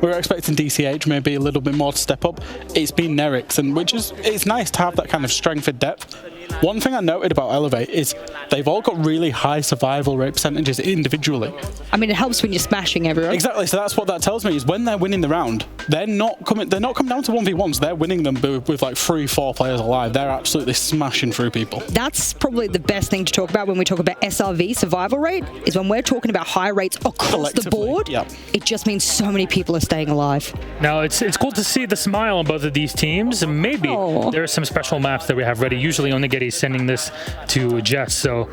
we were expecting DCH maybe a little bit more to step up. It's been Nerix, and it's nice to have that kind of strength and depth. One thing I noted about Elevate is they've all got really high survival rate percentages individually. I mean, it helps when you're smashing everyone. Exactly, so that's what that tells me is when they're winning the round, they're not coming down to 1v1s, they're winning them with like 3-4 players alive. They're absolutely smashing through people. That's probably the best thing to talk about when we talk about SRV survival rate, is when we're talking about high rates across the board, it just means so many people are staying alive. Now, it's cool to see the smile on both of these teams. Maybe there are some special maps that we have ready. Usually only Getty's sending this to Jess, so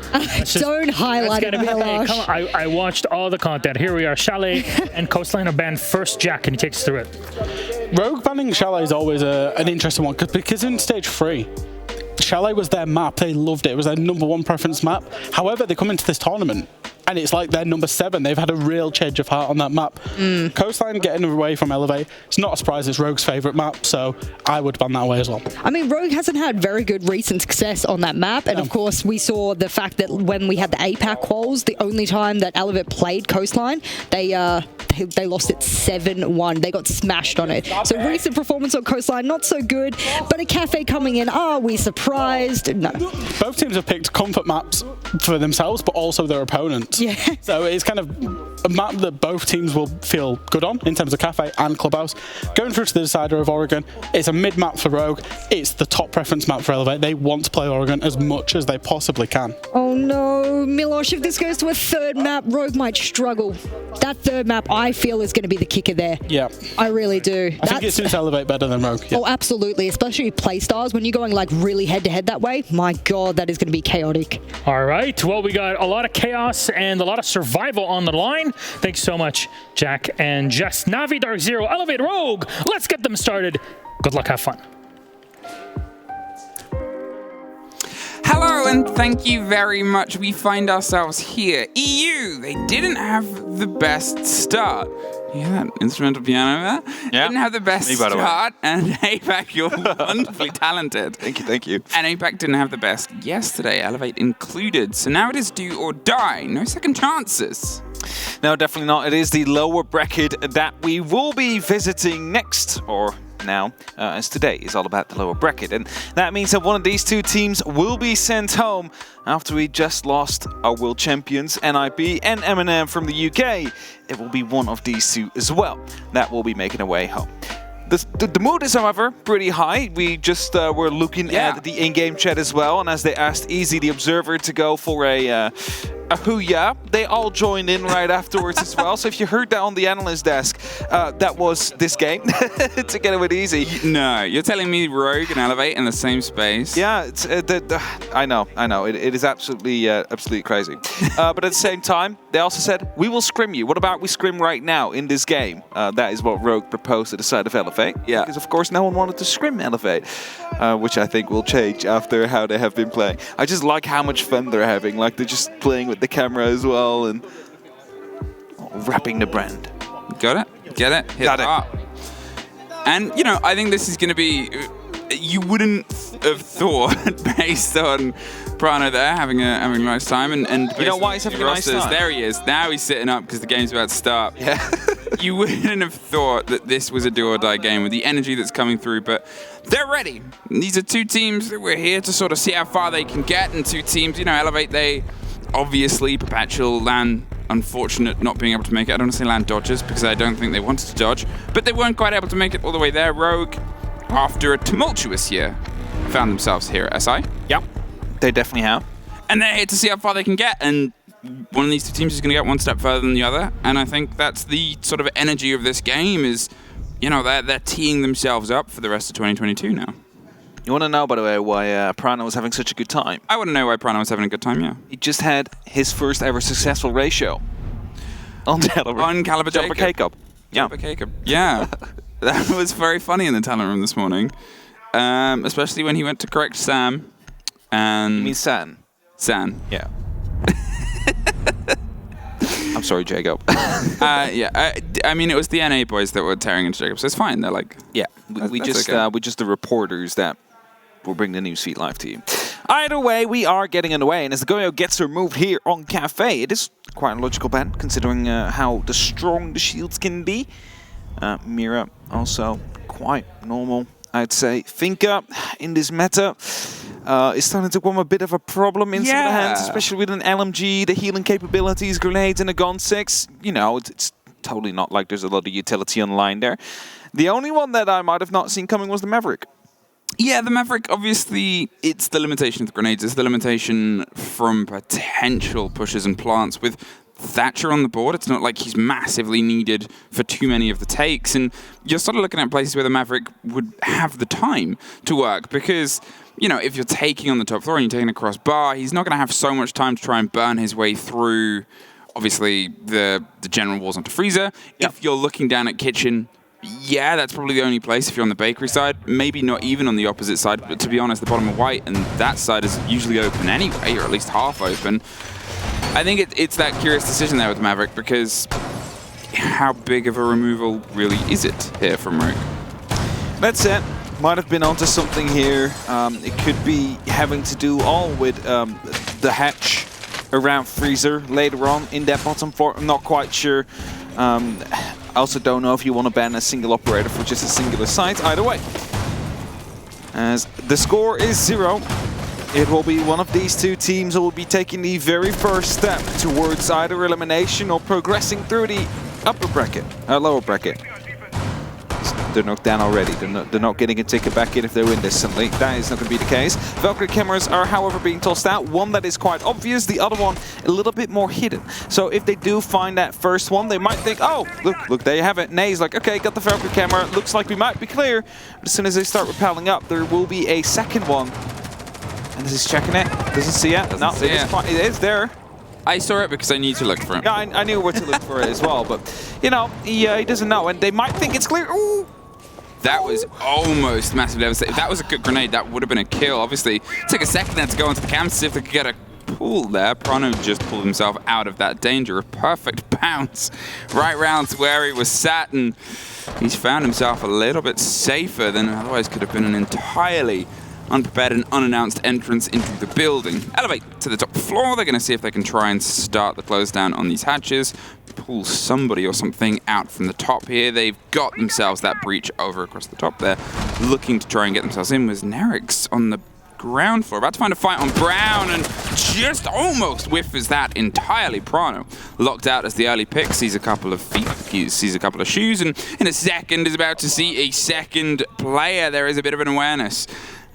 don't highlight it. I watched all the content. Here we are. Chalet and Coastline are banned first. Jack, can you take us through it? Rogue banning Chalet is always an interesting one because in stage 3, Chalet was their map. They loved it. It was their #1 preference map. However, they come into this tournament and it's like they're number 7. They've had a real change of heart on that map. Coastline getting away from Elevate, it's not a surprise. It's Rogue's favourite map, so I would ban that away as well. I mean, Rogue hasn't had very good recent success on that map, and of course we saw the fact that when we had the APAC quals, the only time that Elevate played Coastline, they lost it 7-1. They got smashed on it. So recent performance on Coastline, not so good, but a Kafe coming in, are we surprised? No. Both teams have picked comfort maps for themselves, but also their opponents. Yeah. So it's kind of a map that both teams will feel good on in terms of Kafe and Clubhouse. Going through to the decider of Oregon, it's a mid map for Rogue. It's the top preference map for Elevate. They want to play Oregon as much as they possibly can. Oh no, Milosh, if this goes to a third map, Rogue might struggle. That third map, I feel, is going to be the kicker there. Yeah. I really do. I think it suits Elevate better than Rogue. Yeah. Oh, absolutely. Especially play styles. When you're going like really head-to-head that way, my God, that is going to be chaotic. All right. Well, we got a lot of chaos and a lot of survival on the line. Thanks so much, Jack and Jess. Navi, Dark Zero, Elevate, Rogue. Let's get them started. Good luck. Have fun. Hello and thank you very much. We find ourselves here. EU, they didn't have the best start. You hear that instrumental piano there? Yeah. Didn't have the best start. And APAC, you're wonderfully talented. Thank you. And APAC didn't have the best yesterday, Elevate included. So now it is do or die. No second chances. No, definitely not. It is the lower bracket that we will be visiting next, or now, as today is all about the lower bracket. And that means that one of these two teams will be sent home after we just lost our world champions, NIP and M&M from the UK. It will be one of these two as well that will be making their way home. The mood is, however, pretty high. We just were looking at the in-game chat as well, and as they asked Easy, the observer, to go for a hoo-yeah, they all joined in right afterwards as well. So if you heard that on the analyst desk, that was this game, together with Easy. No, you're telling me Rogue and Elevate in the same space? Yeah, it's, I know. It is absolutely crazy. But at the same time, they also said, we will scrim you. What about we scrim right now in this game? That is what Rogue proposed at the side of Elevate. Yeah. Because, of course, no one wanted to scrim Elevate, which I think will change after how they have been playing. I just like how much fun they're having. Like, they're just playing with the camera as well and wrapping the brand. Got it? Get it? Hit Got it. up. And, you know, I think this is going to be... You wouldn't have thought, based on Prano there having a nice time, and you know why he's having a nice time? There he is. Now he's sitting up because the game's about to start. Yeah. You wouldn't have thought that this was a do or die game with the energy that's coming through, but they're ready. These are two teams that we're here to sort of see how far they can get, and two teams, you know, Elevate, they obviously Perpetual, LAN, unfortunate not being able to make it. I don't want to say LAN dodgers because I don't think they wanted to dodge, but they weren't quite able to make it all the way there. Rogue, after a tumultuous year, found themselves here at SI. Yep, they definitely have. And they're here to see how far they can get, and one of these two teams is going to get one step further than the other, and I think that's the sort of energy of this game is, you know, they're teeing themselves up for the rest of 2022 now. You want to know, by the way, why Prano was having such a good time? I want to know why Prano was having a good time, yeah. He just had his first ever successful ratio on Caliber. On Caliber Jacob. Yeah. Jacob. Yeah. That was very funny in the talent room this morning, especially when he went to correct Sam. And You mean San? San. Yeah. I'm sorry, Jacob. Yeah, I mean, it was the NA boys that were tearing into Jacob, so it's fine. They're like... Yeah, we just the reporters that will bring the newsfeed live to you. Either way, we are getting underway, and as the Goyo gets removed here on Kafe, it is quite a logical ban, considering how strong the shields can be. Mira also quite normal, I'd say. Finka in this meta is starting to become a bit of a problem in some of the hands, especially with an LMG, the healing capabilities, grenades, and a Gun 6. You know, it's totally not like there's a lot of utility online there. The only one that I might have not seen coming was the Maverick. Yeah, the Maverick, obviously, it's the limitation of the grenades. It's the limitation from potential pushes and plants. With Thatcher on the board, it's not like he's massively needed for too many of the takes. And you're sort of looking at places where the Maverick would have the time to work because, you know, if you're taking on the top floor and you're taking across bar, he's not going to have so much time to try and burn his way through, obviously, the general walls onto Freezer. Yep. If you're looking down at kitchen, yeah, that's probably the only place if you're on the bakery side. Maybe not even on the opposite side, but to be honest, the bottom of white and that side is usually open anyway, or at least half open. I think it's that curious decision there with the Maverick, because how big of a removal really is it here from Rogue? That's it. Might have been onto something here. It could be having to do all with the hatch around Freezer later on in that bottom floor. I'm not quite sure. I also don't know if you want to ban a single operator for just a singular site. Either way, as the score is 0, it will be one of these two teams who will be taking the very first step towards either elimination or progressing through the upper bracket, lower bracket. They're knocked down already. They're not getting a ticket back in if they win this suddenly. That is not going to be the case. Valkyrie cameras are, however, being tossed out. One that is quite obvious, the other one a little bit more hidden. So if they do find that first one, they might think, oh, look, there you have it. Nay's like, okay, got the Valkyrie camera. Looks like we might be clear. But as soon as they start rappelling up, there will be a second one. And this is checking it. Doesn't see it. No, it is there. I saw it because I knew to look for it. Yeah, I knew where to look for it as well. But, you know, he doesn't know. And they might think it's clear. Ooh. That was almost massively devastating. If that was a good grenade, that would have been a kill. Obviously, took a second there to go onto the cam to see if they could get a pull there. Prano just pulled himself out of that danger. A perfect bounce right round to where he was sat, and he's found himself a little bit safer than otherwise could have been an entirely unprepared and unannounced entrance into the building. Elevate to the top floor. They're going to see if they can try and start the close down on these hatches. Pull somebody or something out from the top here. They've got themselves that breach over across the top there. Looking to try and get themselves in was Nerix on the ground floor. About to find a fight on Brown and just almost whiffs that entirely. Prano locked out as the early pick. Sees a couple of feet, sees a couple of shoes, and in a second is about to see a second player. There is a bit of an awareness,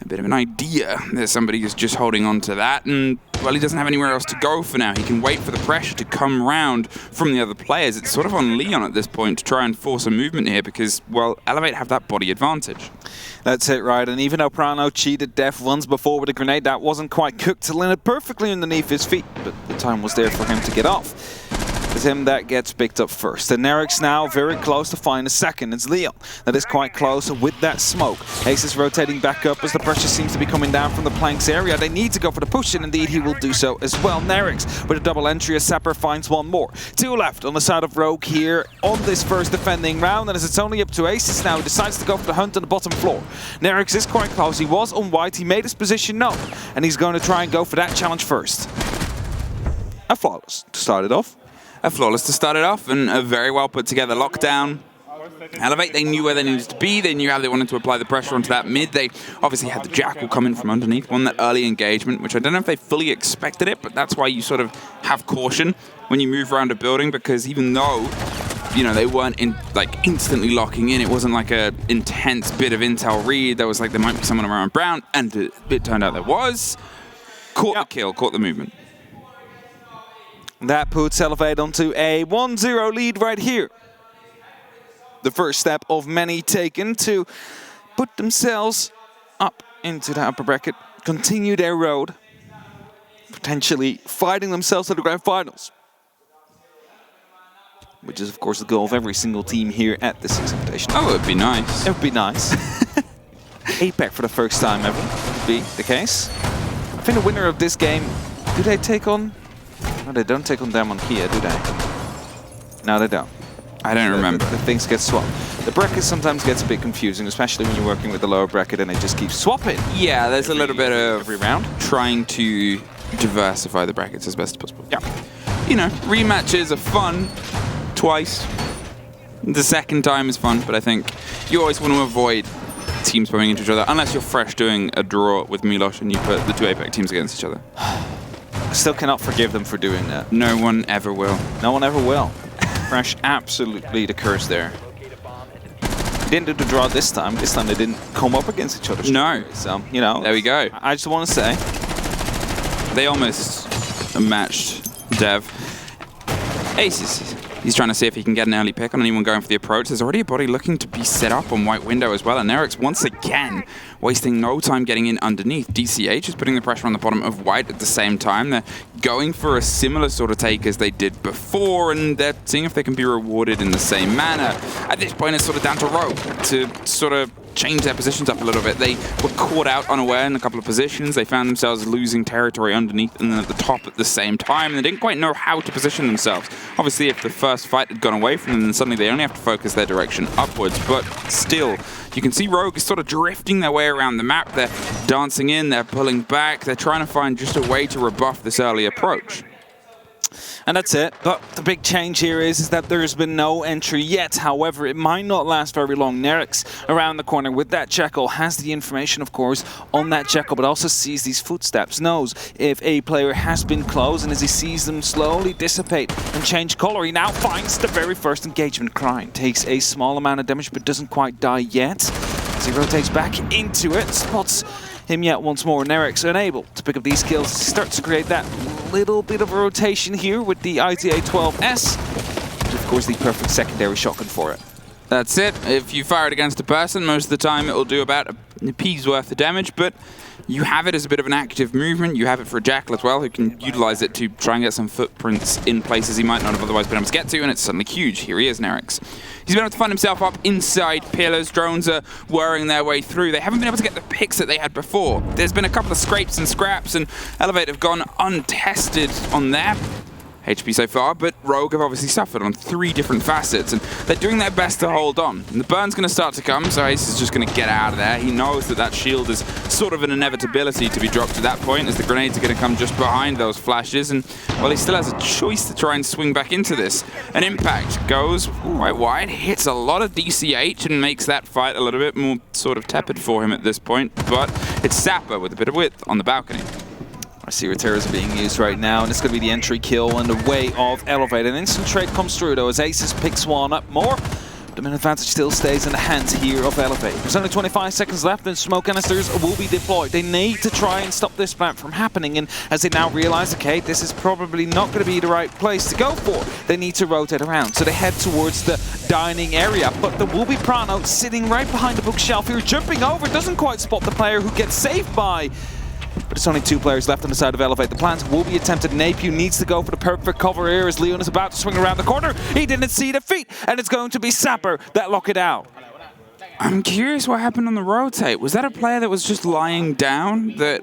a bit of an idea that somebody is just holding on to that, and well, he doesn't have anywhere else to go for now. He can wait for the pressure to come round from the other players. It's sort of on Leon at this point to try and force a movement here because, well, Elevate have that body advantage. That's it, right? And even though Prano cheated death once before with a grenade, that wasn't quite cooked to land it perfectly underneath his feet, but the time was there for him to get off. It's him that gets picked up first. And Nerix now very close to find a second. It's Leon that is quite close with that smoke. Ace is rotating back up as the pressure seems to be coming down from the planks area. They need to go for the push, and indeed he will do so as well. Nerix with a double entry as Sapper finds one more. 2 left on the side of Rogue here on this first defending round. And as it's only up to Aces now, he decides to go for the hunt on the bottom floor. Nerix is quite close. He was on white. He made his position known. And he's going to try and go for that challenge first. A flawless to start it off. A flawless to start it off, and a very well put together lockdown. Elevate, they knew where they needed to be. They knew how they wanted to apply the pressure onto that mid. They obviously had the Jackal come in from underneath, won that early engagement, which I don't know if they fully expected it, but that's why you sort of have caution when you move around a building, because even though, you know, they weren't instantly locking in, it wasn't like a intense bit of intel read. There was like there might be someone around Brown, and it turned out there was. Caught the kill, caught the movement. That puts Elevate onto a 1-0 lead right here. The first step of many taken to put themselves up into the upper bracket, continue their road, potentially fighting themselves to the grand finals. Which is, of course, the goal of every single team here at the Six Invitational. Oh, it would be nice. It would be nice. APAC for the first time ever would be the case. I think the winner of this game, do they take on... No, they don't take on Demon Kia, do they? No, they don't. I don't remember. The things get swapped. The bracket sometimes gets a bit confusing, especially when you're working with the lower bracket and they just keep swapping. Yeah, there's a little bit of every round trying to diversify the brackets as best as possible. Yeah. You know, rematches are fun twice. The second time is fun, but I think you always want to avoid teams bumping into each other, unless you're fresh doing a draw with Milos and you put the two APAC teams against each other. I still cannot forgive them for doing that. No one ever will. No one ever will. Fresh, absolutely the curse there. They didn't do the draw this time. This time they didn't come up against each other. No. So, you know. There we go. I just want to say. They almost matched Dev. Aces. He's trying to see if he can get an early pick on anyone going for the approach. There's already a body looking to be set up on White Window as well. And Nerix once again wasting no time getting in underneath. DCH is putting the pressure on the bottom of White at the same time. They're going for a similar sort of take as they did before, and they're seeing if they can be rewarded in the same manner. At this point, it's sort of down to Rogue to sort of change their positions up a little bit. They were caught out unaware in a couple of positions. They found themselves losing territory underneath and then at the top at the same time. And they didn't quite know how to position themselves. Obviously, if the first fight had gone away from them, then suddenly they only have to focus their direction upwards. But still, you can see Rogue is sort of drifting their way around the map. They're dancing in, they're pulling back. They're trying to find just a way to rebuff this early approach. And that's it. But the big change here is that there's been no entry yet. However, it might not last very long. Nerix around the corner with that Jekyll has the information, of course, on that Jekyll, but also sees these footsteps, knows if a player has been close, and as he sees them slowly dissipate and change color, he now finds the very first engagement. Klein takes a small amount of damage, but doesn't quite die yet. As he rotates back into it, spots him yet once more. Nerix unable to pick up these kills, starts to create that little bit of a rotation here with the ITA-12S, which of course the perfect secondary shotgun for it. That's it. If you fire it against a person, most of the time it'll do about a P's worth of damage, but you have it as a bit of an active movement. You have it for a Jackal as well, who can utilize it to try and get some footprints in places he might not have otherwise been able to get to, and it's suddenly huge. Here he is, Nerix. He's been able to find himself up inside pillars. Drones are whirring their way through. They haven't been able to get the picks that they had before. There's been a couple of scrapes and scraps, and Elevate have gone untested on their HP so far, but Rogue have obviously suffered on 3 different facets, and they're doing their best to hold on. And the burn's going to start to come, so Ace is just going to get out of there. He knows that that shield is sort of an inevitability to be dropped at that point, as the grenades are going to come just behind those flashes, and, well, he still has a choice to try and swing back into this. An impact goes quite wide, hits a lot of DCH, and makes that fight a little bit more sort of tepid for him at this point, but it's Sapper with a bit of width on the balcony. I see Reteras are being used right now, and it's going to be the entry kill in the way of Elevate. An instant trade comes through, though, as Aces picks one up more. The min advantage still stays in the hands here of Elevate. There's only 25 seconds left, and smoke canisters will be deployed. They need to try and stop this map from happening, and as they now realize, okay, this is probably not going to be the right place to go for, they need to rotate around. So they head towards the dining area, but there will be Prano sitting right behind the bookshelf here, jumping over, doesn't quite spot the player who gets saved by. But it's only 2 players left on the side of Elevate. The plans will be attempted. Napu needs to go for the perfect cover here as Leon is about to swing around the corner. He didn't see the feet, and it's going to be Sapper that lock it out. I'm curious what happened on the rotate. Was that a player that was just lying down that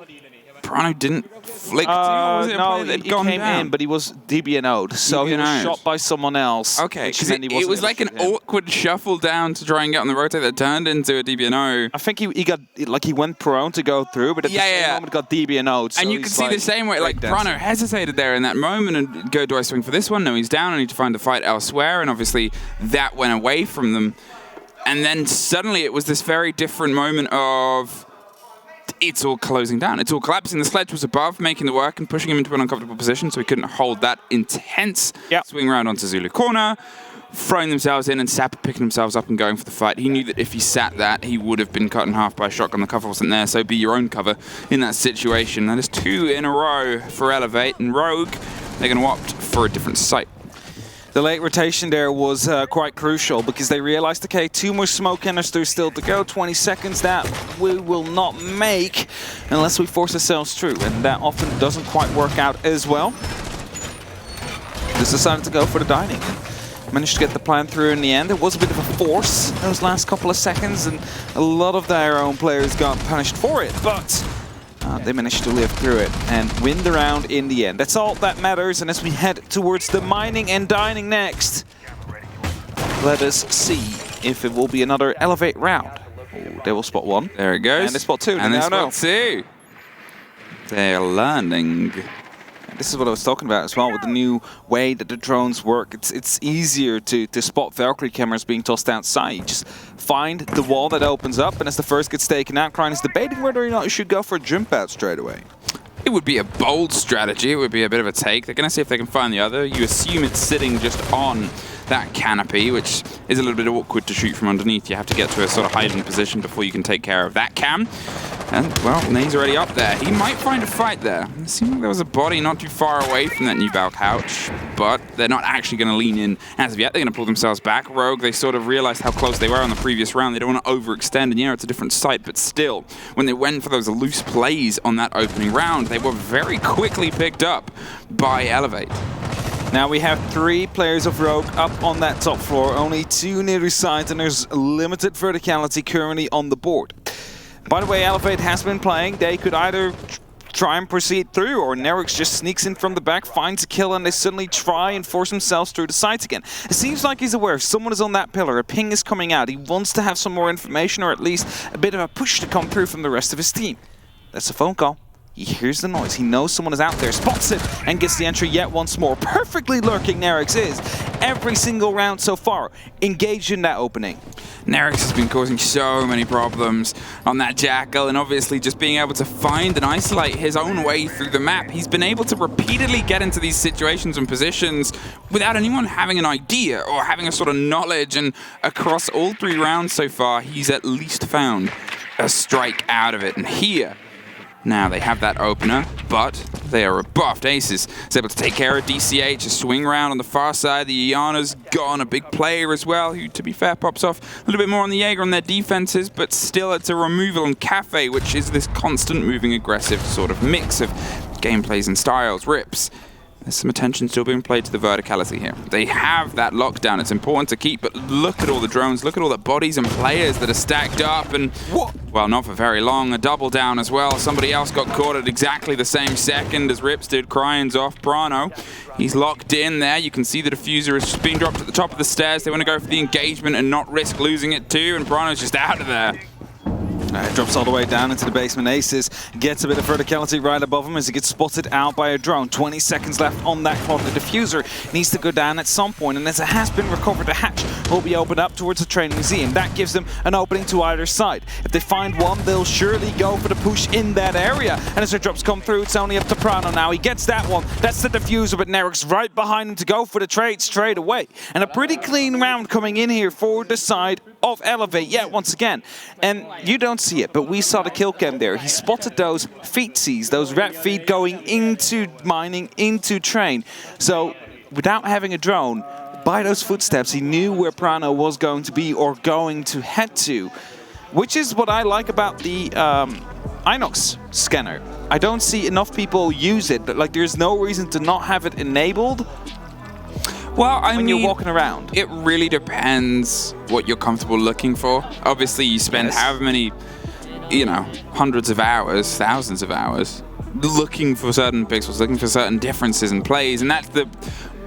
Prano didn't flick to? Or was it a player that had gone came down? in, but he was DBNO'd, so he was shot by someone else. Okay, because it was like an awkward shuffle down to try and get on the rotate that turned into a DBNO. I think he got, like, he went prone to go through, but at the same moment got DBNO'd. So and you can see the same way, like, Prano hesitated there in that moment and go, do I swing for this one? No, he's down. I need to find a fight elsewhere, and obviously that went away from them. And then suddenly it was this very different moment of it's all closing down. It's all collapsing. The sledge was above, making the work and pushing him into an uncomfortable position, so he couldn't hold that intense swing around onto Zulu corner, throwing themselves in and Sapper picking themselves up and going for the fight. He knew that if he sat that, he would have been cut in half by a shotgun. The cover wasn't there, so be your own cover in that situation. That is 2 in a row for Elevate, and Rogue, they're going to opt for a different site. The late rotation there was quite crucial because they realized, okay, 2 more smoke canisters still to go, 20 seconds that we will not make unless we force ourselves through, and that often doesn't quite work out as well. Just decided to go for the dining. Managed to get the plan through in the end. It was a bit of a force those last couple of seconds, and a lot of their own players got punished for it, but they managed to live through it and win the round in the end. That's all that matters, and as we head towards the mining and dining next, let us see if it will be another Elevate round. Ooh, they will spot 1. There it goes. And they spot 2. And they spot 2. They're landing. This is what I was talking about as well, with the new way that the drones work. It's easier to spot Valkyrie cameras being tossed outside. You just find the wall that opens up, and as the first gets taken out, Cryon is debating whether or not you should go for a jump out straight away. It would be a bold strategy. It would be a bit of a take. They're going to see if they can find the other. You assume it's sitting just on that canopy, which is a little bit awkward to shoot from underneath. You have to get to a sort of hiding position before you can take care of that cam. And, well, Nate's already up there. He might find a fight there. It seemed like there was a body not too far away from that new Val couch, but they're not actually going to lean in as of yet. They're going to pull themselves back. Rogue, they sort of realized how close they were on the previous round. They don't want to overextend, and it's a different site, but still, when they went for those loose plays on that opening round, they were very quickly picked up by Elevate. Now we have 3 players of Rogue up on that top floor, only 2 near the side, and there's limited verticality currently on the board. By the way, Elevate has been playing. They could either try and proceed through, or Nerix just sneaks in from the back, finds a kill, and they suddenly try and force themselves through the sites again. It seems like he's aware if someone is on that pillar, a ping is coming out. He wants to have some more information, or at least a bit of a push to come through from the rest of his team. That's a phone call. He hears the noise, he knows someone is out there, spots it, and gets the entry yet once more. Perfectly lurking Nerix is, every single round so far, engaged in that opening. Nerix has been causing so many problems on that Jackal, and obviously just being able to find and isolate his own way through the map. He's been able to repeatedly get into these situations and positions without anyone having an idea or having a sort of knowledge, and across all 3 rounds so far, he's at least found a strike out of it. And here, now they have that opener, but they are rebuffed. Aces is able to take care of DCH, a swing round on the far side. The Iana's gone, a big player as well, who, to be fair, pops off a little bit more on the Jaeger on their defenses, but still it's a removal on Kafe, which is this constant moving aggressive sort of mix of gameplays and styles. Rips. There's some attention still being played to the verticality here. They have that lockdown. It's important to keep, but look at all the drones, look at all the bodies and players that are stacked up, and, well, not for very long. A double down as well. Somebody else got caught at exactly the same second as Rips did. Cryon's off. Brano, he's locked in there. You can see the diffuser is being dropped at the top of the stairs. They want to go for the engagement and not risk losing it too, and Brano's just out of there. Drops all the way down into the basement. Aces gets a bit of verticality right above him as he gets spotted out by a drone. 20 seconds left on that clock. The diffuser needs to go down at some point, and as it has been recovered, the hatch will be opened up towards the training museum. That gives them an opening to either side. If they find one, they'll surely go for the push in that area. And as the drops come through, it's only up to Prano now. He gets that one. That's the diffuser, but Nerix right behind him to go for the trade straight away. And a pretty clean round coming in here for the side of Elevate yet once again. And you don't see it, but we saw the kill cam there. He spotted those feetsies, those red feet going into mining, into train. So without having a drone, by those footsteps, he knew where Prano was going to be or going to head to, which is what I like about the Inox scanner. I don't see enough people use it, but like there's no reason to not have it enabled. Well, I mean, you're walking around. It really depends what you're comfortable looking for. Obviously, you spend however many, hundreds of hours, thousands of hours, looking for certain pixels, looking for certain differences in plays, and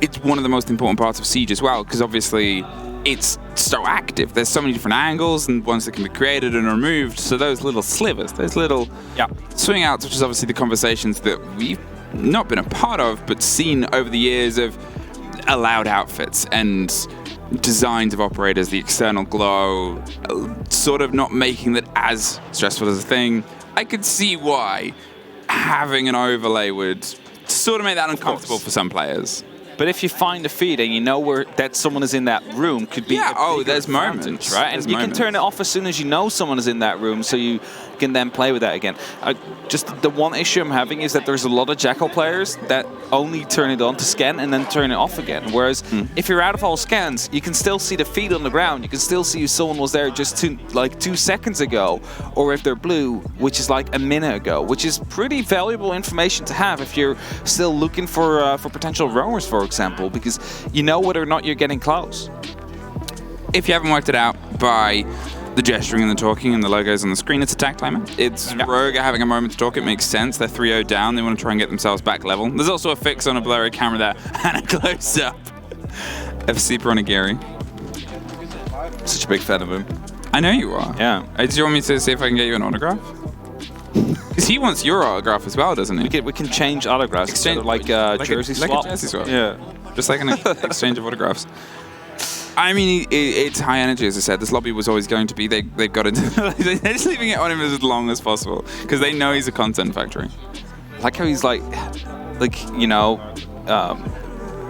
it's one of the most important parts of Siege as well, because obviously it's so active. There's so many different angles and ones that can be created and removed. So those little slivers, those little swing outs, which is obviously the conversations that we've not been a part of, but seen over the years of allowed outfits and designs of operators, the external glow, sort of not making that as stressful as a thing. I could see why having an overlay would sort of make that uncomfortable for some players. But if you find a feed and you know where that someone is in that room, could be there's moments, right? And you can turn it off as soon as you know someone is in that room, so you can then play with that again. Just the one issue I'm having is that there's a lot of Jackal players that only turn it on to scan and then turn it off again. Whereas if you're out of all scans, you can still see the feed on the ground. You can still see if someone was there just 2 seconds ago, or if they're blue, which is like a minute ago, which is pretty valuable information to have if you're still looking for potential roamers, for example, because you know whether or not you're getting close. If you haven't worked it out by the gesturing and the talking and the logos on the screen, it's attack timer. It's Rogue having a moment to talk. It makes sense. They're 3-0 down. They want to try and get themselves back level. There's also a fix on a blurry camera there and a close-up of Super Onigiri. Such a big fan of him. I know you are. Yeah. Do you want me to see if I can get you an autograph? Because he wants your autograph as well, doesn't he? We can change autographs instead of like jersey swap. Like a jersey swap. Yeah. Just like an exchange of autographs. I mean, it's high energy, as I said. This lobby was always going to be. They've got into. They're just leaving it on him as long as possible because they know he's a content factory. I like how he's like you know,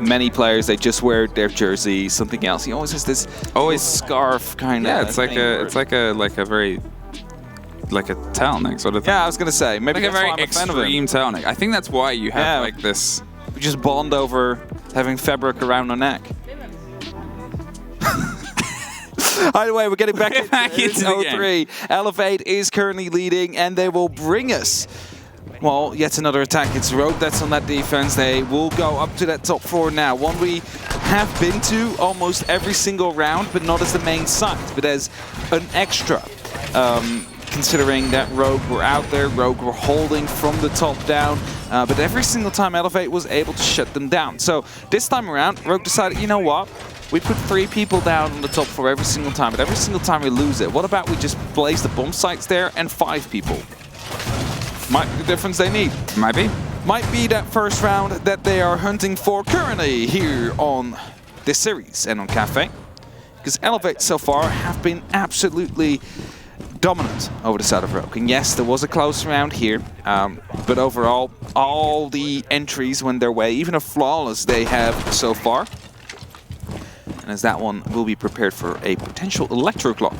many players they just wear their jersey, something else. He always has this scarf kind of. Yeah, it's like a very. Like a turtleneck sort of thing. Yeah, I was gonna say maybe like that's a very why I'm a fan of him. extreme turtleneck. I think that's why you have like this. We just bond over having fabric around our neck. Either way, we're getting back into the 03. Elevate is currently leading, and they will bring us. Well, yet another attack. It's Rogue that's on that defense. They will go up to that top 4 now. One we have been to almost every single round, but not as the main site, but as an extra. Considering that Rogue were out there, Rogue were holding from the top down, but every single time Elevate was able to shut them down. So this time around, Rogue decided, you know what? We put 3 people down on the top 4 every single time, but every single time we lose it. What about we just blaze the bomb sites there and 5 people? Might be the difference they need. Might be. Might be that first round that they are hunting for currently here on this series and on Kafe. Because Elevate so far have been absolutely dominant over the side of Rogue. And yes, there was a close round here, but overall, all the entries went their way, even a flawless they have so far. And as that one will be prepared for a potential Electro Claw.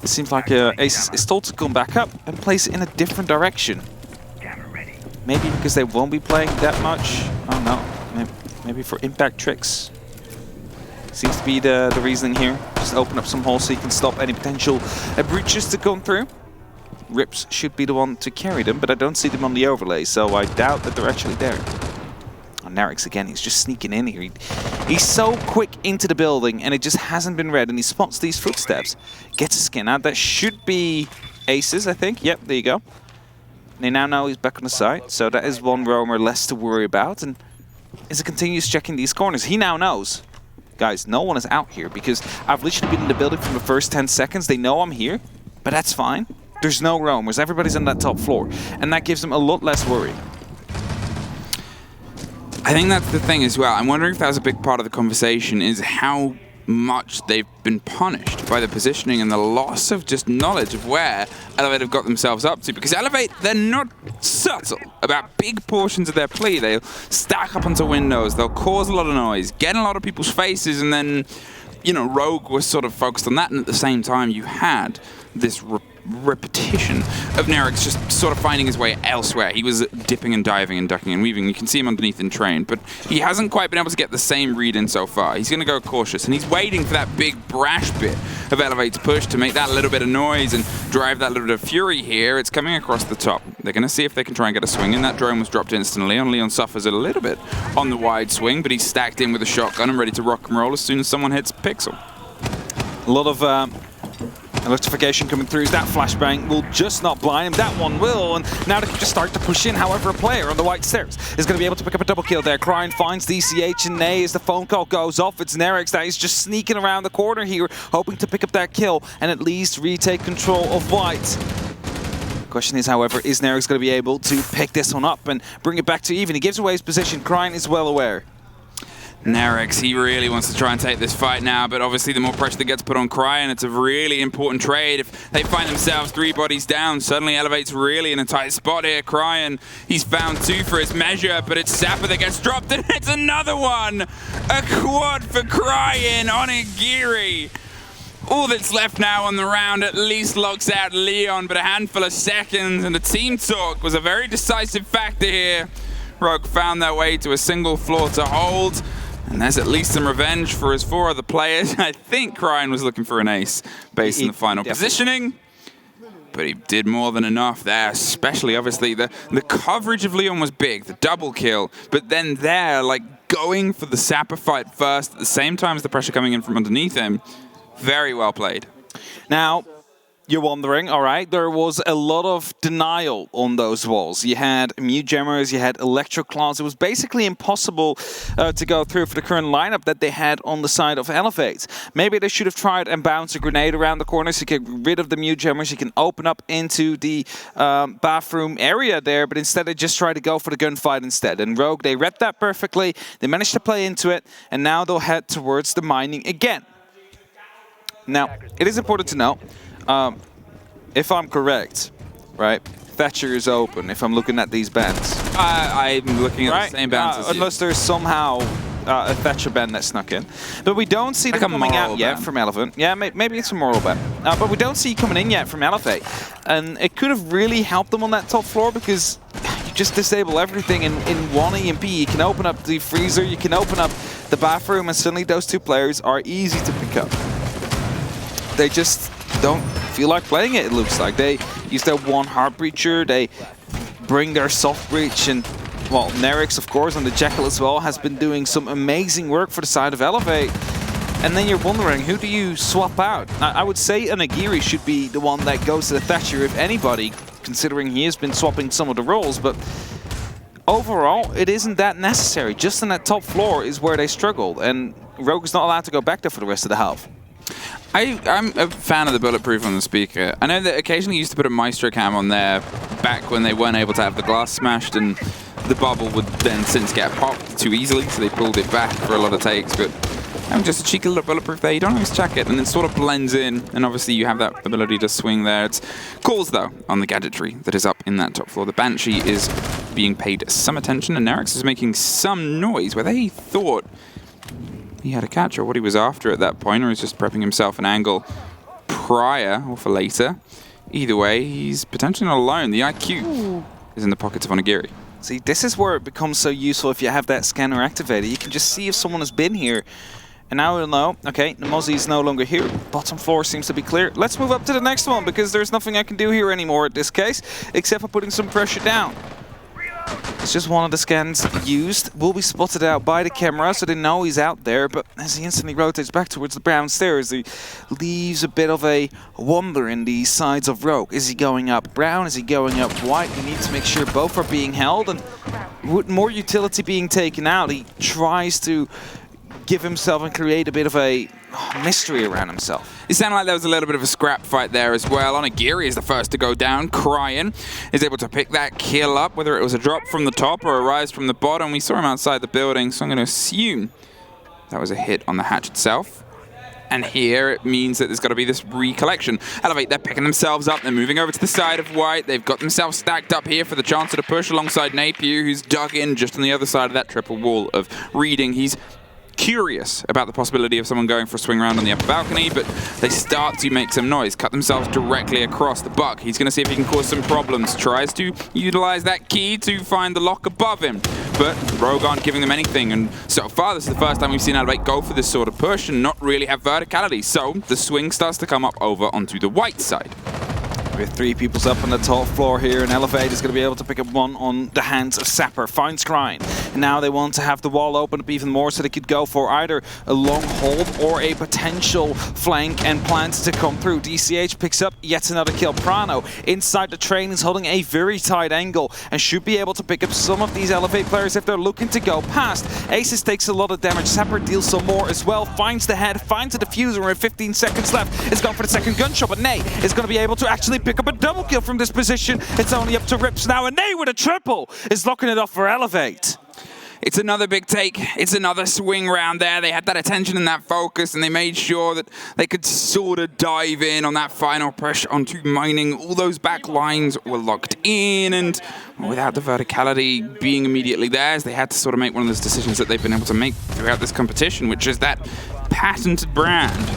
It seems like Ace is told to come back up and place it in a different direction. Maybe because they won't be playing that much. Oh no, maybe for impact tricks. Seems to be the reasoning here. Just open up some holes so you can stop any potential breaches to come through. Rips should be the one to carry them, but I don't see them on the overlay, so I doubt that they're actually there. Oh, Narix again, he's just sneaking in here. He's so quick into the building, and it just hasn't been read, and he spots these footsteps. Gets a skin out. That should be Aces, I think. Yep, there you go. They now know he's back on the site, so that is one roamer less to worry about. And as he continues checking these corners, he now knows. Guys, no one is out here because I've literally been in the building from the first 10 seconds. They know I'm here, but that's fine. There's no roamers. Everybody's on that top floor, and that gives them a lot less worry. I think that's the thing as well. I'm wondering if that was a big part of the conversation, is how much they've been punished by the positioning and the loss of just knowledge of where Elevate have got themselves up to. Because Elevate, they're not subtle about big portions of their play. They'll stack up onto windows, they'll cause a lot of noise, get in a lot of people's faces, and then, you know, Rogue was sort of focused on that, and at the same time you had this repetition of Narix just sort of finding his way elsewhere. He was dipping and diving and ducking and weaving. You can see him underneath in train, but he hasn't quite been able to get the same read in so far. He's going to go cautious, and he's waiting for that big brash bit of Elevate's push to make that little bit of noise and drive that little bit of fury here. It's coming across the top. They're going to see if they can try and get a swing in. That drone was dropped instantly. Leon suffers a little bit on the wide swing, but he's stacked in with a shotgun and ready to rock and roll as soon as someone hits Pixel. A lot of electrification coming through. That flashbang will just not blind him. That one will, and now they can just start to push in. However, a player on the white stairs is going to be able to pick up a double kill there. Crying finds DCH and Nay as the phone call goes off. It's Nerix that is just sneaking around the corner here, hoping to pick up that kill and at least retake control of white. The question is, however, is Nerix going to be able to pick this one up and bring it back to even? He gives away his position. Crying is well aware. Narix, he really wants to try and take this fight now, but obviously the more pressure that gets put on Cryan, it's a really important trade. If they find themselves 3 bodies down, suddenly Elevate's really in a tight spot here. Cryan, he's found 2 for his measure, but it's Sapper that gets dropped, and it's another one! A quad for Cryan on Igiri. All that's left now on the round at least locks out Leon, but a handful of seconds, and the team talk was a very decisive factor here. Rogue found their way to a single floor to hold. And there's at least some revenge for his 4 other players. I think Cryan was looking for an ace based on the final positioning. But he did more than enough there, especially, obviously, the coverage of Leon was big, the double kill. But then there, like, going for the Sapper fight first at the same time as the pressure coming in from underneath him, very well played. Now, you're wondering, all right, there was a lot of denial on those walls. You had Mute Gemmers, you had Electro Claws. It was basically impossible to go through for the current lineup that they had on the side of Elevate. Maybe they should have tried and bounced a grenade around the corner so you can get rid of the Mute Gemmers. You can open up into the bathroom area there, but instead they just tried to go for the gunfight instead. And Rogue, they read that perfectly. They managed to play into it, and now they'll head towards the mining again. Now, it is important to know, if I'm correct, right, Thatcher is open if I'm looking at these bands. I'm looking at the same bands as you. Unless there's somehow a Thatcher band that snuck in. But we don't see them coming out yet from Elephant. Yeah, maybe it's a moral band. But we don't see it coming in yet from Elevate. And it could have really helped them on that top floor because you just disable everything in one EMP. You can open up the freezer, you can open up the bathroom, and suddenly those two players are easy to pick up. They just don't feel like playing it looks like. They use their one Heart Breacher, they bring their Soft Breach, and, well, Nerix, of course, and the Jekyll as well, has been doing some amazing work for the side of Elevate. And then you're wondering, who do you swap out? I would say Anagiri should be the one that goes to the Thatcher, if anybody, considering he has been swapping some of the roles, but overall, it isn't that necessary. Just on that top floor is where they struggle, and Rogue is not allowed to go back there for the rest of the half. I'm a fan of the bulletproof on the speaker. I know that occasionally you used to put a Maestro cam on there back when they weren't able to have the glass smashed, and the bubble would then since get popped too easily, so they pulled it back for a lot of takes. But just a cheeky little bulletproof there. You don't always check it, and it sort of blends in, and obviously you have that ability to swing there. It's calls, though, on the gadgetry that is up in that top floor. The Banshee is being paid some attention, and Nerix is making some noise where they thought he had a catch or what he was after at that point, or he's just prepping himself an angle prior or for later. Either way, he's potentially not alone. The IQ is in the pockets of Onigiri. See, this is where it becomes so useful if you have that scanner activated. You can just see if someone has been here. And now we'll know, okay, the Mozzie is no longer here. Bottom floor seems to be clear. Let's move up to the next one, because there's nothing I can do here anymore at this case, except for putting some pressure down. It's just one of the scans used. Will be spotted out by the camera, so they know he's out there. But as he instantly rotates back towards the brown stairs, he leaves a bit of a wonder in the sides of Rogue. Is he going up brown? Is he going up white? We need to make sure both are being held. And with more utility being taken out, he tries to give himself and create a bit of a mystery around himself. It sounded like there was a little bit of a scrap fight there as well. Onigiri is the first to go down. Cryin is able to pick that kill up, whether it was a drop from the top or a rise from the bottom. We saw him outside the building, so I'm going to assume that was a hit on the hatch itself. And here it means that there's got to be this recollection. Elevate, they're picking themselves up. They're moving over to the side of white. They've got themselves stacked up here for the chance to push alongside Napier, who's dug in just on the other side of that triple wall of reading. He's curious about the possibility of someone going for a swing round on the upper balcony, but they start to make some noise, cut themselves directly across the Buck. He's going to see if he can cause some problems, tries to utilize that key to find the lock above him, but Rogue aren't giving them anything, and so far this is the first time we've seen Elevate go for this sort of push and not really have verticality, so the swing starts to come up over onto the white side. With three peoples up on the top floor here, and Elevate is going to be able to pick up one on the hands of Sapper. Finds Cryin. And now they want to have the wall open up even more, so they could go for either a long hold or a potential flank and plans to come through. DCH picks up yet another kill. Prano inside the train is holding a very tight angle and should be able to pick up some of these Elevate players if they're looking to go past. Aces takes a lot of damage. Sapper deals some more as well. Finds the head, finds the diffuser with 15 seconds left. Is going for the second gunshot, but Nay is going to be able to actually pick up a double kill from this position. It's only up to Rips now, and Nay with a triple is locking it off for Elevate. It's another big take. It's another swing round there. They had that attention and that focus, and they made sure that they could sort of dive in on that final push onto mining. All those back lines were locked in, and without the verticality being immediately theirs, they had to sort of make one of those decisions that they've been able to make throughout this competition, which is that patented brand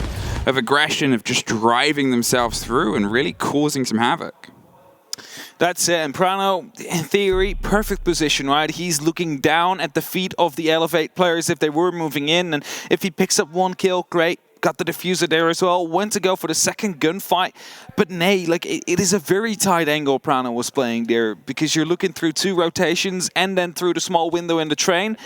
of aggression, of just driving themselves through and really causing some havoc. That's it, and Prano, in theory, perfect position, right? He's looking down at the feet of the Elevate players if they were moving in, and if he picks up one kill, great. got the diffuser there as well, went to go for the second gunfight, but nay, like it is a very tight angle Prano was playing there, because you're looking through 2 rotations and then through the small window in the train.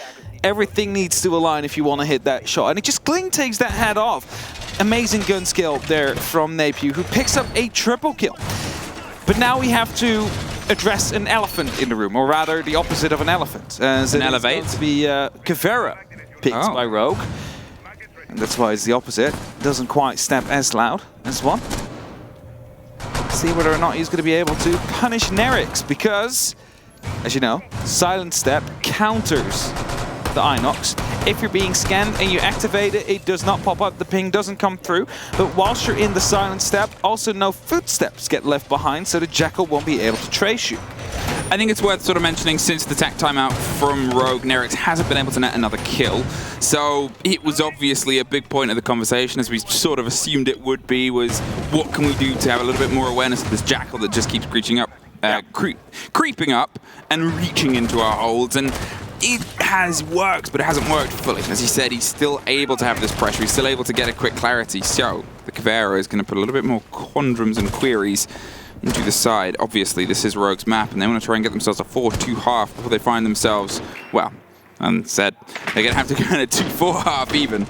Everything needs to align if you want to hit that shot, and it just clean takes that head off. Amazing gun skill there from Napier, who picks up a triple kill. But now we have to address an elephant in the room, or rather the opposite of an elephant. As an elevate. elevate? To be Kavera picked by Rogue. And that's why it's the opposite. Doesn't quite step as loud as one. Let's see whether or not he's going to be able to punish Nerix, because, as you know, Silent Step counters the Inox. If you're being scanned and you activate it, it does not pop up, the ping doesn't come through. But whilst you're in the Silent Step, also no footsteps get left behind, so the Jackal won't be able to trace you. I think it's worth sort of mentioning, since the tech timeout from Rogue, Nerix hasn't been able to net another kill. So it was obviously a big point of the conversation, as we sort of assumed it would be, was what can we do to have a little bit more awareness of this Jackal that just keeps creeping up and reaching into our holds. And it has worked, but it hasn't worked fully. As he said, he's still able to have this pressure. He's still able to get a quick clarity. So the Kavera is going to put a little bit more quandaries and queries into the side. Obviously, this is Rogue's map, and they want to try and get themselves a 4-2-half before they find themselves, well, unsaid, they're going to have to go in a 2-4-half even.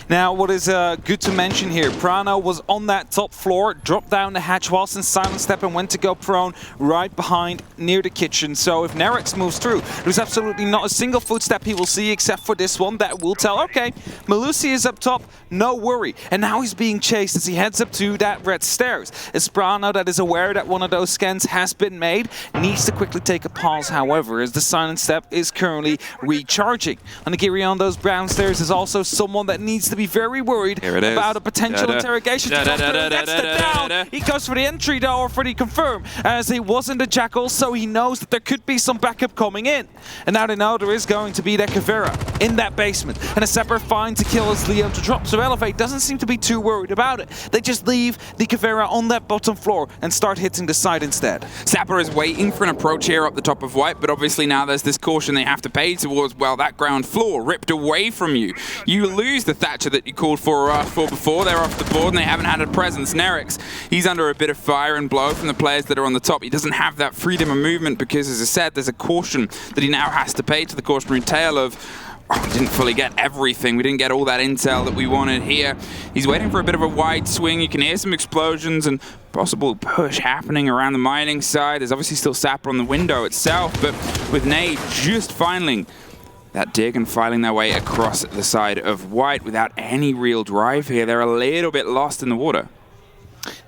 Now, what is good to mention here, Prano was on that top floor, dropped down the hatch whilst in Silent Step and went to go prone right behind near the kitchen. So if Nerix moves through, there's absolutely not a single footstep he will see except for this one that will tell, okay, Melusi is up top, no worry. And now he's being chased as he heads up to that red stairs. It's Prano that is aware that one of those scans has been made, needs to quickly take a pause, however, as the Silent Step is currently recharging. Onigiri on those brown stairs is also someone that needs to be very worried about a potential interrogation. That's the down. He goes for the entry though, or for the confirm, as he wasn't a Jackal, so he knows that there could be some backup coming in. And now they know there is going to be that Kavera in that basement, and a separate fine to kill as Leon to drop. So Elevate doesn't seem to be too worried about it. They just leave the Kavera on that bottom floor and start hitting the side instead. Sapper is waiting for an approach here up the top of White, but obviously now there's this caution they have to pay towards, well, that ground floor ripped away from you. You lose the Thatcher that you called for or asked for before. They're off the board and they haven't had a presence. Nerix, he's under a bit of fire and blow from the players that are on the top. He doesn't have that freedom of movement because, as I said, there's a caution that he now has to pay to the cautionary tale of, oh, we didn't fully get everything. We didn't get all that intel that we wanted here. He's waiting for a bit of a wide swing. You can hear some explosions and possible push happening around the mining side. There's obviously still Sapper on the window itself, but with Nade just finding that dig and filing their way across the side of White without any real drive here, they're a little bit lost in the water.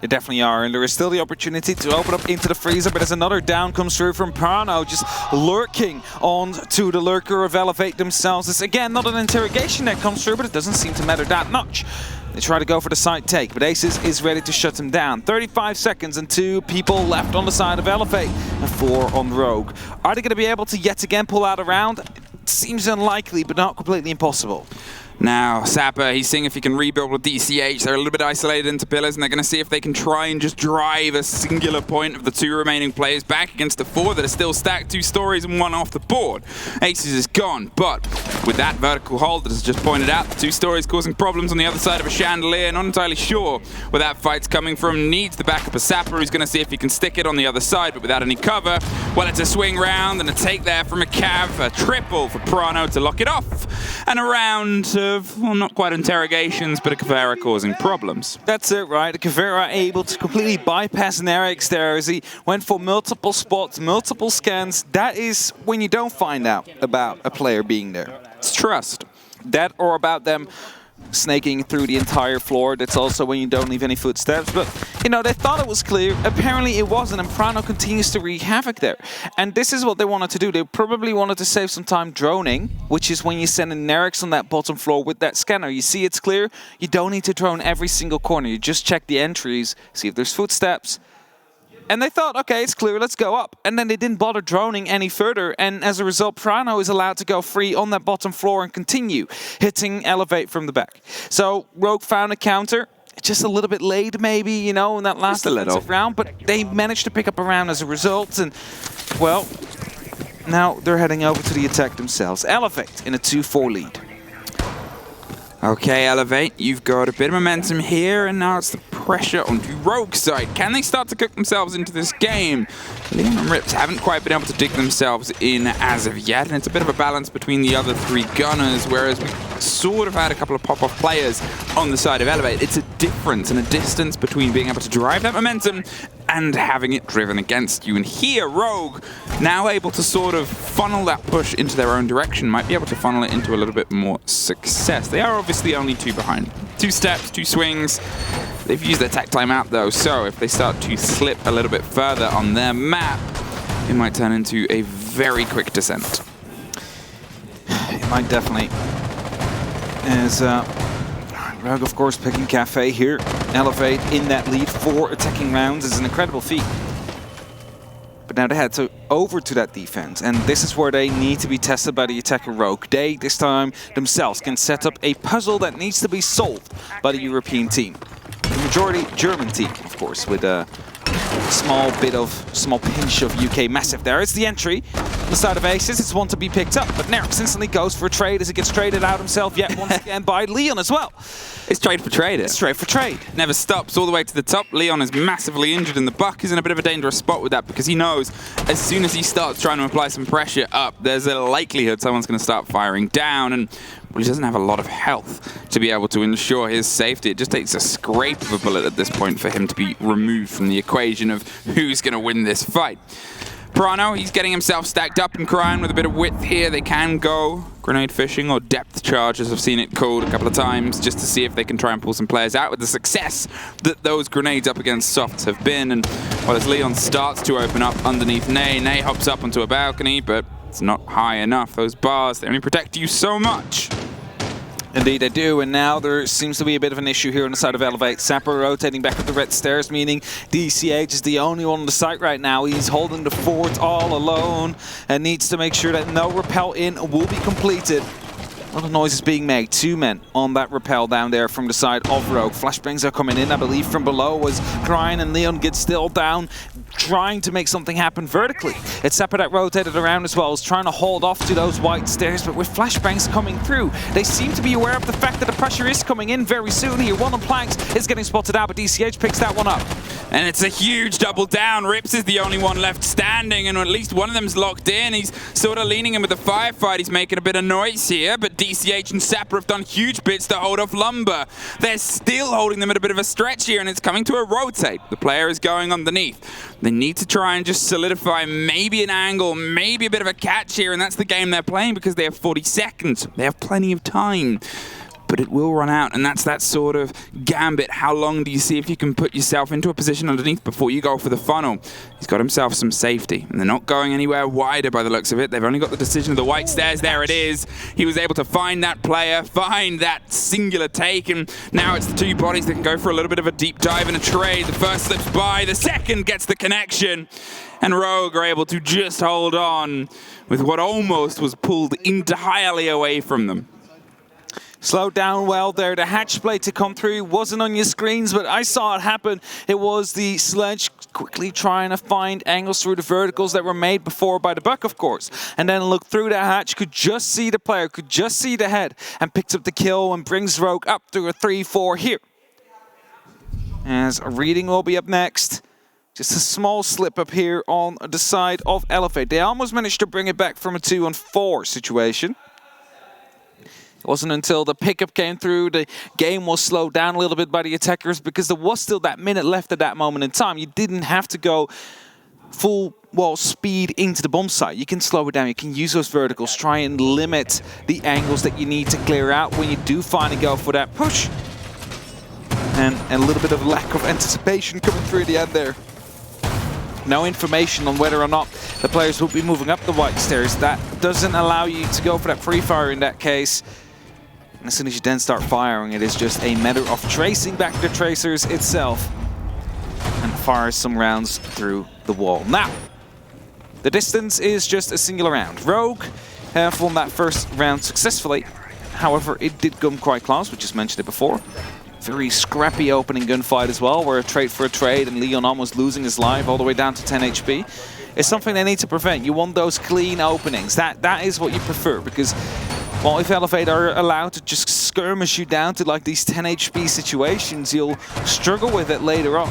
They definitely are, and there is still the opportunity to open up into the freezer, but as another down comes through from Prano, just lurking on to the lurker of Elevate themselves. It's again not an interrogation that comes through, but it doesn't seem to matter that much. They try to go for the side take, but Aces is ready to shut him down. 35 seconds and 2 people left on the side of Elevate, and 4 on Rogue. Are they going to be able to yet again pull out a round? It seems unlikely, but not completely impossible. Now, Sapper, he's seeing if he can rebuild with DCH. They're a little bit isolated into pillars, and they're going to see if they can try and just drive a singular point of the 2 remaining players back against the 4 that are still stacked, 2 stories and 1 off the board. Aces is gone, but with that vertical hold that is just pointed out, the 2 stories causing problems on the other side of a chandelier. Not entirely sure where that fight's coming from. Needs the backup of Sapper, who's going to see if he can stick it on the other side, but without any cover. Well, it's a swing round and a take there from a Cav, a triple for Prano to lock it off. And a round of, well, not quite interrogations, but a Kavera causing problems. That's it, right? The Kavera able to completely bypass Nerix there as he went for multiple spots, multiple scans. That is when you don't find out about a player being there. It's trust. That or about them snaking through the entire floor. That's also when you don't leave any footsteps. But, you know, they thought it was clear. Apparently it wasn't, and Prano continues to wreak havoc there. And this is what they wanted to do. They probably wanted to save some time droning, which is when you send in Nerix on that bottom floor with that scanner. You see it's clear. You don't need to drone every single corner. You just check the entries, see if there's footsteps. And they thought, okay, it's clear, let's go up. And then they didn't bother droning any further. And as a result, Prano is allowed to go free on that bottom floor and continue hitting Elevate from the back. So Rogue found a counter. Just a little bit late, maybe, you know, in that last defensive round. But they managed to pick up a round as a result. And, well, now they're heading over to the attack themselves. Elevate in a 2-4 lead. Okay, Elevate, you've got a bit of momentum here, and now it's the pressure onto Rogue's side. Can they start to cook themselves into this game? Leon and Rips haven't quite been able to dig themselves in as of yet, and it's a bit of a balance between the other three gunners, whereas we sort of had a couple of pop-off players on the side of Elevate. It's a difference and a distance between being able to drive that momentum and having it driven against you. And here, Rogue, now able to sort of funnel that push into their own direction, might be able to funnel it into a little bit more success. They are obviously only 2 behind. 2 steps, 2 swings. They've used their tech timeout though, so if they start to slip a little bit further on their map, it might turn into a very quick descent. It might definitely. As Rogue, of course, picking Kafe here. Elevate in that lead 4 attacking rounds is an incredible feat. But now they head over to that defense, and this is where they need to be tested by the attacker Rogue. They, this time, themselves can set up a puzzle that needs to be solved by the European team. The majority German team, of course, with a small pinch of UK massive there. It's the entry on the side of Aces. It's one to be picked up, but Nerix instantly goes for a trade as he gets traded out himself yet once again by Leon as well. It's trade for trade. It's trade for trade. Never stops all the way to the top. Leon is massively injured, and the Buck is in a bit of a dangerous spot with that because he knows as soon as he starts trying to apply some pressure up, there's a likelihood someone's going to start firing down, and well, he doesn't have a lot of health to be able to ensure his safety. It just takes a scrape of a bullet at this point for him to be removed from the equation of who's going to win this fight. Prano, he's getting himself stacked up and crying with a bit of width here. They can go grenade fishing or depth charges. I've seen it called a couple of times just to see if they can try and pull some players out with the success that those grenades up against softs have been. And well, as Leon starts to open up underneath Nay hops up onto a balcony, but it's not high enough. Those bars, they only protect you so much. Indeed they do, and now there seems to be a bit of an issue here on the side of Elevate. Sapper rotating back up the red stairs, meaning DCH is the only one on the site right now. He's holding the fort all alone and needs to make sure that no rappel in will be completed. A lot of noise is being made. 2 men on that rappel down there from the side of Rogue. Flashbangs are coming in, I believe, from below as Grian and Leon get still down, trying to make something happen vertically. It's Sapper that rotated around as well, is trying to hold off to those white stairs, but with flashbangs coming through, they seem to be aware of the fact that the pressure is coming in very soon here. One on planks is getting spotted out, but DCH picks that one up. And it's a huge double down. Rips is the only one left standing, and at least one of them's locked in. He's sort of leaning in with the firefight. He's making a bit of noise here, but DCH and Sapper have done huge bits to hold off Lumber. They're still holding them at a bit of a stretch here, and it's coming to a rotate. The player is going underneath. They need to try and just solidify maybe an angle, maybe a bit of a catch here, and that's the game they're playing because they have 40 seconds. They have plenty of time. But it will run out, and that's that sort of gambit. How long do you see if you can put yourself into a position underneath before you go for the funnel? He's got himself some safety, and they're not going anywhere wider by the looks of it. They've only got the decision of the white stairs. There it is. He was able to find that player, find that singular take, and now it's the 2 bodies that can go for a little bit of a deep dive and a trade. The first slips by, the second gets the connection, and Rogue are able to just hold on with what almost was pulled entirely away from them. Slowed down well there. The hatch plate to come through wasn't on your screens, but I saw it happen. It was the sledge quickly trying to find angles through the verticals that were made before by the Buck, of course. And then looked through the hatch, could just see the player, could just see the head, and picks up the kill and brings Rogue up to a 3-4 here. As Reading will be up next. Just a small slip up here on the side of Elevate. They almost managed to bring it back from a 2-4 situation. It wasn't until the pickup came through, the game was slowed down a little bit by the attackers because there was still that minute left at that moment in time. You didn't have to go full speed into the bomb site. You can slow it down, you can use those verticals, try and limit the angles that you need to clear out when you do finally go for that push. And a little bit of lack of anticipation coming through the end there. No information on whether or not the players will be moving up the white stairs. That doesn't allow you to go for that pre-fire in that case. And as soon as you then start firing, it is just a matter of tracing back the tracers itself and fire some rounds through the wall. Now, the distance is just a singular round. Rogue have won that first round successfully. However, it did come quite close, we just mentioned it before. Very scrappy opening gunfight as well, where a trade for a trade and Leon almost losing his life all the way down to 10 HP. It's something they need to prevent. You want those clean openings. That is what you prefer, because well, if Elevate are allowed to just skirmish you down to like these 10 HP situations, you'll struggle with it later on.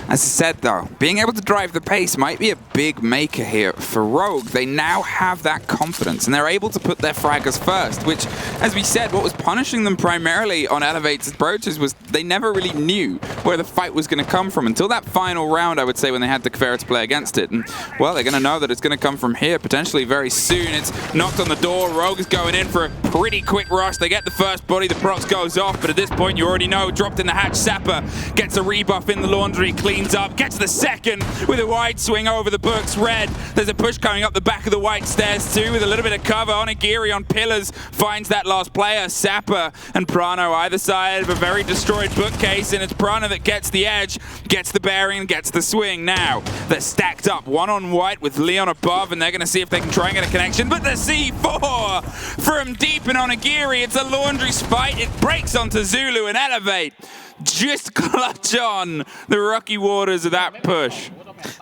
As I said, though, being able to drive the pace might be a big maker here for Rogue. They now have that confidence, and they're able to put their fraggers first, which, as we said, what was punishing them primarily on Elevate's approaches was they never really knew where the fight was going to come from until that final round, I would say, when they had the Kavera to play against it. And, well, they're going to know that it's going to come from here, potentially very soon. It's knocked on the door. Rogue is going in for a pretty quick rush. They get the first body. The procs goes off, but at this point, you already know, dropped in the hatch. Sapper gets a rebuff in the laundry, cleans up, gets the second with a wide swing over the books. Red, there's a push coming up the back of the white stairs too with a little bit of cover. Onigiri on pillars finds that last player. Sapper and Prano either side of a very destroyed bookcase, and it's Prano that gets the edge, gets the bearing, gets the swing. Now they're stacked up, one on white with Leon above, and they're going to see if they can try and get a connection, but the C4 from deep in Onigiri. It's a laundry fight. It breaks onto Zulu and Elevate. Just clutch on the rocky waters of that push.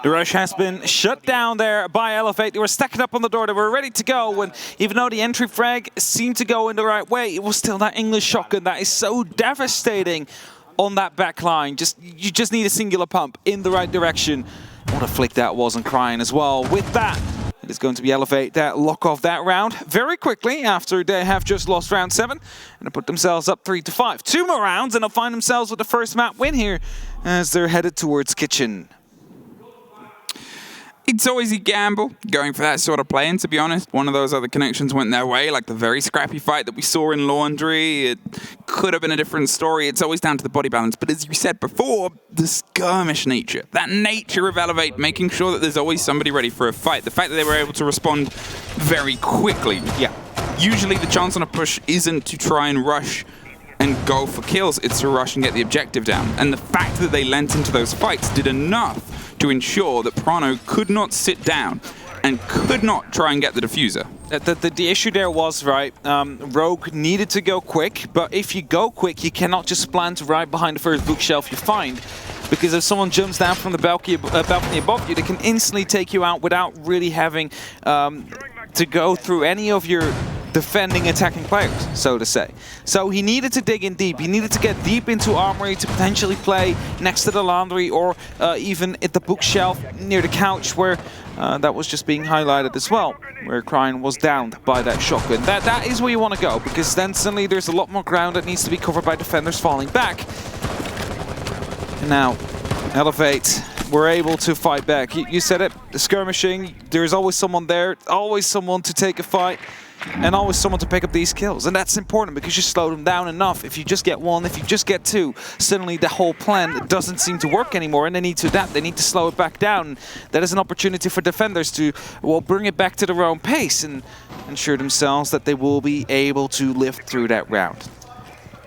The rush has been shut down there by Elevate. They were stacking up on the door. They were ready to go. And even though the entry frag seemed to go in the right way, it was still that English shotgun that is so devastating on that back line. You just need a singular pump in the right direction. What a flick that was on Crying as well. With that, it is going to be Elevate that lock off that round very quickly after they have just lost round 7 and they put themselves up 3-5. 2 more rounds and they'll find themselves with the first map win here as they're headed towards Kitchen. It's always a gamble going for that sort of play, and to be honest, one of those other connections went their way, like the very scrappy fight that we saw in Laundry. It could have been a different story. It's always down to the body balance, but as you said before, the skirmish nature, that nature of Elevate, making sure that there's always somebody ready for a fight. The fact that they were able to respond very quickly. Yeah, usually the chance on a push isn't to try and rush and go for kills, it's to rush and get the objective down. And the fact that they lent into those fights did enough to ensure that Prano could not sit down and could not try and get the diffuser. The issue there was, right, Rogue needed to go quick, but if you go quick, you cannot just plant right behind the first bookshelf you find. Because if someone jumps down from the balcony above you, they can instantly take you out without really having to go through any of your defending attacking players, so to say. So he needed to dig in deep. He needed to get deep into Armory to potentially play next to the laundry or even at the bookshelf near the couch where that was just being highlighted as well, where Crying was downed by that shotgun. That is where you want to go, because then suddenly there's a lot more ground that needs to be covered by defenders falling back. And now, Elevate were able to fight back. You said it, the skirmishing, there's always someone there, always someone to take a fight, and always someone to pick up these kills. And that's important because you slow them down enough. If you just get 1, if you just get 2, suddenly the whole plan doesn't seem to work anymore, and they need to adapt. They need to slow it back down. That is an opportunity for defenders to, well, bring it back to their own pace and ensure themselves that they will be able to live through that round.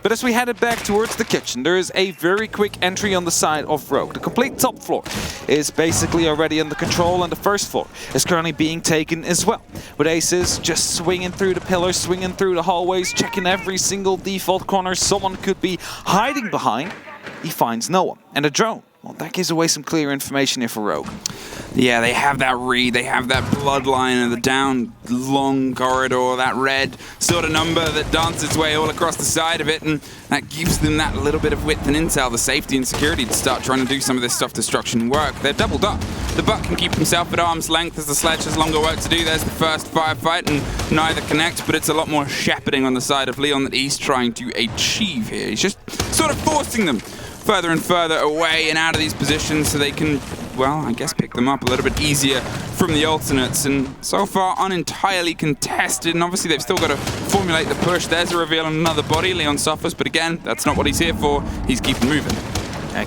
But as we headed back towards the kitchen, there is a very quick entry on the side of Rogue. The complete top floor is basically already under control, and the first floor is currently being taken as well. With Aces just swinging through the pillars, swinging through the hallways, checking every single default corner someone could be hiding behind. He finds no one. And a drone, well, that gives away some clear information here for Rogue. Yeah, they have that read, they have that bloodline of the down long corridor, that red sort of number that dances its way all across the side of it, and that gives them that little bit of width and intel, the safety and security to start trying to do some of this self-destruction work. They're doubled up. The Buck can keep himself at arm's length as the Sledge has longer work to do. There's the first firefight, and neither connects, but it's a lot more shepherding on the side of Leon that he's trying to achieve here. He's just sort of forcing them further and further away and out of these positions so they can, well, I guess pick them up a little bit easier from the alternates. And so far, unentirely contested. And obviously, they've still got to formulate the push. There's a reveal on another body. Leon suffers, but again, that's not what he's here for. He's keeping moving.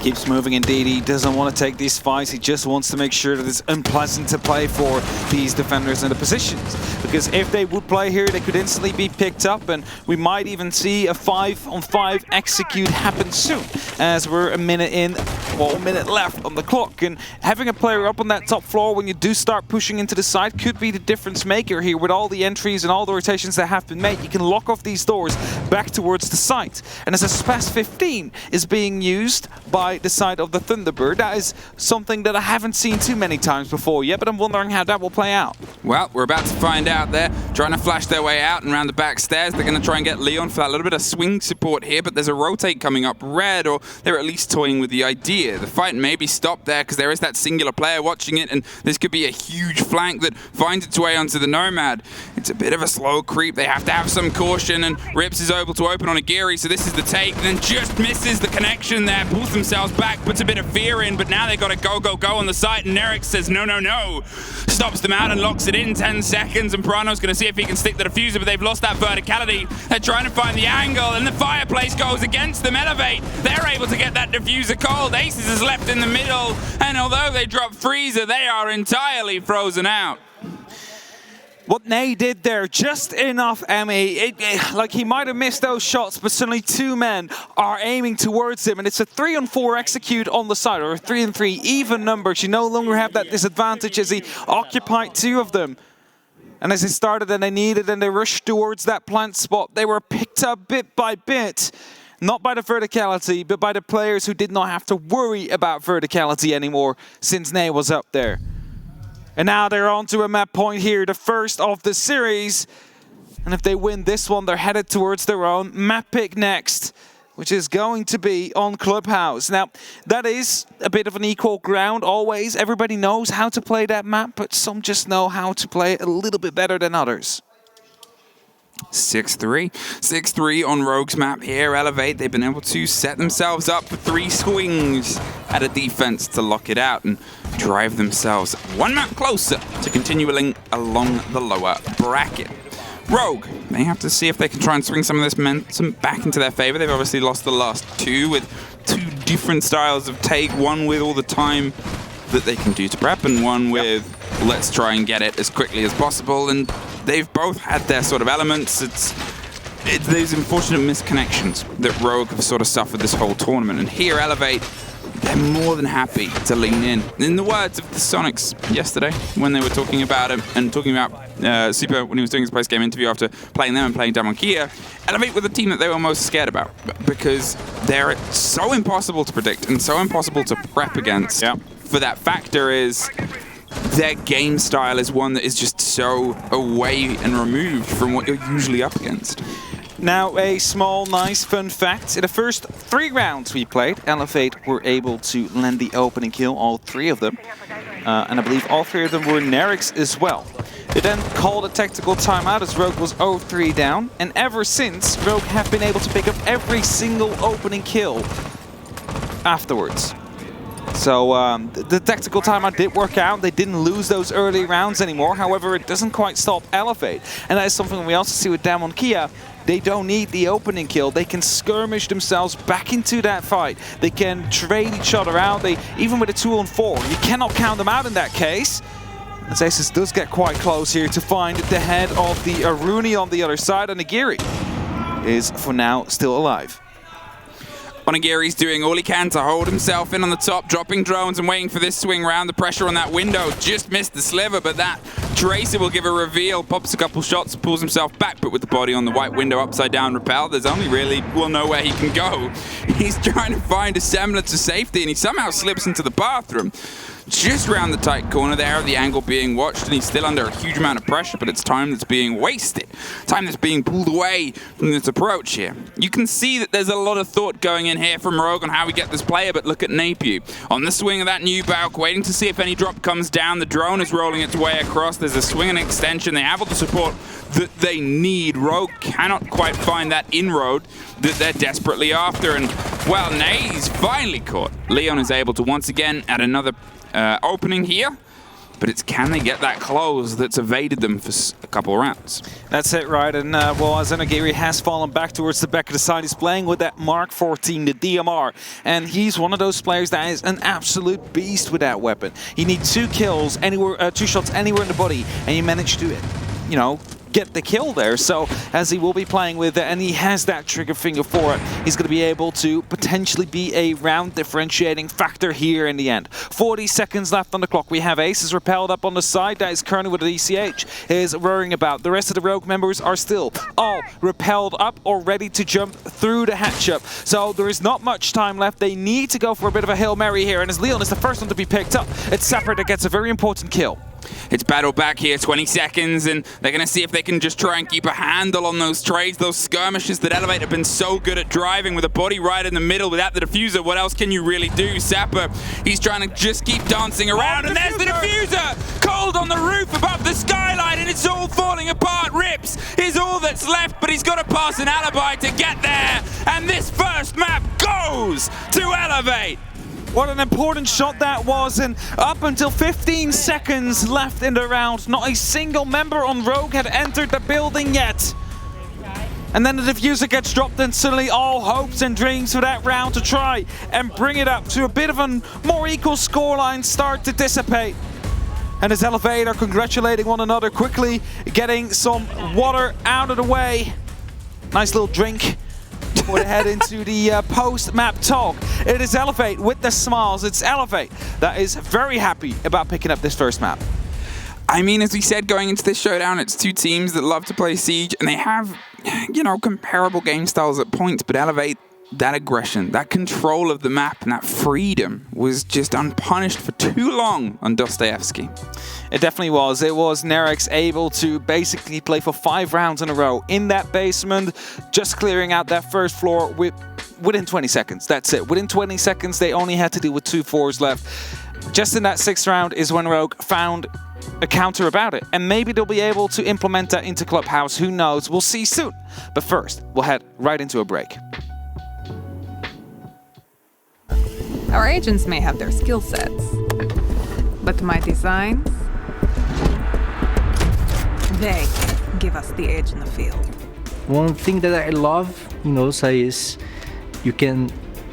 Keeps moving indeed. He doesn't want to take these fights. He just wants to make sure that it's unpleasant to play for these defenders in the positions. Because if they would play here, they could instantly be picked up, and we might even see a 5-on-5 execute happen soon, as we're a minute in well, a minute left on the clock. And having a player up on that top floor when you do start pushing into the side could be the difference maker here. With all the entries and all the rotations that have been made, you can lock off these doors back towards the site. And as a SPAS 15 is being used by the side of the Thunderbird, that is something that I haven't seen too many times before yet, but I'm wondering how that will play out. Well, we're about to find out. They're trying to flash their way out and around the back stairs. They're going to try and get Leon for that little bit of swing support here, but there's a rotate coming up red, or they're at least toying with the idea. The fight may be stopped there because there is that singular player watching it, and this could be a huge flank that finds its way onto the Nomad. It's a bit of a slow creep. They have to have some caution, and Rips is able to open on a Geary, so this is the take, and then just misses the connection there, pulls themselves back, puts a bit of fear in, but now they've got to go on the site, and Nerix says no. Stops them out and locks it in 10 seconds, and Prano's going to see if he can stick the diffuser, but they've lost that verticality. They're trying to find the angle, and the fireplace goes against them. Elevate, they're able to get that diffuser cold. Aces is left in the middle, and although they drop Freezer, they are entirely frozen out. What Ney did there, just enough, Emmy. Like, he might have missed those shots, but suddenly two men are aiming towards him, and it's a 3-on-4 execute on the side, or a 3-on-3 even numbers. You no longer have that disadvantage as he occupied two of them. And as they started and they needed and they rushed towards that plant spot, they were picked up bit by bit. Not by the verticality, but by the players who did not have to worry about verticality anymore since Ney was up there. And now they're on to a map point here, the first of the series. And if they win this one, they're headed towards their own map pick next, which is going to be on Clubhouse. Now, that is a bit of an equal ground always. Everybody knows how to play that map, but some just know how to play it a little bit better than others. 6-3. 6-3 on Rogue's map here. Elevate, they've been able to set themselves up for 3 swings at a defense to lock it out and drive themselves one map closer to continuing along the lower bracket. Rogue, they have to see if they can try and swing some of this momentum back into their favor. They've obviously lost the last 2 with 2 different styles of take, one with all the time that they can do to prep, and one with let's try and get it as quickly as possible. And they've both had their sort of elements. It's those unfortunate misconnections that Rogue have sort of suffered this whole tournament. And here, Elevate, they're more than happy to lean in. In the words of the Sonics yesterday, when they were talking about it and talking about Super when he was doing his post-game interview after playing them and playing Damonkia, Elevate were the team that they were most scared about because they're so impossible to predict and so impossible to prep against. Yeah. For that factor is their game style is one that is just so away and removed from what you're usually up against. Now, a small, nice, fun fact. In the first 3 rounds we played, Elevate were able to land the opening kill, all 3 of them. And I believe all 3 of them were Nerix as well. They then called a tactical timeout as Rogue was 0-3 down. And ever since, Rogue have been able to pick up every single opening kill afterwards. So the tactical timeout did work out. They didn't lose those early rounds anymore. However, it doesn't quite stop Elevate. And that is something we also see with Damonkia. They don't need the opening kill. They can skirmish themselves back into that fight. They can trade each other out. Even with a 2-on-4, you cannot count them out in that case. As Aces does get quite close here to find the head of the Aruni on the other side. And Nagiri is, for now, still alive. Onigiri's doing all he can to hold himself in on the top, dropping drones and waiting for this swing round. The pressure on that window just missed the sliver, but that Tracer will give a reveal, pops a couple shots, pulls himself back, but with the body on the white window upside down repel, there's only really, we'll know where he can go. He's trying to find a semblance of safety, and he somehow slips into the bathroom. Just round the tight corner there, the angle being watched, and he's still under a huge amount of pressure, but it's time that's being wasted. Time that's being pulled away from this approach here. You can see that there's a lot of thought going in here from Rogue on how we get this player, but look at Napier. On the swing of that new Bauk, waiting to see if any drop comes down. The drone is rolling its way across. There's a swing and extension. They have all the support that they need. Rogue cannot quite find that inroad that they're desperately after, and, well, Nay's finally caught. Leon is able to once again add another opening here, but it's can they get that close that's evaded them for a couple of rounds. That's it, right? And well, Zenogiri has fallen back towards the back of the side. He's playing with that Mark 14, the DMR, and he's one of those players that is an absolute beast with that weapon. You need 2 kills anywhere, 2 shots anywhere in the body, and you manage to you know, get the kill there. So as he will be playing with it and he has that trigger finger for it, he's going to be able to potentially be a round differentiating factor here in the end. 40 seconds left on the clock. We have Aces repelled up on the side. That is currently what the ECH is worrying about. The rest of the Rogue members are still all repelled up or ready to jump through the hatch up. So there is not much time left. They need to go for a bit of a Hail Mary here, and as Leon is the first one to be picked up, it's Sapper that gets a very important kill. It's battle back here, 20 seconds, and they're going to see if they can just try and keep a handle on those trades, those skirmishes that Elevate have been so good at driving with a body right in the middle without the diffuser. What else can you really do? Sapper, he's trying to just keep dancing around, and there's the diffuser! Cold on the roof above the skyline, and it's all falling apart. Rips is all that's left, but he's got to pass an alibi to get there, and this first map goes to Elevate! What an important shot that was, and up until 15 seconds left in the round, not a single member on Rogue had entered the building yet. And then the diffuser gets dropped, and suddenly all hopes and dreams for that round to try and bring it up to a bit of a more equal scoreline start to dissipate. And as Elevate are congratulating one another quickly, getting some water out of the way. Nice little drink. Before they head into the post-map talk. It is Elevate with the smiles. It's Elevate that is very happy about picking up this first map. I mean, as we said, going into this showdown, it's two teams that love to play Siege, and they have, you know, comparable game styles at points, but Elevate, that aggression, that control of the map, and that freedom was just unpunished for too long on Dostoyevsky. It definitely was. It was Nerex able to basically play for 5 rounds in a row in that basement, just clearing out that first floor within 20 seconds. That's it. Within 20 seconds, they only had to deal with 2 fours left. Just in that 6th round is when Rogue found a counter about it. And maybe they'll be able to implement that into Clubhouse. Who knows? We'll see soon. But first, we'll head right into a break. Our agents may have their skill sets, but my designs, they give us the edge in the field. One thing that I love in OSA is you can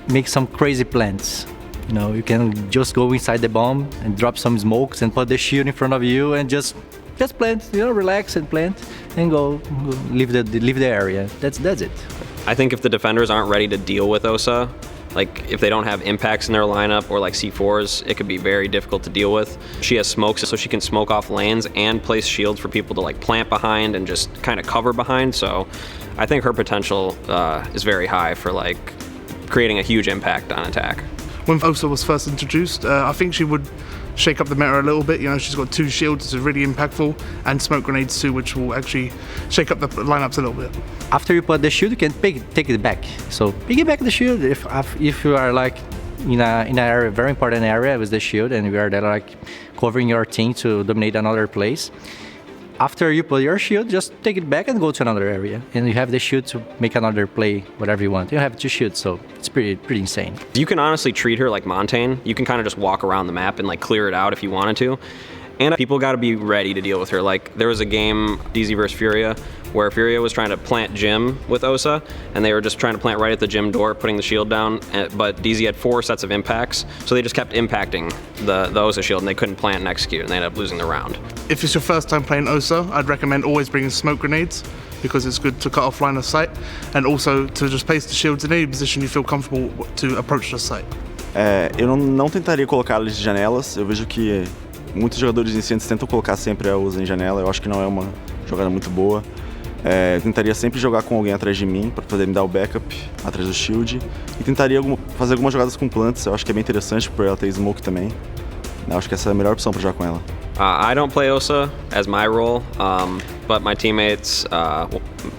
make some crazy plans. You know, you can just go inside the bomb and drop some smokes and put the shield in front of you and just plant, you know, relax and plant and go leave the area. That's it. I think if the defenders aren't ready to deal with OSA, like if they don't have impacts in their lineup or like C4s, it could be very difficult to deal with. She has smokes, so she can smoke off lanes and place shields for people to like plant behind and just kind of cover behind. So I think her potential is very high for like creating a huge impact on attack. When OSA was first introduced, I think she would shake up the meta a little bit. You know, she's got 2 shields, which is really impactful, and smoke grenades too, which will actually shake up the lineups a little bit. After you put the shield, you can take it back. So piggyback the shield if you are like in an area, very important area with the shield, and you are there like covering your team to dominate another place. After you put your shield, just take it back and go to another area, and you have the shield to make another play, whatever you want. You have 2 shields, so it's pretty insane. You can honestly treat her like Montaigne. You can kind of just walk around the map and like clear it out if you wanted to. And people got to be ready to deal with her. Like there was a game, DZ versus Furia, where Furia was trying to plant Jim with OSA, and they were just trying to plant right at the Jim door, putting the shield down, but DZ had 4 sets of impacts, so they just kept impacting the OSA shield, and they couldn't plant and execute, and they ended up losing the round. If it's your first time playing OSA, I'd recommend always bringing smoke grenades, because it's good to cut off line of sight, and also to just place the shields in any position you feel comfortable to approach the site. Eu não tentaria colocá-los de janelas. Eu vejo que muitos jogadores iniciantes tentam colocar sempre a USA em janela. Eu acho que não é uma jogada muito boa. Eu tentaria sempre jogar com alguém atrás de mim para poder me dar o backup atrás do shield. E tentaria fazer algumas jogadas com plants. Eu acho que é bem interessante por ela ter smoke também. Eu acho que essa é a melhor opção para jogar com ela. I don't play OSA as my role, but my teammates,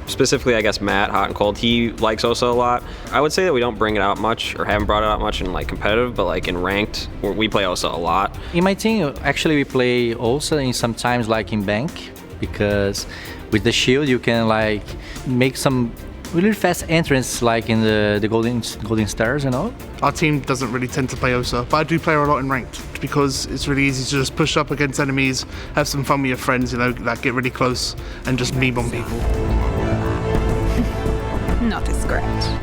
specifically I guess Matt, Hot and Cold, he likes OSA a lot. I would say that we don't bring it out much, or haven't brought it out much in like competitive, but like in ranked, we play OSA a lot. In my team, actually we play OSA and sometimes like in bank, because with the shield you can like make some really fast entrance like in the golden stars, you know. Our team doesn't really tend to play OSA, but I do play her a lot in ranked because it's really easy to just push up against enemies, have some fun with your friends, you know, like get really close and just meme on people. Not a scratch.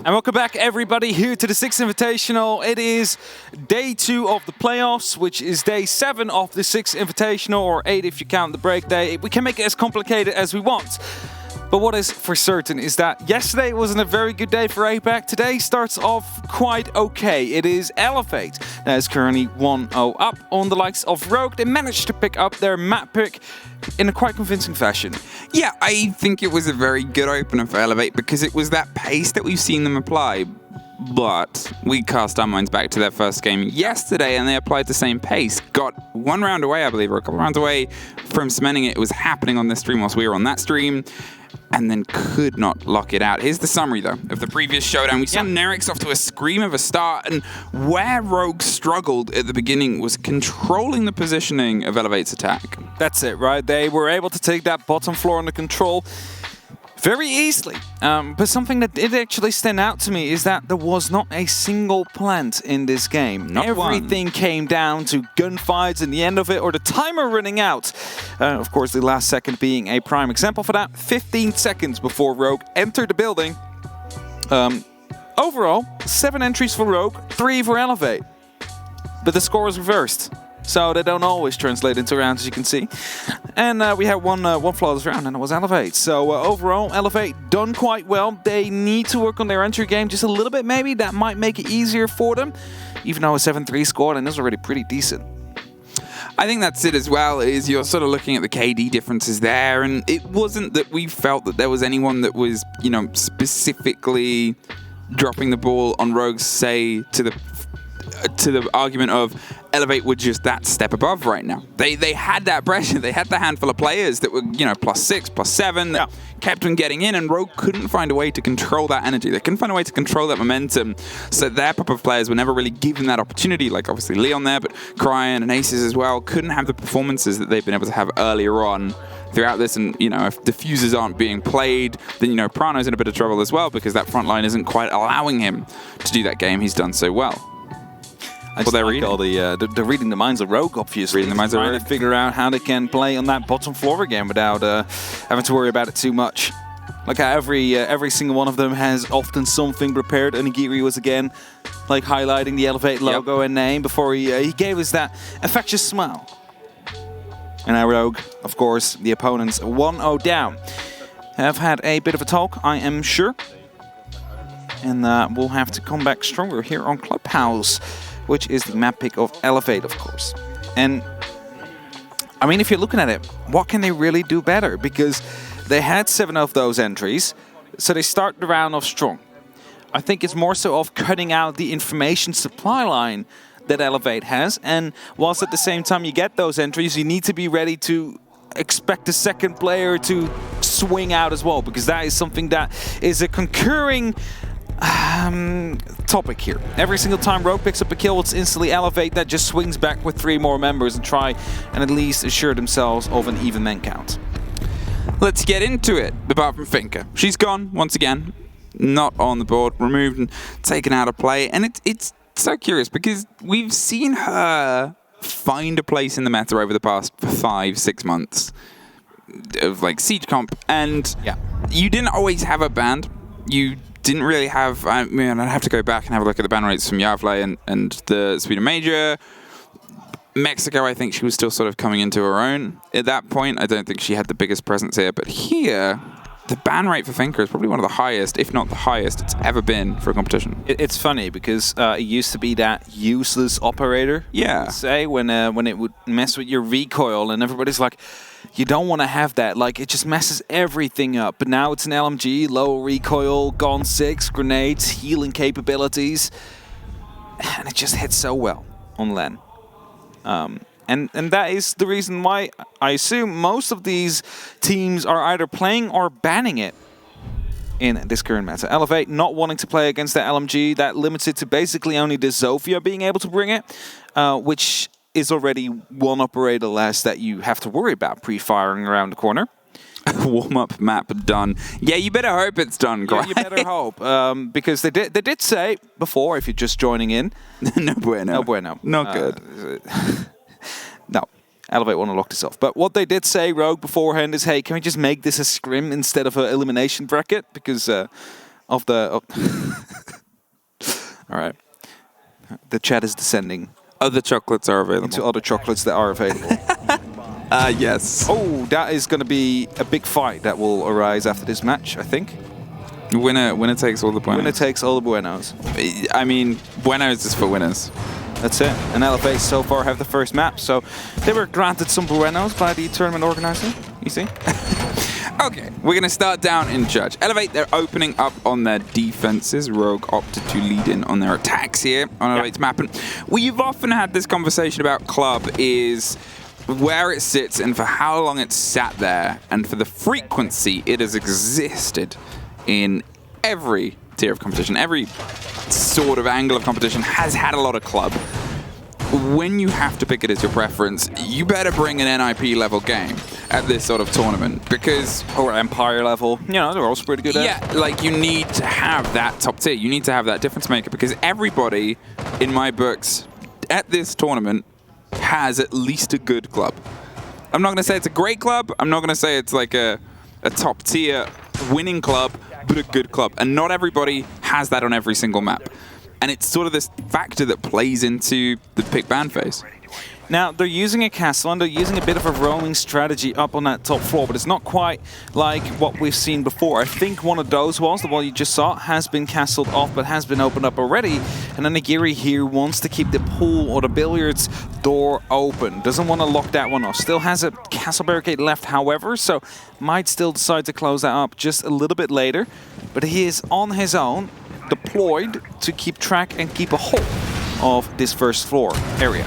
And welcome back, everybody, here to the Six Invitational. It is day 2 of the playoffs, which is day 7 of the Six Invitational, or 8 if you count the break day. We can make it as complicated as we want. But what is for certain is that yesterday wasn't a very good day for APAC. Today starts off quite okay. It is Elevate that is currently 1-0 up on the likes of Rogue. They managed to pick up their map pick in a quite convincing fashion. Yeah, I think it was a very good opener for Elevate because it was that pace that we've seen them apply. But we cast our minds back to their first game yesterday and they applied the same pace. Got one round away, I believe, or a couple rounds away from cementing it. It was happening on this stream whilst we were on that stream. And then could not lock it out. Here's the summary, though, of the previous showdown. We saw Nerix off to a scream of a start, and where Rogue struggled at the beginning was controlling the positioning of Elevate's attack. That's it, right? They were able to take that bottom floor under control very easily. But something that did actually stand out to me is that there was not a single plant in this game. Not Everything came down to gunfights in the end of it, or the timer running out. Of course, the last second being a prime example for that. 15 seconds before Rogue entered the building. Overall, 7 entries for Rogue, 3 for Elevate. But the score was reversed. So they don't always translate into rounds, as you can see. And we had one flawless round, and it was Elevate. So overall, Elevate done quite well. They need to work on their entry game just a little bit, maybe. That might make it easier for them, even though a 7-3 score, and is already pretty decent. I think that's it as well, is you're sort of looking at the KD differences there, and it wasn't that we felt that there was anyone that was, you know, specifically dropping the ball on Rogues, say, to the argument of Elevate were just that step above right now. They had that pressure. They had the handful of players that were, you know, +6, +7 that kept on getting in, and Rogue couldn't find a way to control that energy. They couldn't find a way to control that momentum. So their pop of players were never really given that opportunity, like obviously Leon there, but Cryan and Aces as well couldn't have the performances that they've been able to have earlier on throughout this. And, you know, if diffusers aren't being played, then, you know, Prano's in a bit of trouble as well because that front line isn't quite allowing him to do that game he's done so well. Well, they're reading they're reading the minds of Rogue, obviously. Reading the minds of Rogue. Trying to figure out how they can play on that bottom floor again without having to worry about it too much. Like how every single one of them has often something prepared. And Nigiri was again like highlighting the Elevate logo and name before he gave us that infectious smile. And now Rogue, of course, the opponents 1-0 down, have had a bit of a talk, I am sure. And we'll have to come back stronger here on Clubhouse, which is the map pick of Elevate, of course. And, I mean, if you're looking at it, what can they really do better? Because they had 7 of those entries, so they start the round off strong. I think it's more so of cutting out the information supply line that Elevate has, and whilst at the same time you get those entries, you need to be ready to expect the second player to swing out as well, because that is something that is a concurring topic here. Every single time Rogue picks up a kill, it's instantly Elevate that just swings back with 3 more members and try and at least assure themselves of an even man count. Let's get into it, apart from Finka. She's gone, once again, not on the board, removed and taken out of play, and it's so curious because we've seen her find a place in the meta over the past 5-6 months of like Siege Comp, and you didn't always have a band. You didn't really have, I mean, I'd have to go back and have a look at the ban rates from Yavle and the Sweden Major. Mexico, I think she was still sort of coming into her own at that point. I don't think she had the biggest presence here, but here, the ban rate for Finka is probably one of the highest, if not the highest, it's ever been for a competition. It's funny because it used to be that useless operator, say, when it would mess with your recoil, and everybody's like, you don't want to have that. Like, it just messes everything up. But now it's an LMG, low recoil, Gone 6, grenades, healing capabilities. And it just hits so well on LAN. And that is the reason why I assume most of these teams are either playing or banning it in this current meta. Elevate not wanting to play against the LMG, that limits it to basically only the Zofia being able to bring it, which is already one operator less that you have to worry about pre-firing around the corner. Warm-up map done. Yeah, you better hope it's done, you better hope. Because they did say before, if you're just joining in, no bueno. No bueno. Not good. No. Elevate want to lock this off. But what they did say, Rogue, beforehand is, hey, can we just make this a scrim instead of an elimination bracket? Because of the... All right. The chat is descending. Other chocolates are available. Into other chocolates that are available. Yes. Oh, that is going to be a big fight that will arise after this match, I think. Winner takes all the buenos. Winner takes all the buenos. I mean, buenos is for winners. That's it. And Elevate so far have the first map, so they were granted some buenos by the tournament organizer. You see? Okay, we're going to start down in Judge. Elevate, they're opening up on their defenses. Rogue opted to lead in on their attacks here on Elevate's map. And we've often had this conversation about Club is where it sits and for how long it's sat there and for the frequency it has existed in every tier of competition. Every sort of angle of competition has had a lot of Club. When you have to pick it as your preference, you better bring an NIP level game at this sort of tournament because... Or Empire level. You know, they're also pretty good at it. Yeah, like you need to have that top tier. You need to have that difference maker because everybody, in my books, at this tournament has at least a good club. I'm not going to say it's a great club. I'm not going to say it's like a top tier winning club, but a good club. And not everybody has that on every single map. And it's sort of this factor that plays into the pick ban phase. Now, they're using a castle and they're using a bit of a roaming strategy up on that top floor, but it's not quite like what we've seen before. I think one of those walls, the wall you just saw, has been castled off, but has been opened up already. And then Nagiri here wants to keep the pool or the billiards door open. Doesn't want to lock that one off. Still has a castle barricade left, however, so might still decide to close that up just a little bit later. But he is on his own, deployed to keep track and keep a hold of this first floor area.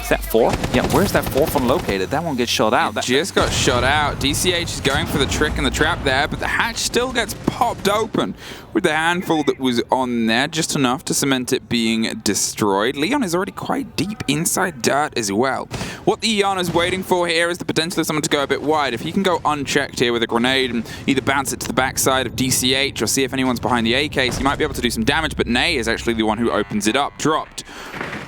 Is that 4? Yeah, where's that 4th one located? That one gets shot out. That just got shot out. DCH is going for the trick and the trap there, but the hatch still gets popped open with the handful that was on there, just enough to cement it being destroyed. Leon is already quite deep inside dirt as well. What the Eon is waiting for here is the potential of someone to go a bit wide. If he can go unchecked here with a grenade and either bounce it to the backside of DCH or see if anyone's behind the AKs, he might be able to do some damage, but Nay is actually the one who opens it up. Dropped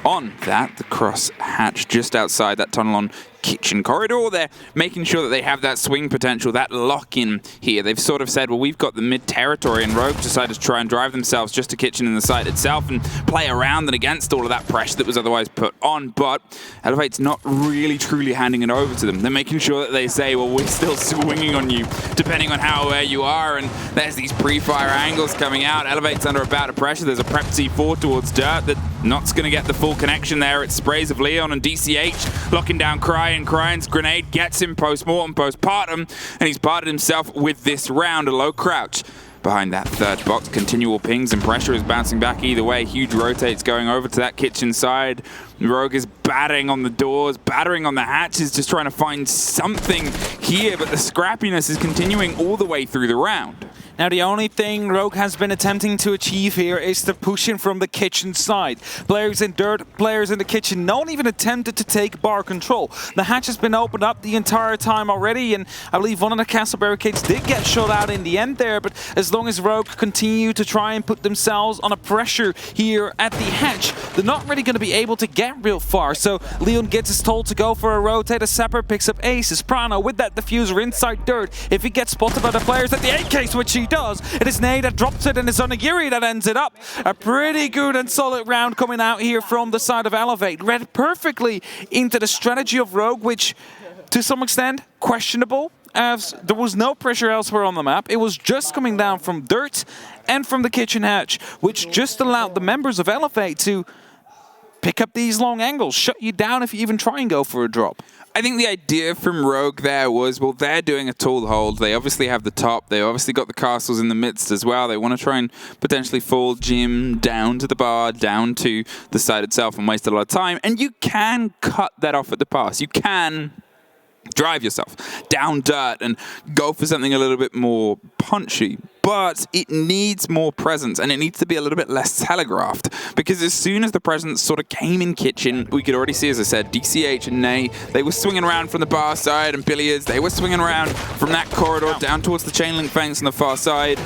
on that, the cross hatch just outside that tunnel on kitchen corridor. They're making sure that they have that swing potential, that lock-in here. They've sort of said, well, we've got the mid-territory, and Rogue decided to try and drive themselves just to kitchen in the site itself and play around and against all of that pressure that was otherwise put on, but Elevate's not really truly handing it over to them. They're making sure that they say, well, we're still swinging on you, depending on how aware you are, and there's these pre-fire angles coming out. Elevate's under a bout of pressure. There's a prep C4 towards Dirt that Not's going to get the full connection there. It sprays of Leon and DCH, locking down Cry, and Cry's grenade gets him post-mortem, postpartum, and he's parted himself with this round. A low crouch behind that third box. Continual pings and pressure is bouncing back either way. Huge rotates going over to that kitchen side. Rogue is batting on the doors, battering on the hatches, just trying to find something here, but the scrappiness is continuing all the way through the round. Now, the only thing Rogue has been attempting to achieve here is to push in from the kitchen side. Players in Dirt, players in the kitchen, no one even attempted to take bar control. The hatch has been opened up the entire time already, and I believe one of the castle barricades did get shot out in the end there, but as long as Rogue continue to try and put themselves on a pressure here at the hatch, they're not really going to be able to get real far. So Leon gets his told to go for a rotate. A Sapper picks up Aces. Prano with that diffuser inside Dirt. If he gets spotted by the players at the AKs, which he does, it is Nay that drops it, and it's Onigiri that ends it up. A pretty good and solid round coming out here from the side of Elevate. Read perfectly into the strategy of Rogue, which to some extent questionable, as there was no pressure elsewhere on the map. It was just coming down from Dirt and from the kitchen hatch, which just allowed the members of Elevate to pick up these long angles, shut you down if you even try and go for a drop. I think the idea from Rogue there was, well, they're doing a tall hold. They obviously have the top. They obviously got the castles in the midst as well. They want to try and potentially fall Jim down to the bar, down to the side itself and waste a lot of time. And you can cut that off at the pass. You can drive yourself down Dirt and go for something a little bit more punchy. But it needs more presence, and it needs to be a little bit less telegraphed, because as soon as the presence sort of came in kitchen, we could already see, as I said, DCH and Nay, they were swinging around from the bar side, and Billiards, they were swinging around from that corridor down towards the chain link fence on the far side.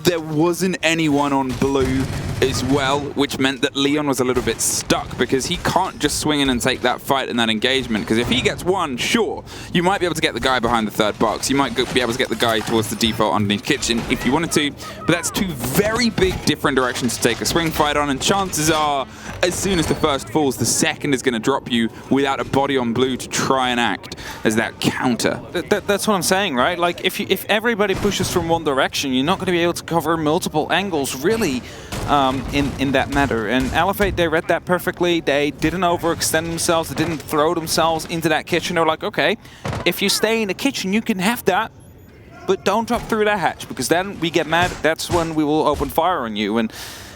There wasn't anyone on blue as well, which meant that Leon was a little bit stuck because he can't just swing in and take that fight and that engagement, because if he gets one, sure, you might be able to get the guy behind the third box. You might be able to get the guy towards the default underneath kitchen if you wanted to, but that's two very big different directions to take a swing fight on, and chances are, as soon as the first falls, the second is going to drop you without a body on blue to try and act as that counter. That's what I'm saying, right? Like, if everybody pushes from one direction, you're not going to be able to cover multiple angles, really, in that matter. And Elevate, they read that perfectly. They didn't overextend themselves. They didn't throw themselves into that kitchen. They were like, okay, if you stay in the kitchen, you can have that, but don't drop through that hatch, because then we get mad. That's when we will open fire on you. And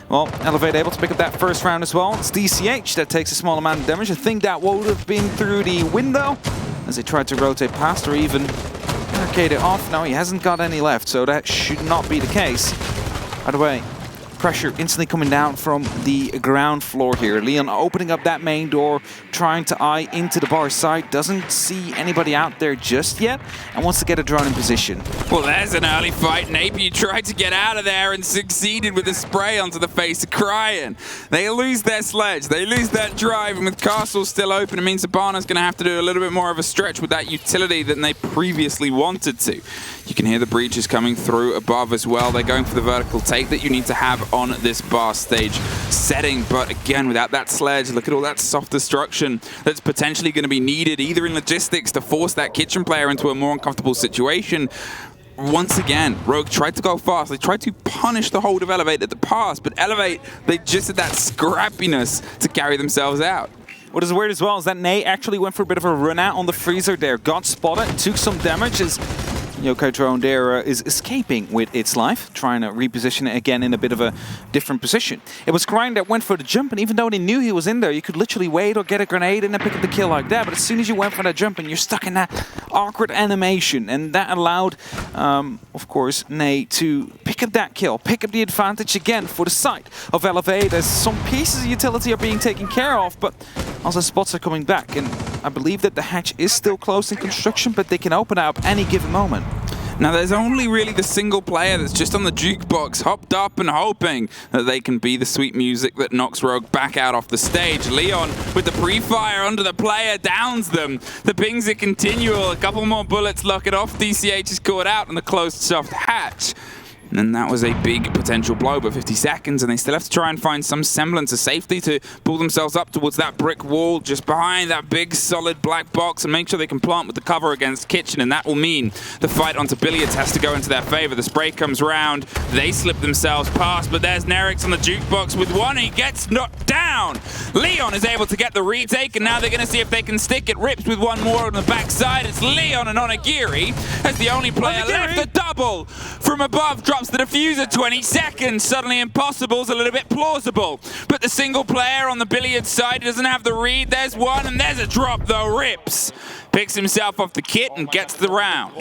well, Elevate able to pick up that first round as well. It's DCH that takes a small amount of damage. I think that would have been through the window as they tried to rotate past or even barricade it off. No, he hasn't got any left, so that should not be the case. By the way, pressure instantly coming down from the ground floor here. Leon opening up that main door, trying to eye into the bar side. Doesn't see anybody out there just yet and wants to get a drone in position. Well, there's an early fight. Napier tried to get out of there and succeeded with a spray onto the face of Cryan. They lose their sledge. They lose that drive, and with Castle still open, it means Sabana's going to have to do a little bit more of a stretch with that utility than they previously wanted to. You can hear the breaches coming through above as well. They're going for the vertical take that you need to have on this bar stage setting, but again, without that sledge, look at all that soft destruction that's potentially going to be needed either in logistics to force that kitchen player into a more uncomfortable situation. Once again, Rogue tried to go fast. They tried to punish the hold of Elevate at the pass, but Elevate, they just had that scrappiness to carry themselves out. What is weird as well is that Nate actually went for a bit of a run out on the freezer there. Got spotted, took some damage as Yokai drone there is escaping with its life, trying to reposition it again in a bit of a different position. It was Cryan that went for the jump, and even though they knew he was in there, you could literally wait or get a grenade and then pick up the kill like that. But as soon as you went for that jump, and you're stuck in that awkward animation, and that allowed, of course, Nate to pick up that kill, pick up the advantage again for the side of Elevate, as some pieces of utility are being taken care of, but also spots are coming back. And I believe that the hatch is still closed in construction, but they can open up any given moment. Now, there's only really the single player that's just on the jukebox, hopped up and hoping that they can be the sweet music that knocks Rogue back out off the stage. Leon, with the pre-fire under the player, downs them. The pings are continual. A couple more bullets lock it off. DCH is caught out in the closed soft hatch. And that was a big potential blow, but 50 seconds, and they still have to try and find some semblance of safety to pull themselves up towards that brick wall just behind that big solid black box and make sure they can plant with the cover against kitchen, and that will mean the fight onto billiards has to go into their favor. The spray comes round, they slip themselves past, but there's Nerix on the jukebox with one. He gets knocked down. Leon is able to get the retake, and now they're going to see if they can stick it. Rips with one more on the backside. It's Leon and Onigiri as the only player left. The double from above drops the diffuser. 20 seconds. Suddenly impossible's a little bit plausible. But the single player on the billiards side doesn't have the read. There's one, and there's a drop though. Rips picks himself off the kit and gets the round.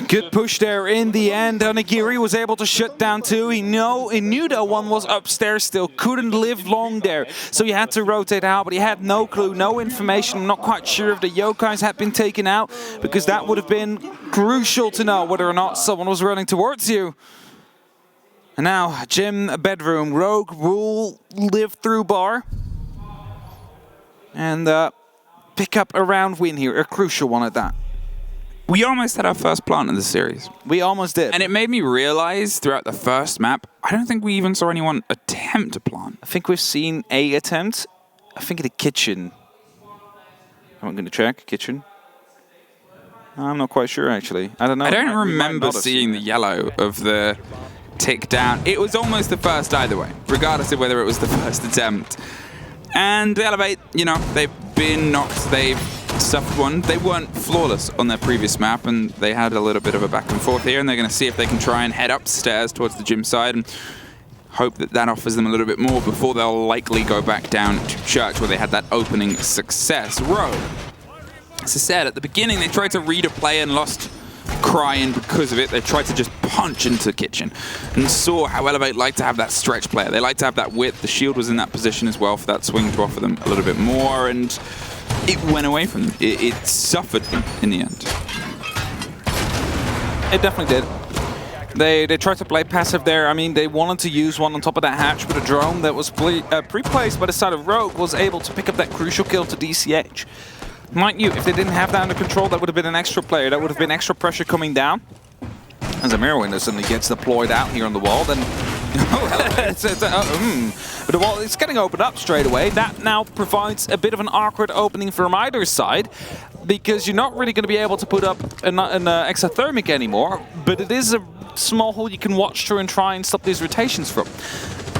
Good push there in the end. Onigiri was able to shut down two. He knew that one was upstairs still. Couldn't live long there. So he had to rotate out, but he had no clue, no information. I'm not quite sure if the Yokais had been taken out, because that would have been crucial to know whether or not someone was running towards you. And now, gym, bedroom. Rogue will live through bar. And pick up a round win here, a crucial one at that. We almost had our first plant in the series. We almost did. And it made me realize throughout the first map, I don't think we even saw anyone attempt to plant. I think we've seen a attempt. I think in the kitchen. I'm going to check. Kitchen. I'm not quite sure, actually. I don't know. I don't remember seeing the yellow of the tick down. It was almost the first either way, regardless of whether it was the first attempt. And Elevate, you know, they've been knocked, they've suffered one. They weren't flawless on their previous map, and they had a little bit of a back and forth here, and they're going to see if they can try and head upstairs towards the gym side and hope that that offers them a little bit more before they'll likely go back down to church where they had that opening success. Rogue, as I said, at the beginning they tried to read a play and lost Cryan because of it. They tried to just punch into kitchen and saw how Elevate like to have that stretch player. They like to have that width. The shield was in that position as well for that swing to offer them a little bit more, and it went away from them. It suffered them in the end. It definitely did. They tried to play passive there. I mean, they wanted to use one on top of that hatch, but a drone that was pre-placed by the side of Rogue was able to pick up that crucial kill to DCH. Mind you, if they didn't have that under control, that would have been an extra player. That would have been extra pressure coming down. As a mirror window suddenly gets deployed out here on the wall, then but the wall is getting opened up straight away. That now provides a bit of an awkward opening from either side, because you're not really going to be able to put up an exothermic anymore, but it is a small hole you can watch through and try and stop these rotations from.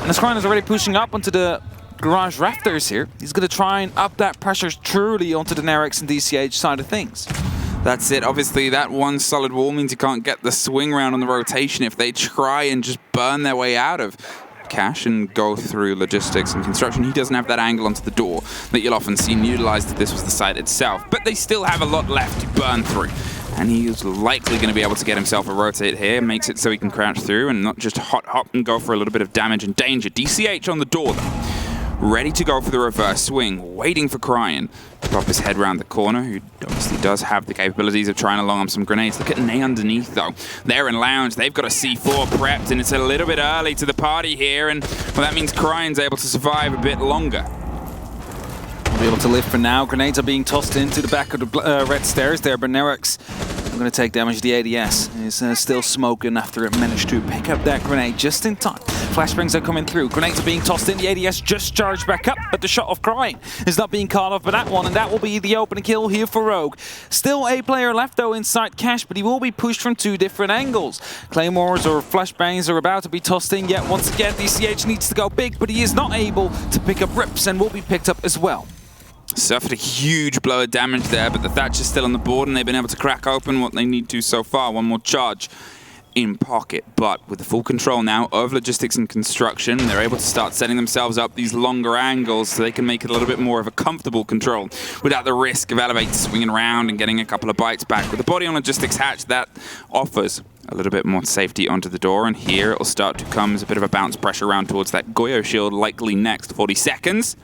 And Scryan is already pushing up onto the garage rafters here. He's going to try and up that pressure truly onto the Nerex and DCH side of things. That's it. Obviously, that one solid wall means you can't get the swing round on the rotation if they try and just burn their way out of cash and go through logistics and construction. He doesn't have that angle onto the door that you'll often see utilized if this was the site itself. But they still have a lot left to burn through. And he's likely going to be able to get himself a rotate here. Makes it so he can crouch through and not just hop and go for a little bit of damage and danger. DCH on the door, though. Ready to go for the reverse swing, waiting for Cryan to pop his head around the corner, who obviously does have the capabilities of trying to long on some grenades. Look at Nay underneath, though. They're in lounge. They've got a C4 prepped, and it's a little bit early to the party here, and well, that means Cryan's able to survive a bit longer. Be able to live for now. Grenades are being tossed into the back of the red stairs there, but Nerex going to take damage. The ADS is still smoking after it managed to pick up that grenade just in time. Flashbangs are coming through. Grenades are being tossed in. The ADS just charged back up, but the shot of Cryan is not being caught off by that one, and that will be the opening kill here for Rogue. Still a player left, though, inside Cash, but he will be pushed from two different angles. Claymores or flashbangs are about to be tossed in, yet once again, DCH needs to go big, but he is not able to pick up rips and will be picked up as well. Suffered a huge blow of damage there, but the Thatcher's still on the board, and they've been able to crack open what they need to so far. One more charge in pocket, but with the full control now of logistics and construction, they're able to start setting themselves up these longer angles so they can make it a little bit more of a comfortable control without the risk of Elevate swinging around and getting a couple of bites back. With the body on logistics hatch, that offers a little bit more safety onto the door, and here it'll start to come as a bit of a bounce pressure around towards that Goyo shield, likely next. 40 seconds.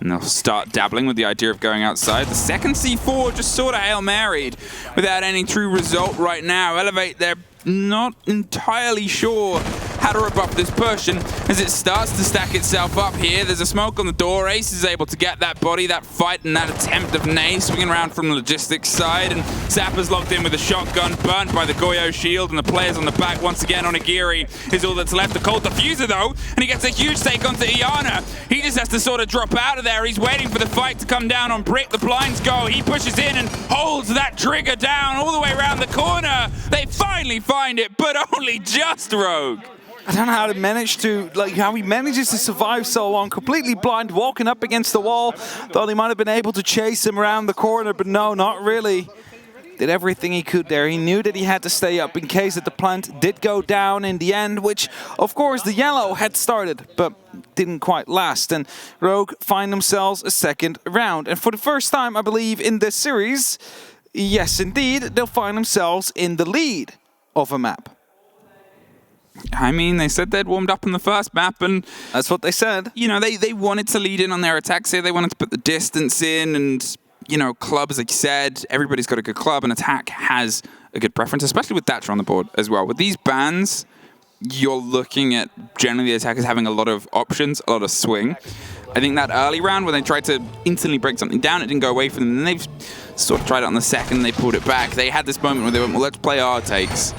And they'll start dabbling with the idea of going outside. The second C4 just sort of Hail Married without any true result right now. Elevate, they're not entirely sure how to rebuff this push, and as it starts to stack itself up here, there's a smoke on the door. Ace is able to get that body, that fight, and that attempt of Nay swinging around from the logistics side, and Zappa's locked in with a shotgun, burnt by the Goyo shield, and the players on the back once again on Agiri is all that's left. The cold diffuser, though, and he gets a huge take onto Iana. He just has to sort of drop out of there. He's waiting for the fight to come down on Brick. The blinds go. He pushes in and holds that trigger down all the way around the corner. They finally find it, but only just, Rogue. I don't know how to manage to, how he manages to survive so long, completely blind, walking up against the wall. Thought he might have been able to chase him around the corner, but no, not really. Did everything he could there. He knew that he had to stay up in case that the plant did go down in the end, which, of course, the yellow had started, but didn't quite last. And Rogue find themselves a second round. And for the first time, I believe, in this series, yes, indeed, they'll find themselves in the lead of a map. I mean, they said they'd warmed up on the first map, and that's what they said. You know, they wanted to lead in on their attacks here. They wanted to put the distance in, and, you know, clubs, like you said, everybody's got a good club, and attack has a good preference, especially with Thatcher on the board as well. With these bans, you're looking at generally the attackers having a lot of options, a lot of swing. I think that early round when they tried to instantly break something down, it didn't go away from them. And they've sort of tried it on the second, they pulled it back. They had this moment where they went, well, let's play our takes.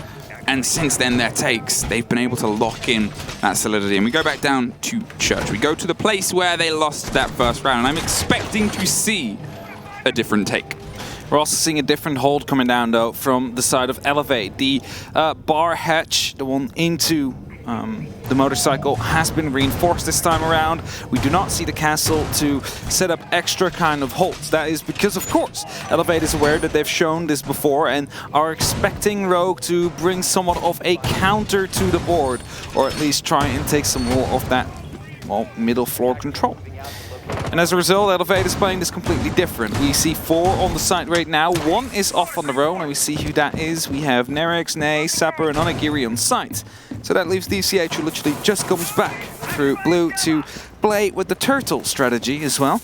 And since then, their takes, they've been able to lock in that solidity. And we go back down to Church. We go to the place where they lost that first round. And I'm expecting to see a different take. We're also seeing a different hold coming down, though, from the side of Elevate. The bar hatch, the one into the motorcycle, has been reinforced this time around. We do not see the castle to set up extra kind of holds. That is because, of course, Elevate is aware that they've shown this before and are expecting Rogue to bring somewhat of a counter to the board, or at least try and take some more of that, well, middle floor control. And as a result, Elevate is playing this completely different. We see 4 on the site right now. 1 is off on the road, and we see who that is. We have Nerex, Nay, Sapper, and Onigiri on site. So that leaves DCH, who literally just comes back through blue to play with the turtle strategy as well.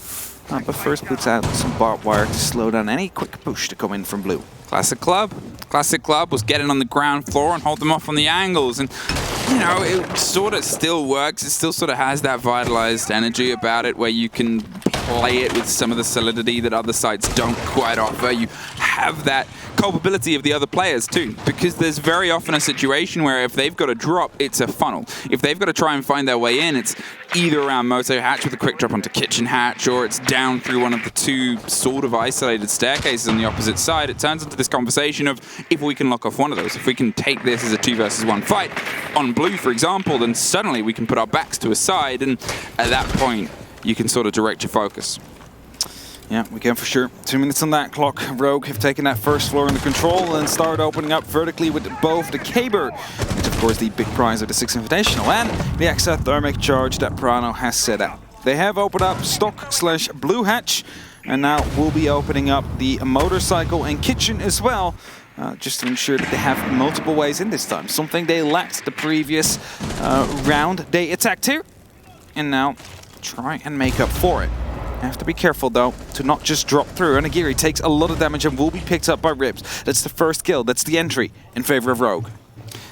But first puts out some barbed wire to slow down any quick push to come in from blue. Classic Club. Classic Club was get in on the ground floor and hold them off on the angles. And, you know, it sort of still works. It still sort of has that vitalized energy about it where you can play it with some of the solidity that other sites don't quite offer. You have that culpability of the other players too, because there's very often a situation where if they've got a drop, it's a funnel. If they've got to try and find their way in, it's either around Moto Hatch with a quick drop onto Kitchen Hatch, or it's down through one of the two sort of isolated staircases on the opposite side. It turns into this conversation of if we can lock off one of those, if we can take this as a 2 versus 1 fight on blue, for example, then suddenly we can put our backs to a side, and at that point, you can sort of direct your focus. Yeah, we can for sure. 2 minutes on that clock. Rogue have taken that first floor under control and start opening up vertically with both the Caber, which of course the big prize of the Six Invitational, and the exothermic charge that Prano has set out. They have opened up stock/blue hatch, and now we'll be opening up the motorcycle and kitchen as well, just to ensure that they have multiple ways in this time. Something they lacked the previous round. They attacked here, and now try and make up for it. Have to be careful though to not just drop through. And Agiri takes a lot of damage and will be picked up by Ribs. That's the first kill. That's the entry in favor of Rogue.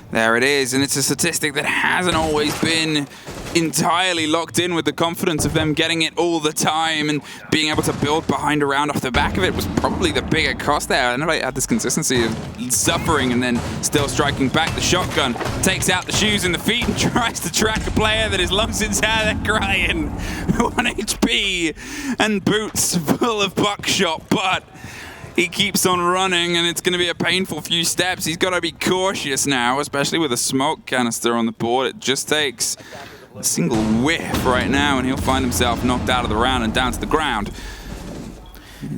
There it is, and it's a statistic that hasn't always been entirely locked in with the confidence of them getting it all the time and being able to build behind a round off the back of it was probably the bigger cost there. And they had this consistency of suffering and then still striking back. The shotgun takes out the shoes and the feet and tries to track a player that is long since had their crying. 1 HP and boots full of buckshot, but he keeps on running, and it's going to be a painful few steps. He's got to be cautious now, especially with a smoke canister on the board. It just takes a single whiff right now, and he'll find himself knocked out of the round and down to the ground.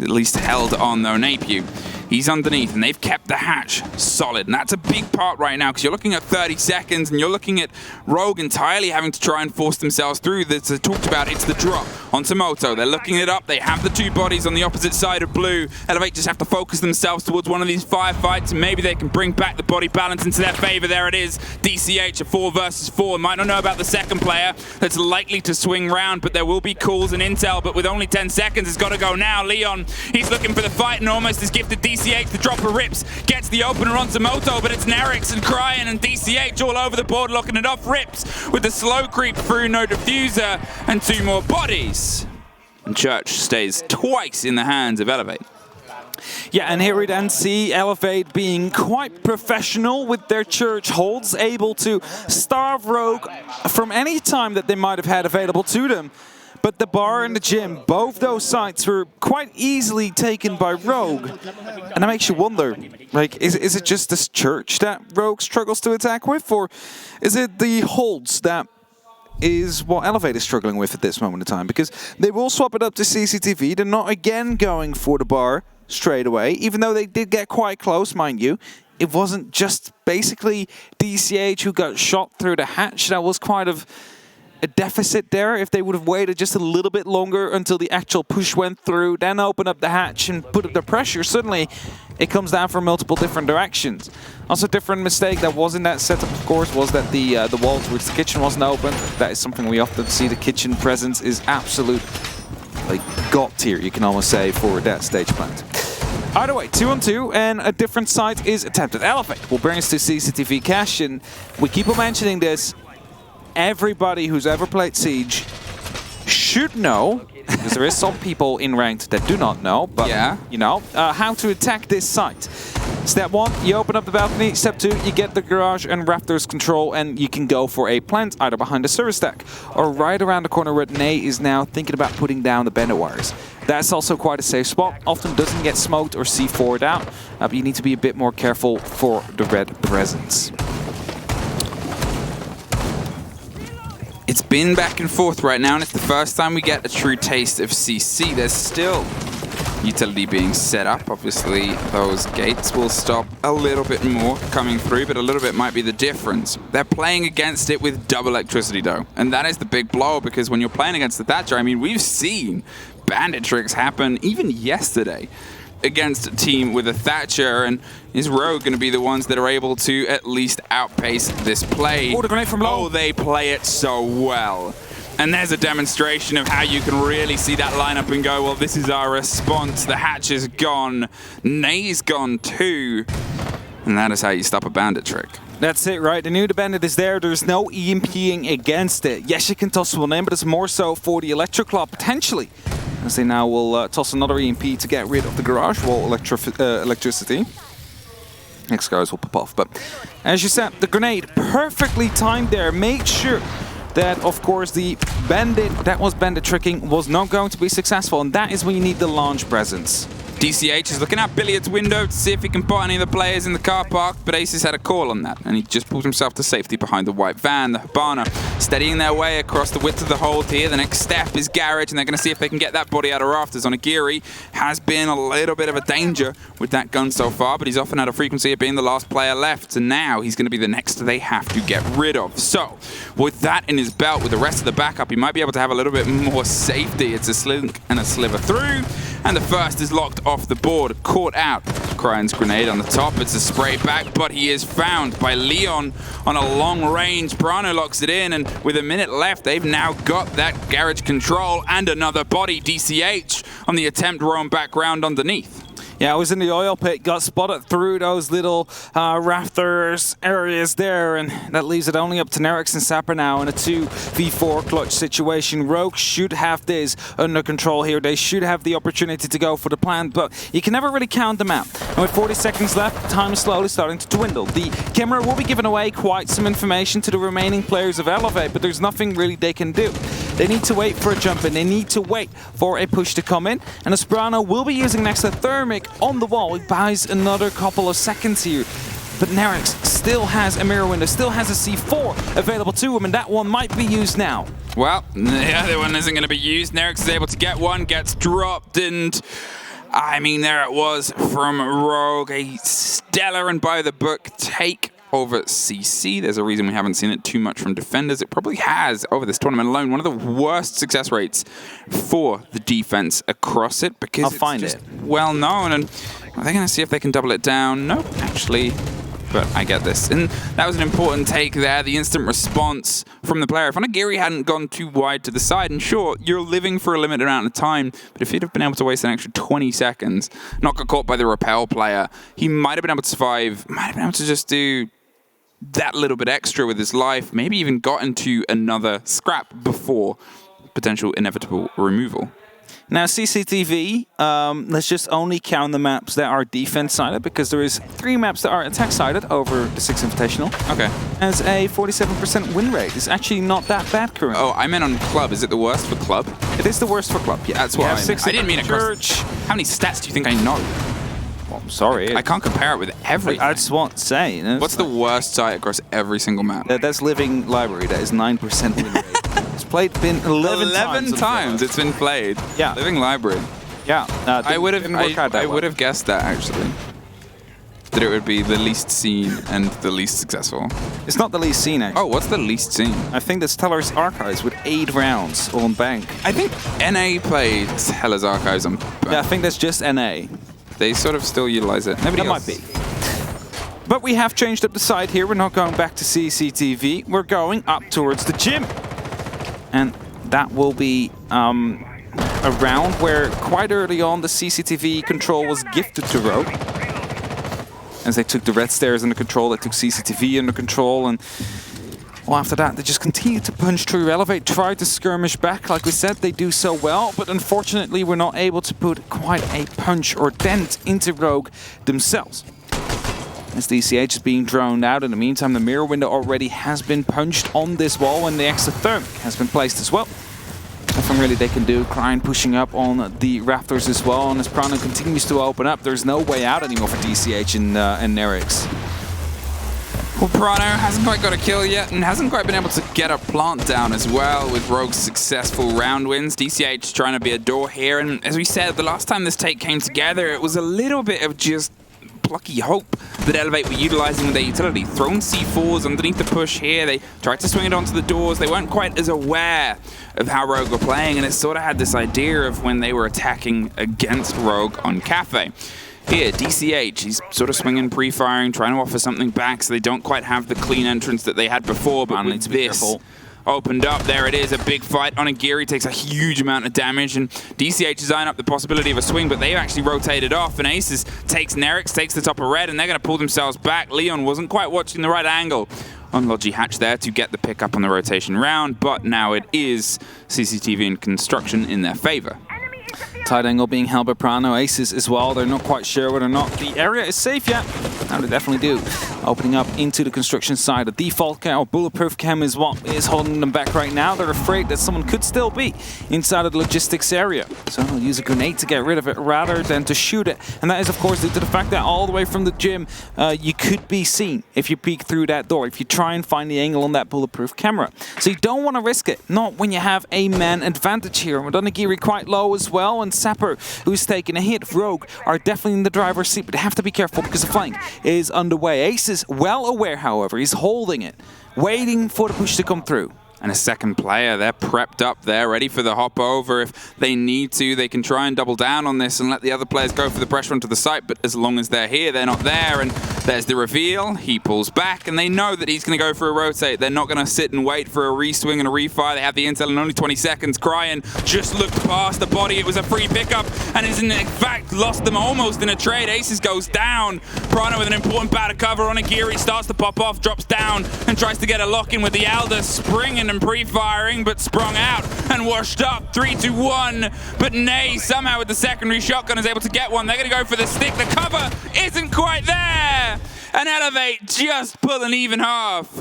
At least held on, though. Napier, he's underneath, and they've kept the hatch solid. And that's a big part right now, because you're looking at 30 seconds, and you're looking at Rogue entirely having to try and force themselves through. As I talked about, it's the drop onto Moto. They're looking it up. They have the two bodies on the opposite side of blue. Elevate just have to focus themselves towards one of these firefights, and maybe they can bring back the body balance into their favor. There it is. DCH, a 4 versus 4. Might not know about the second player that's likely to swing round, but there will be calls and intel. But with only 10 seconds, it's got to go now. Leon, he's looking for the fight and almost is gifted DCH. The dropper rips, gets the opener onto Moto, but it's Nerix and Cryan and DCH all over the board, locking it off. Rips with the slow creep through, no diffuser, and 2 more bodies. And Church stays twice in the hands of Elevate. Yeah, and here we then see Elevate being quite professional with their Church holds, able to starve Rogue from any time that they might have had available to them. But the bar and the gym, both those sites were quite easily taken by Rogue. And that makes you wonder, like, is it just this Church that Rogue struggles to attack with? Or is it the holds that is what Elevate is struggling with at this moment in time? Because they will swap it up to CCTV. They're not again going for the bar straight away, even though they did get quite close, mind you. It wasn't just basically DCH who got shot through the hatch. That was quite of a deficit there. If they would have waited just a little bit longer until the actual push went through, then open up the hatch and put up the pressure, suddenly it comes down from multiple different directions. Also, a different mistake that was in that setup, of course, was that the wall towards the kitchen wasn't open. That is something we often see. The kitchen presence is absolute, like, god tier, you can almost say, for that stage plant. Either way, 2-on-2, and a different site is attempted. Elevate will bring us to CCTV cache, and we keep on mentioning this. Everybody who's ever played Siege should know, because there is some people in ranked that do not know, but yeah, you know, how to attack this site. Step 1, you open up the balcony. Step 2, you get the garage and rafters control, and you can go for a plant either behind the service stack or right around the corner where Ney is now thinking about putting down the bender wires. That's also quite a safe spot. Often doesn't get smoked or C4'd out, but you need to be a bit more careful for the red presence. It's been back and forth right now, and it's the first time we get a true taste of CC. There's still utility being set up. Obviously, those gates will stop a little bit more coming through, but a little bit might be the difference. They're playing against it with double electricity, though, and that is the big blow, because when you're playing against the Thatcher, I mean, we've seen bandit tricks happen even yesterday against a team with a Thatcher, and is Rogue going to be the ones that are able to at least outpace this play? Oh, the grenade from low. Oh, they play it so well. And there's a demonstration of how you can really see that lineup and go, well, this is our response. The hatch is gone. Nay's gone too. And that is how you stop a bandit trick. That's it, right? The new bandit is there. There's no EMPing against it. Yes, you can toss one in, but it's more so for the Electroclaw, potentially. As they now will toss another EMP to get rid of the garage wall electricity. Next guys will pop off. But as you said, the grenade perfectly timed there. Made sure that, of course, the bandit that was bandit tricking was not going to be successful. And that is when you need the launch presence. DCH is looking out Billiard's window to see if he can spot any of the players in the car park, but Aces had a call on that, and he just pulled himself to safety behind the white van. The Hibana steadying their way across the width of the hold here. The next step is Garage, and they're going to see if they can get that body out of rafters. Onigiri has been a little bit of a danger with that gun so far, but he's often had a frequency of being the last player left, and now he's going to be the next they have to get rid of. So, with that in his belt, with the rest of the backup, he might be able to have a little bit more safety. It's a slink and a sliver through, and the first is locked off the board, caught out. Cryan's grenade on the top, it's a spray back, but he is found by Leon on a long range. Brano locks it in, and with a minute left, they've now got that garage control and another body. DCH on the attempt roam back round underneath. Yeah, I was in the oil pit, got spotted through those little rafters areas there, and that leaves it only up to Nerix and Sapper now in a 2v4 clutch situation. Rogue should have this under control here. They should have the opportunity to go for the plant, but you can never really count them out. And with 40 seconds left, time is slowly starting to dwindle. The camera will be giving away quite some information to the remaining players of Elevate, but there's nothing really they can do. They need to wait for a jump in. They need to wait for a push to come in, and Asprano will be using next to Thermic on the wall. He buys another couple of seconds here. But Nerix still has a mirror window, still has a C4 available to him, and that one might be used now. Well, the other one isn't going to be used. Nerix is able to get one, gets dropped, and I mean, there it was from Rogue. A stellar and by the book take over CC. There's a reason we haven't seen it too much from defenders. It probably has over this tournament alone. One of the worst success rates for the defense across it, because it's just well known. And are they going to see if they can double it down? Nope, actually. But I get this. And that was an important take there, the instant response from the player. If Onigiri hadn't gone too wide to the side, and sure, you're living for a limited amount of time, but if he'd have been able to waste an extra 20 seconds, not get caught by the rappel player, he might have been able to survive, might have been able to just do that little bit extra with his life, maybe even got into another scrap before potential inevitable removal. Now CCTV, let's just only count the maps that are defense-sided, because there is 3 maps that are attack-sided over the Six Invitational. Okay. As a 47% win rate. It's actually not that bad currently. Oh, I meant on Club. Is it the worst for Club? It is the worst for Club, yeah. That's what I meant. I didn't mean across. How many stats do you think I know? Well, I'm sorry. I can't compare it with everything. I just want to say. What's the worst site across every single map? That's Living Library. That is 9% win rate. It's been 11 times it's been played. Yeah. Living Library. Yeah. I would have guessed that, actually. That it would be the least seen and the least successful. It's not the least seen, actually. Oh, what's the least seen? I think that's Teller's Archives with 8 rounds on bank. I think NA played Teller's Archives on bank. Yeah, I think that's just NA. They sort of still utilize it. Nobody else. Might be. But we have changed up the side here. We're not going back to CCTV. We're going up towards the gym. And that will be a round where quite early on the CCTV control was gifted to Rogue. As they took the red stairs under control, they took CCTV under control, and well, after that they just continued to punch through Elevate, tried to skirmish back. Like we said, they do so well, but unfortunately we're not able to put quite a punch or dent into Rogue themselves. As DCH is being droned out, in the meantime the mirror window already has been punched on this wall, and the extra thermic has been placed as well. Nothing really they can do. Cryan pushing up on the rafters as well, and as Prana continues to open up, there's no way out anymore for DCH and Nerix. Well, Prano hasn't quite got a kill yet, and hasn't quite been able to get a plant down as well with Rogue's successful round wins. DCH trying to be a door here, and as we said, the last time this take came together, it was a little bit of just plucky hope that Elevate were utilizing with their utility. Thrown C4s underneath the push here. They tried to swing it onto the doors. They weren't quite as aware of how Rogue were playing, and it sort of had this idea of when they were attacking against Rogue on Kafe. Here, DCH, he's sort of swinging, pre-firing, trying to offer something back so they don't quite have the clean entrance that they had before, but with this opened up. There it is, a big fight. Onigiri takes a huge amount of damage, and DCH is eyeing up the possibility of a swing, but they've actually rotated off, and Aces takes Nerix, takes the top of red, and they're going to pull themselves back. Leon wasn't quite watching the right angle on Logi Hatch there to get the pickup on the rotation round, but now it is CCTV and Construction in their favor. Tight angle being held by Prano. Aces as well. They're not quite sure whether or not the area is safe yet. Now they definitely do. Opening up into the construction side. The default cam or bulletproof cam is what is holding them back right now. They're afraid that someone could still be inside of the logistics area. So they'll use a grenade to get rid of it rather than to shoot it. And that is, of course, due to the fact that all the way from the gym, you could be seen if you peek through that door, if you try and find the angle on that bulletproof camera. So you don't want to risk it. Not when you have a man advantage here. With Onigiri quite low as well, and Sapper, who's taking a hit. Rogue are definitely in the driver's seat, but they have to be careful because the flank is underway. Ace is well aware, however. He's holding it, waiting for the push to come through. And a second player, they're prepped up there, ready for the hop over. If they need to, they can try and double down on this and let the other players go for the pressure onto the site, but as long as they're here, they're not there. And there's the reveal. He pulls back, and they know that he's going to go for a rotate. They're not going to sit and wait for a re-swing and a refire. They have the intel in only 20 seconds. Cryan just looked past the body. It was a free pickup, and is in fact lost them almost in a trade. Aces goes down. Prano with an important batter cover. Onigiri starts to pop off, drops down, and tries to get a lock-in with the Elder, springing and pre-firing, but sprung out and washed up. 3-2-1, but Nay somehow with the secondary shotgun is able to get one. They're going to go for the stick. The cover isn't quite there, and Elevate just pull an even half.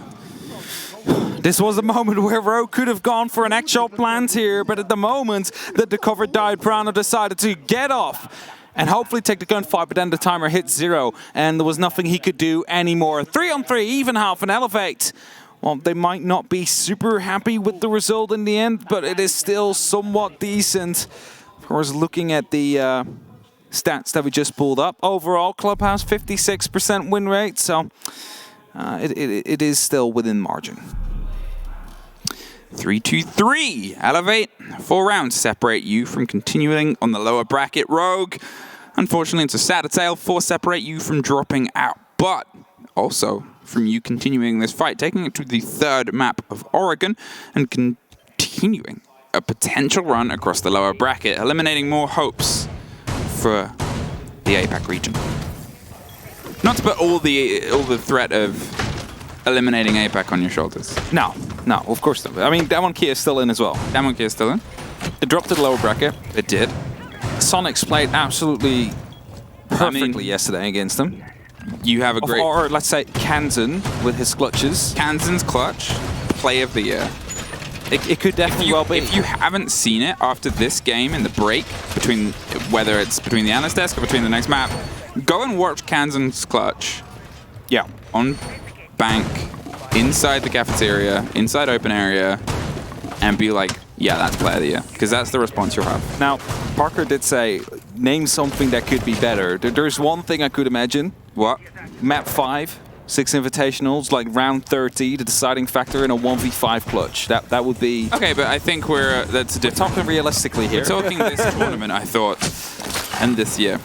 This was a moment where Rogue could have gone for an actual plant here, but at the moment that the cover died, Prano decided to get off and hopefully take the gunfight, but then the timer hit 0, and there was nothing he could do anymore. 3-on-3, even half, and Elevate. Well, they might not be super happy with the result in the end, but it is still somewhat decent. Of course, looking at the stats that we just pulled up, overall Clubhouse 56% win rate, so it is still within margin. 3-2-3. Elevate. 4 rounds separate you from continuing on the lower bracket. Rogue. Unfortunately, it's a sadder tale. 4 separate you from dropping out, but also from you continuing this fight, taking it to the 3rd map of Oregon and continuing a potential run across the lower bracket, eliminating more hopes for the APAC region. Not to put all the threat of eliminating APAC on your shoulders. No, of course not. I mean, Damwon Kia is still in as well. Damwon Kia is still in. It dropped to the lower bracket. It did. Sonics played absolutely perfectly yesterday against them. You have a great... Or let's say Kansan with his clutches. Kansan's clutch, play of the year. It could definitely well be. If you haven't seen it after this game in the break, between whether it's between the analyst desk or between the next map, go and watch Kansan's clutch. Yeah. On bank, inside the cafeteria, inside open area, and be like, yeah, that's player of the year. Because that's the response you'll have. Now, Parker did say, name something that could be better. There's one thing I could imagine. What? Map 5, 6 Invitationals, like round 30, the deciding factor in a 1v5 clutch. That would be... Okay, but I think we're talking realistically here. We're talking this tournament, I thought, and this year.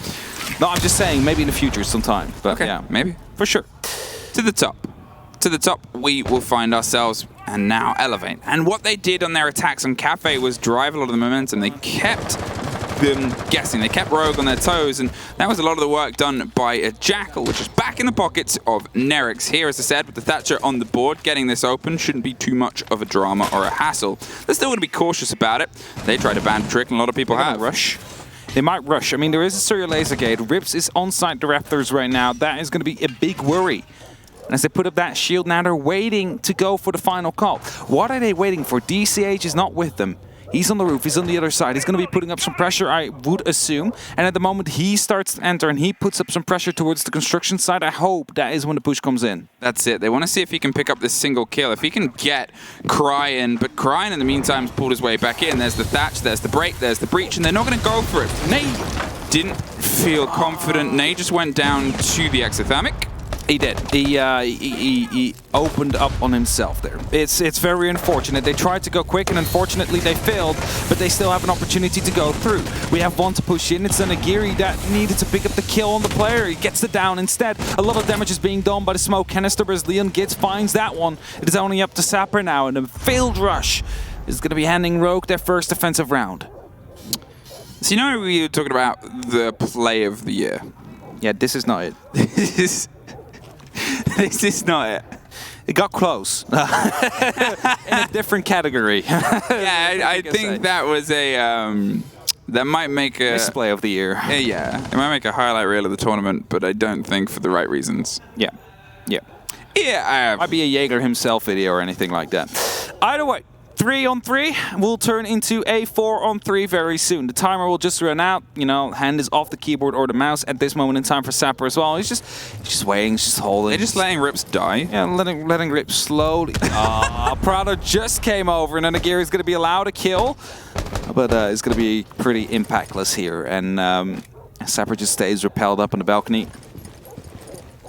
No, I'm just saying, maybe in the future sometime. But okay, yeah, maybe. For sure. To the top. To the top, we will find ourselves, and now Elevate. And what they did on their attacks on Kafe was drive a lot of the momentum. They kept them guessing. They kept Rogue on their toes, and that was a lot of the work done by a Jackal, which is back in the pockets of Nerix. Here, as I said, with the Thatcher on the board, getting this open shouldn't be too much of a drama or a hassle. They're still going to be cautious about it. They tried a band trick, and a lot of people have. Rush. They might rush. I mean, there is a serial laser gate. Rips is on-site the Raptors right now. That is going to be a big worry. And as they put up that shield, now they're waiting to go for the final call. What are they waiting for? DCH is not with them. He's on the roof. He's on the other side. He's going to be putting up some pressure, I would assume. And at the moment he starts to enter and he puts up some pressure towards the construction side, I hope that is when the push comes in. That's it. They want to see if he can pick up this single kill. If he can get Cryan, but Cryan in the meantime has pulled his way back in. There's the Thatch, there's the break, there's the breach, and they're not going to go for it. Nay didn't feel confident. Nay just went down to the exothermic. He did. He opened up on himself there. It's very unfortunate. They tried to go quick, and unfortunately they failed, but they still have an opportunity to go through. We have one to push in. It's Nagiri that needed to pick up the kill on the player. He gets the down instead. A lot of damage is being done by the smoke canister, but as Leon Gitz finds that one, it is only up to Sapper now, and a failed rush is going to be handing Rogue their first defensive round. So you know we were talking about the play of the year? Yeah, this is not it. This is not it. It got close. In a different category. Yeah, I think that was a... that might make a... display of the year. Yeah, it might make a highlight reel of the tournament, but I don't think for the right reasons. Yeah. Yeah, might be a Jaeger himself video or anything like that. Either way, 3-on-3 will turn into a 4-on-3 very soon. The timer will just run out. You know, hand is off the keyboard or the mouse at this moment in time for Sapper as well. He's just waiting, just holding. They're just letting Rips die. Yeah, letting Rips slowly. Prado just came over, and Nagiri is going to be allowed a kill, but it's going to be pretty impactless here. And Sapper just stays repelled up on the balcony.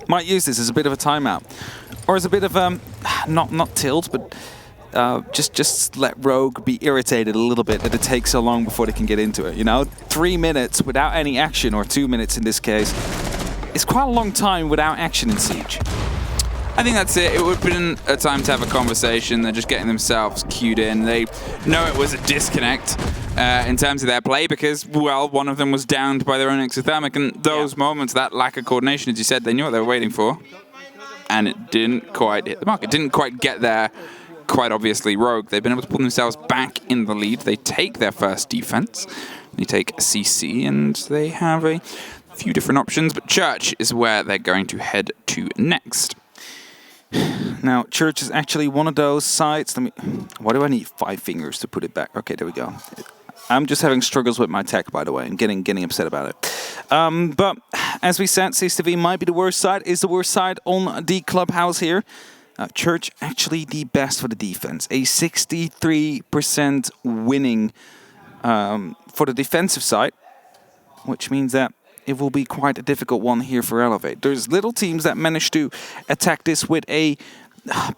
Might use this as a bit of a timeout, or as a bit of not tilt, but. Just let Rogue be irritated a little bit that it takes so long before they can get into it, you know? 3 minutes without any action, or 2 minutes in this case, is quite a long time without action in Siege. I think that's it. It would have been a time to have a conversation. They're just getting themselves queued in. They know it was a disconnect in terms of their play because, well, one of them was downed by their own exothermic, and those moments, that lack of coordination, as you said, they knew what they were waiting for, and it didn't quite hit the mark. It didn't quite get there. Quite obviously, Rogue, they've been able to pull themselves back in the lead. They take their first defense. They take CC, and they have a few different options, but Church is where they're going to head to next. Now, Church is actually one of those sites. Why do I need 5 fingers to put it back? Okay, there we go. I'm just having struggles with my tech, by the way. I'm getting upset about it. But as we said, CSTV might be the worst side, is the worst side on the Clubhouse here. Church actually the best for the defense. A 63% winning for the defensive side, which means that it will be quite a difficult one here for Elevate. There's little teams that manage to attack this with a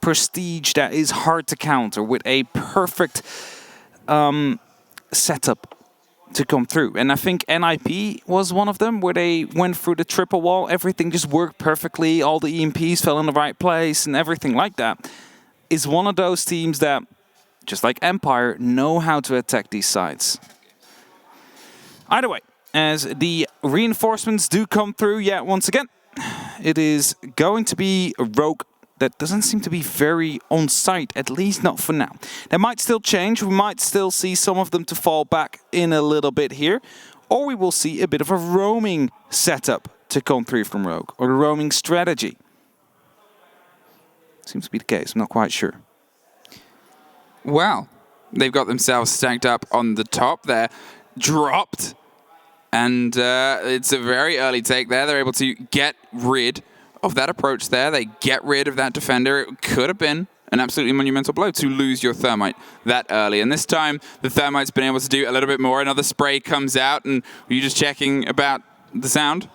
prestige that is hard to counter, with a perfect setup to come through. And I think NIP was one of them, where they went through the triple wall. Everything just worked perfectly. All the EMPs fell in the right place and everything like that. Is one of those teams that, just like Empire, know how to attack these sides. Either way, as the reinforcements do come through yet once again, it is going to be a Rogue that doesn't seem to be very on site, at least not for now. That might still change. We might still see some of them to fall back in a little bit here, or we will see a bit of a roaming setup to come through from Rogue, or a roaming strategy. Seems to be the case. I'm not quite sure. Well, they've got themselves stacked up on the top there, dropped, and it's a very early take there. They're able to get rid of that approach there. They get rid of that defender. It could have been an absolutely monumental blow to lose your thermite that early. And this time, the thermite's been able to do a little bit more. Another spray comes out, and were you just checking about the sound?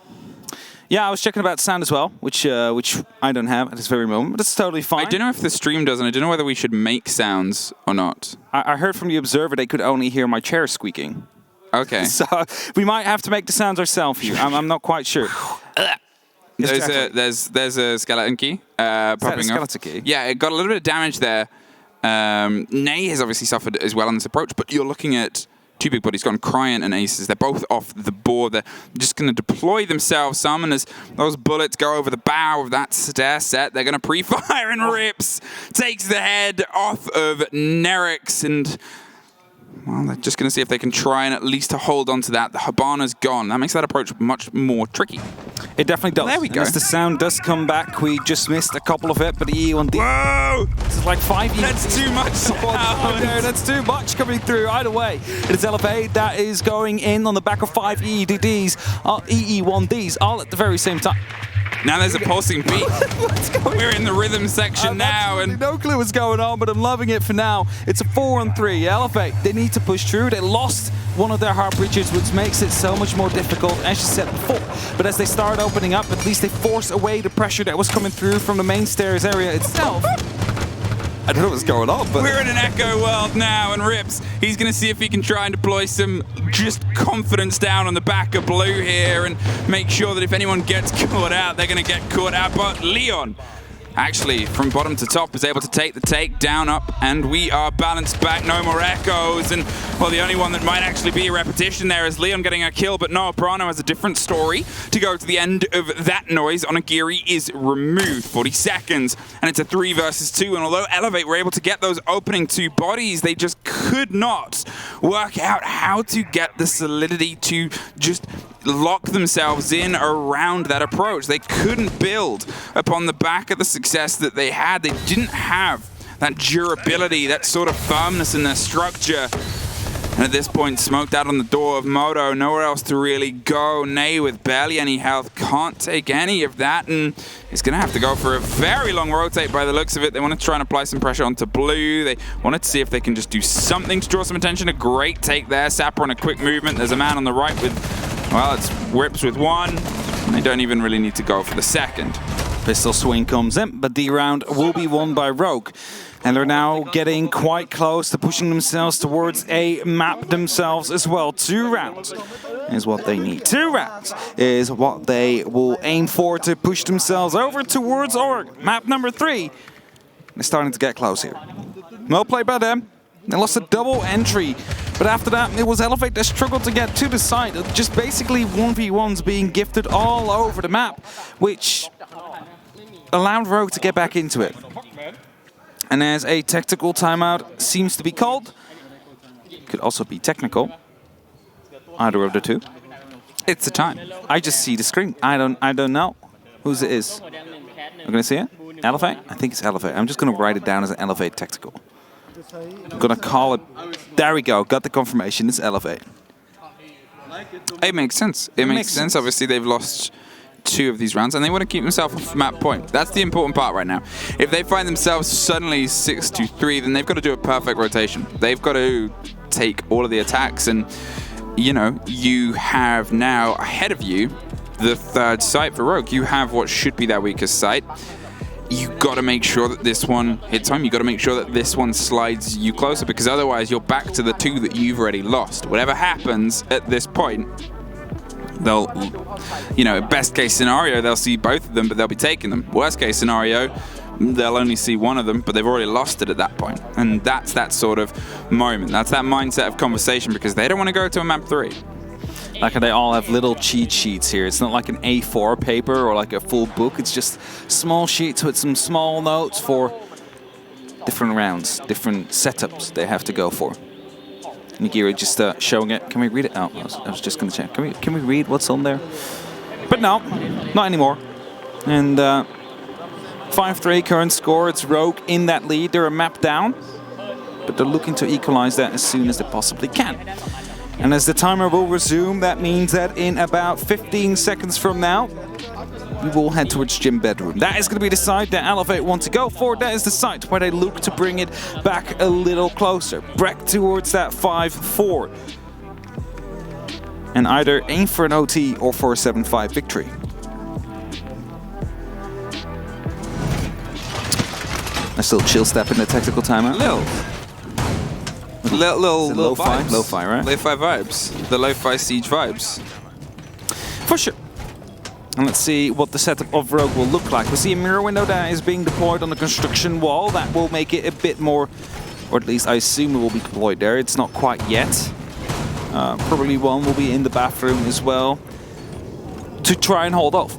Yeah, I was checking about sound as well, which I don't have at this very moment, but it's totally fine. I don't know if the stream does, and I don't know whether we should make sounds or not. I heard from the observer they could only hear my chair squeaking. Okay. So we might have to make the sounds ourselves here. I'm not quite sure. There's a skeleton key popping up. Skeleton key? Yeah, it got a little bit of damage there. Nay has obviously suffered as well on this approach, but you're looking at two big bodies gone, Cryant and Aces. They're both off the board. They're just going to deploy themselves some, and as those bullets go over the bow of that stair set, they're going to pre-fire, and Rips takes the head off of Nerix, and well, they're just going to see if they can try and at least to hold on to that. The Habana's gone. That makes that approach much more tricky. It definitely does. There we go. As the sound does come back, we just missed a couple of it, but the E1D... Whoa! This is like 5 E. That's too much sound. That's too much coming through. Either way, it is Elevate that is going in on the back of 5 EEDs, EE1Ds, all at the very same time. Now there's a pulsing beat. We're in the rhythm section now, and no clue what's going on, but I'm loving it for now. It's a 4-on-3. Elevate, they need to push through. They lost one of their hard breaches, which makes it so much more difficult, as you said before. But as they start opening up, at least they force away the pressure that was coming through from the main stairs area itself. I don't know what's going on, but... We're in an echo world now, and Rips, he's going to see if he can try and deploy some just confidence down on the back of Blue here and make sure that if anyone gets caught out, they're going to get caught out. But Leon, actually, from bottom to top, is able to take the take down, up, and we are balanced back. No more echoes, and, well, the only one that might actually be a repetition there is Leon getting a kill, but Noah Prano has a different story to go to the end of that noise. Onigiri is removed, 40 seconds, and it's a 3 versus 2, and although Elevate were able to get those opening 2 bodies, they just could not work out how to get the solidity to just lock themselves in around that approach. They couldn't build upon the back of the success that they had. They didn't have that durability, that sort of firmness in their structure. And at this point, smoked out on the door of Moto, nowhere else to really go. Nay, with barely any health, can't take any of that, and he's going to have to go for a very long rotate by the looks of it. They want to try and apply some pressure onto Blue. They wanted to see if they can just do something to draw some attention. A great take there. Sapper on a quick movement. There's a man on the right with, well, it's Whips with 1. They don't even really need to go for the second. Pistol swing comes in, but the round will be won by Rogue. And they're now getting quite close to pushing themselves towards a map themselves as well. 2 rounds is what they need. 2 rounds is what they will aim for to push themselves over towards Org. Map number 3. They're starting to get close here. Well played by them. They lost a double entry. But after that, it was Elevate that struggled to get to the side. Just basically 1v1s being gifted all over the map, which allowed Rogue to get back into it. And as a tactical timeout seems to be called, could also be technical. Either of the two. It's the time. I just see the screen. I don't know whose it is. I'm gonna see it. Elevate? I think it's Elevate. I'm just gonna write it down as an Elevate tactical. I'm gonna call it. There we go. Got the confirmation. It's Elevate. It makes sense. It makes sense. Obviously, they've lost 2 of these rounds, and they want to keep themselves off map point. That's the important part right now. If they find themselves suddenly 6-3, then they've got to do a perfect rotation. They've got to take all of the attacks, and, you know, you have now ahead of you the 3rd site for Rogue. You have what should be their weakest site. You've got to make sure that this one hits home. You've got to make sure that this one slides you closer, because otherwise you're back to the 2 that you've already lost. Whatever happens at this point, they'll, you know, best case scenario, they'll see both of them, but they'll be taking them. Worst case scenario, they'll only see one of them, but they've already lost it at that point. And that's that sort of moment. That's that mindset of conversation, because they don't want to go to a map 3. Like they all have little cheat sheets here. It's not like an A4 paper or like a full book. It's just small sheets with some small notes for different rounds, different setups they have to go for. Nigiri just showing it. Can we read it? Oh, I was just gonna check. Can we read what's on there? But no, not anymore. And 5-3 current score. It's Rogue in that lead. They're a map down, but they're looking to equalize that as soon as they possibly can. And as the timer will resume, that means that in about 15 seconds from now, we will head towards Gym Bedroom. That is going to be the side that Elevate want to go for. That is the site where they look to bring it back a little closer. Back towards that 5-4. And either aim for an OT or for a 7-5 victory. Nice little chill step in the tactical timeout. Little lo-fi? vibes. Lo-fi, right? Lo-fi vibes. The lo-fi siege vibes. For sure. And let's see what the setup of Rogue will look like. We see a mirror window that is being deployed on the construction wall. That will make it a bit more, or at least I assume it will be deployed there. It's not quite yet. Probably one will be in the bathroom as well to try and hold off.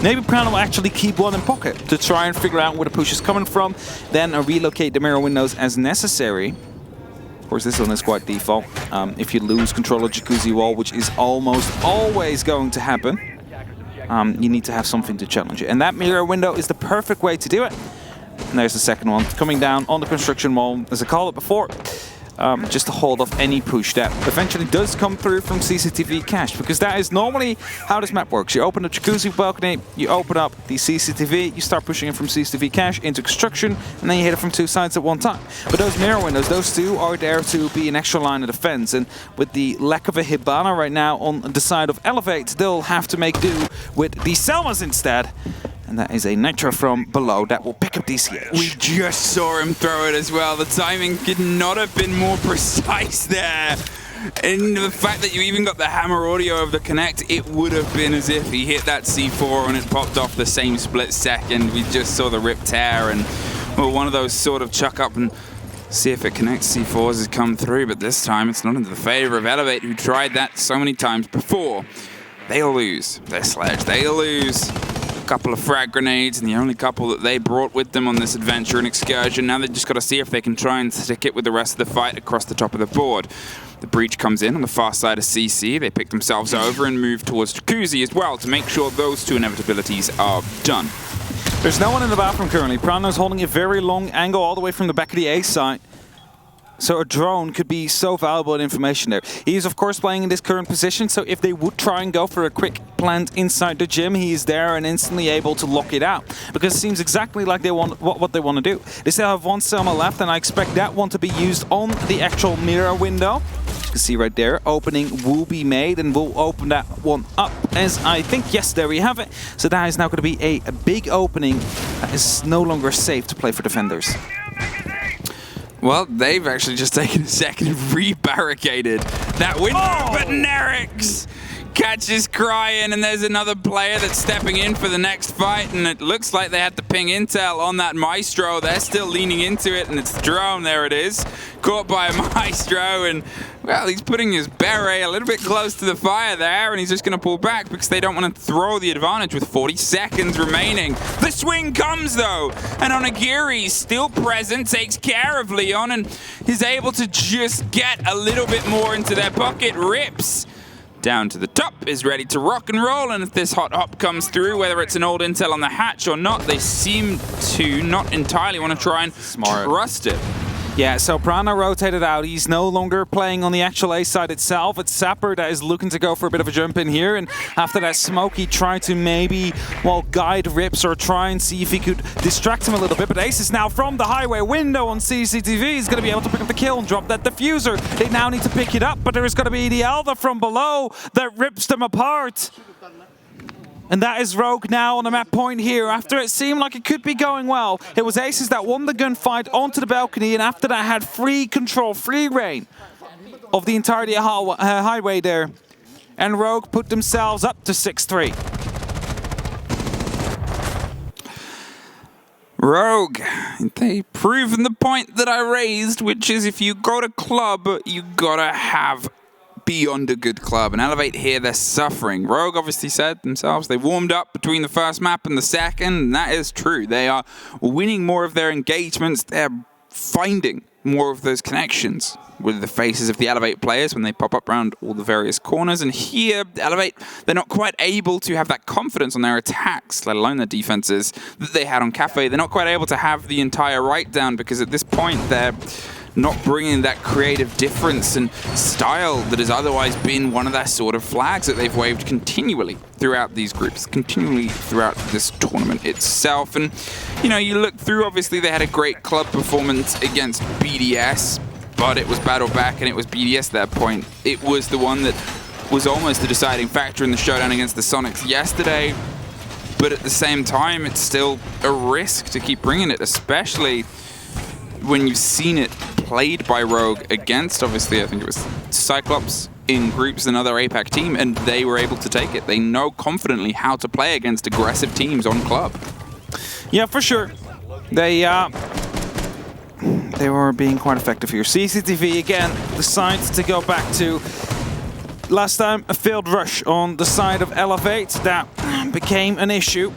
Maybe Prano will actually keep one in pocket to try and figure out where the push is coming from, then relocate the mirror windows as necessary. Of course, this one is quite default. If you lose control of Jacuzzi Wall, which is almost always going to happen, you need to have something to challenge it. And that mirror window is the perfect way to do it. And there's the second one coming down on the construction wall. As I called it before, just to hold off any push that eventually does come through from CCTV cache, because that is normally how this map works. You open the jacuzzi balcony, you open up the CCTV, you start pushing it from CCTV cache into construction, and then you hit it from 2 sides at one time. But those mirror windows, those 2 are there to be an extra line of defense, and with the lack of a Hibana right now on the side of Elevate, they'll have to make do with the Selmas instead. And that is a Nitro from below that will pick up DCH. We just saw him throw it as well. The timing could not have been more precise there. And the fact that you even got the hammer audio of the connect, it would have been as if he hit that C4 and it popped off the same split second. We just saw the rip tear, and well, one of those sort of chuck up and see if it connects C4s has come through, but this time it's not into the favor of Elevate, who tried that so many times before. They'll lose their sledge. They'll lose a couple of frag grenades, and the only couple that they brought with them on this adventure and excursion. Now they've just got to see if they can try and stick it with the rest of the fight across the top of the board. The breach comes in on the far side of CC. They pick themselves over and move towards Jacuzzi as well to make sure those 2 inevitabilities are done. There's no one in the bathroom currently. Prano's holding a very long angle all the way from the back of the A side. So a drone could be so valuable in information there. He is, of course, playing in this current position, so if they would try and go for a quick plant inside the gym, he is there and instantly able to lock it out. Because it seems exactly like they want what they want to do. They still have 1 Selma left, and I expect that one to be used on the actual mirror window. You can see right there, opening will be made, and we'll open that one up as I think, yes, there we have it. So that is now going to be a big opening that is no longer safe to play for defenders. Well, they've actually just taken a second and re-barricaded that window, but Nerix catches crying, and there's another player that's stepping in for the next fight, and it looks like they had to ping intel on that Maestro. They're still leaning into it, and it's the drone. There it is, caught by a Maestro, and well, he's putting his beret a little bit close to the fire there, and he's just going to pull back because they don't want to throw the advantage with 40 seconds remaining. The swing comes, though, and Onigiri, still present, takes care of Leon and is able to just get a little bit more into their pocket. Rips down to the top, is ready to rock and roll, and if this hot hop comes through, whether it's an old intel on the hatch or not, they seem to not entirely want to try and trust it. Yeah, so Prana rotated out. He's no longer playing on the actual A side itself. It's Sapper that is looking to go for a bit of a jump in here. And after that smoke, he tried to maybe, well, guide Rips or try and see if he could distract him a little bit. But Ace is now from the highway window on CCTV. He's going to be able to pick up the kill and drop that diffuser. They now need to pick it up, but there is going to be the Alva from below that rips them apart. And that is Rogue now on the map point here. After it seemed like it could be going well, it was Aces that won the gunfight onto the balcony, and after that had free control, free reign of the entirety of highway there. And Rogue put themselves up to 6-3. Rogue, they've proven the point that I raised, which is if you go to club, you gotta have beyond a good club, and Elevate here, they're suffering. Rogue obviously said themselves they warmed up between the first map and the second, and that is true. They are winning more of their engagements. They're finding more of those connections with the faces of the Elevate players when they pop up around all the various corners. And here, Elevate, they're not quite able to have that confidence on their attacks, let alone their defenses, that they had on Kafe. They're not quite able to have the entire write down, because at this point, they're not bringing that creative difference and style that has otherwise been one of their sort of flags that they've waved continually throughout these groups, continually throughout this tournament itself. And, you know, you look through, obviously they had a great club performance against BDS, but it was battle back and it was BDS at that point. It was the one that was almost the deciding factor in the showdown against the Sonics yesterday, but at the same time, it's still a risk to keep bringing it, especially when you've seen it played by Rogue against, obviously, I think it was Cyclops in groups, another APAC team, and they were able to take it. They know confidently how to play against aggressive teams on club. Yeah, for sure. They were being quite effective here. CCTV again decides to go back to last time a failed rush on the side of Elevate. That became an issue.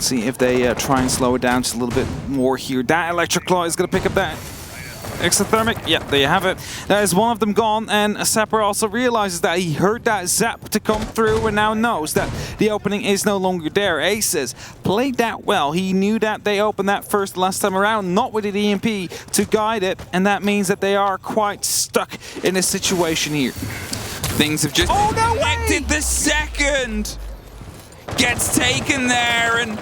See if they try and slow it down just a little bit more here. That Electric Claw is going to pick up that Exothermic, yeah, there you have it. That is one of them gone, and Sapper also realizes that he heard that zap to come through and now knows that the opening is no longer there. Aces played that well. He knew that they opened that first last time around, not with the EMP to guide it, and that means that they are quite stuck in this situation here. Things have just connected the second. Gets taken there, and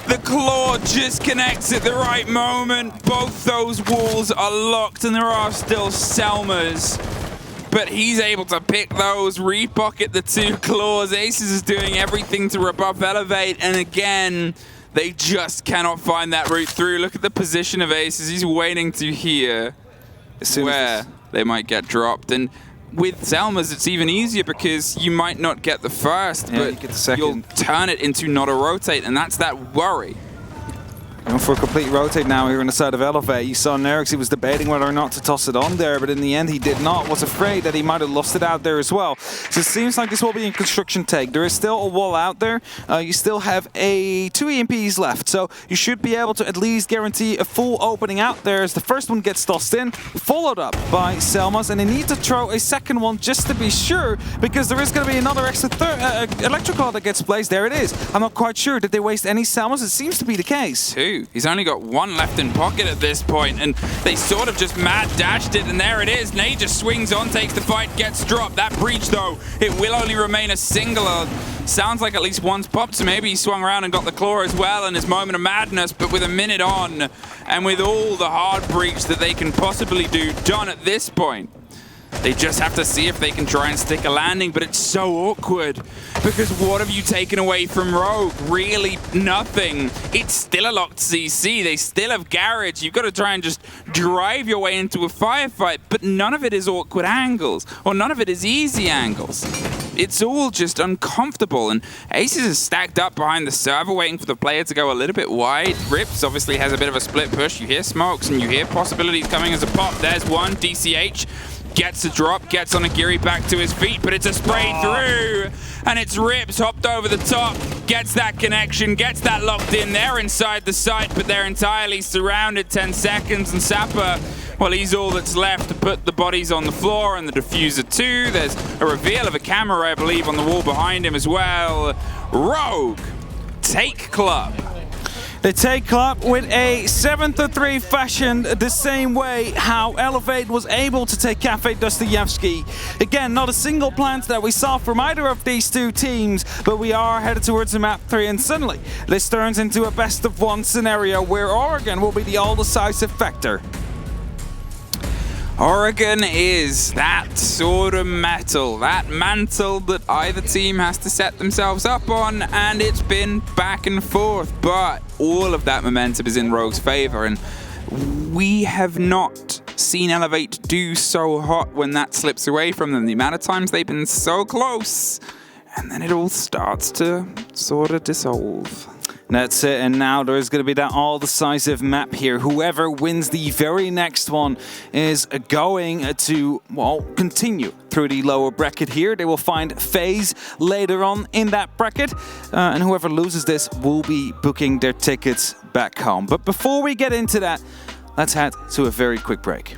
the claw just connects at the right moment. Both those walls are locked, and there are still Selmas. But he's able to pick those, repocket the two claws. Aces is doing everything to rebuff Elevate, and again, they just cannot find that route through. Look at the position of Aces. He's waiting to hear where they might get dropped. And with Selmas, it's even easier because you might not get the first, but you get the second. You'll turn it into not a rotate, and that's that worry. Going for a complete rotate now here on the side of Elevate. You saw Nerix, he was debating whether or not to toss it on there, but in the end he did not. Was afraid that he might have lost it out there as well. So it seems like this will be a construction take. There is still a wall out there. You still have two EMPs left, so you should be able to at least guarantee a full opening out there as the first one gets tossed in, followed up by Selmas, and they need to throw a second one just to be sure, because there is going to be another extra electrical that gets placed. There it is. I'm not quite sure. Did they waste any Selmas? It seems to be the case. He's only got one left in pocket at this point, and they sort of just mad dashed it, and there it is. Nade just swings on, takes the fight, gets dropped. That breach, though, it will only remain a single. Sounds like at least one's popped, so maybe he swung around and got the claw as well in his moment of madness, but with a minute on, and with all the hard breach that they can possibly do done at this point, they just have to see if they can try and stick a landing, but it's so awkward because what have you taken away from Rogue? Really nothing. It's still a locked CC. They still have Garage. You've got to try and just drive your way into a firefight, but none of it is awkward angles, or none of it is easy angles. It's all just uncomfortable, and Aces is stacked up behind the server waiting for the player to go a little bit wide. Rips obviously has a bit of a split push. You hear smokes and you hear possibilities coming as a pop. There's one, DCH. Gets a drop, gets on a Giri back to his feet, but it's a spray through, and it's Rips hopped over the top, gets that connection, gets that locked in. They're inside the site, but they're entirely surrounded. 10 seconds, and Sapper, well, he's all that's left to put the bodies on the floor, and the diffuser too. There's a reveal of a camera, I believe, on the wall behind him as well. Rogue take Club. They take Club with a 7-3 fashion, the same way how Elevate was able to take Kafe Dostoyevsky. Again, not a single plant that we saw from either of these two teams, but we are headed towards the map 3, and suddenly this turns into a best-of-1 scenario where Oregon will be the all-decisive factor. Oregon is that sort of metal, that mantle that either team has to set themselves up on, and it's been back and forth, but all of that momentum is in Rogue's favor, and we have not seen Elevate do so hot when that slips away from them. The amount of times they've been so close, and then it all starts to sort of dissolve. That's it, and now there's going to be that all-decisive map here. Whoever wins the very next one is going to, well, continue through the lower bracket here. They will find FaZe later on in that bracket, and whoever loses this will be booking their tickets back home. But before we get into that, let's head to a very quick break.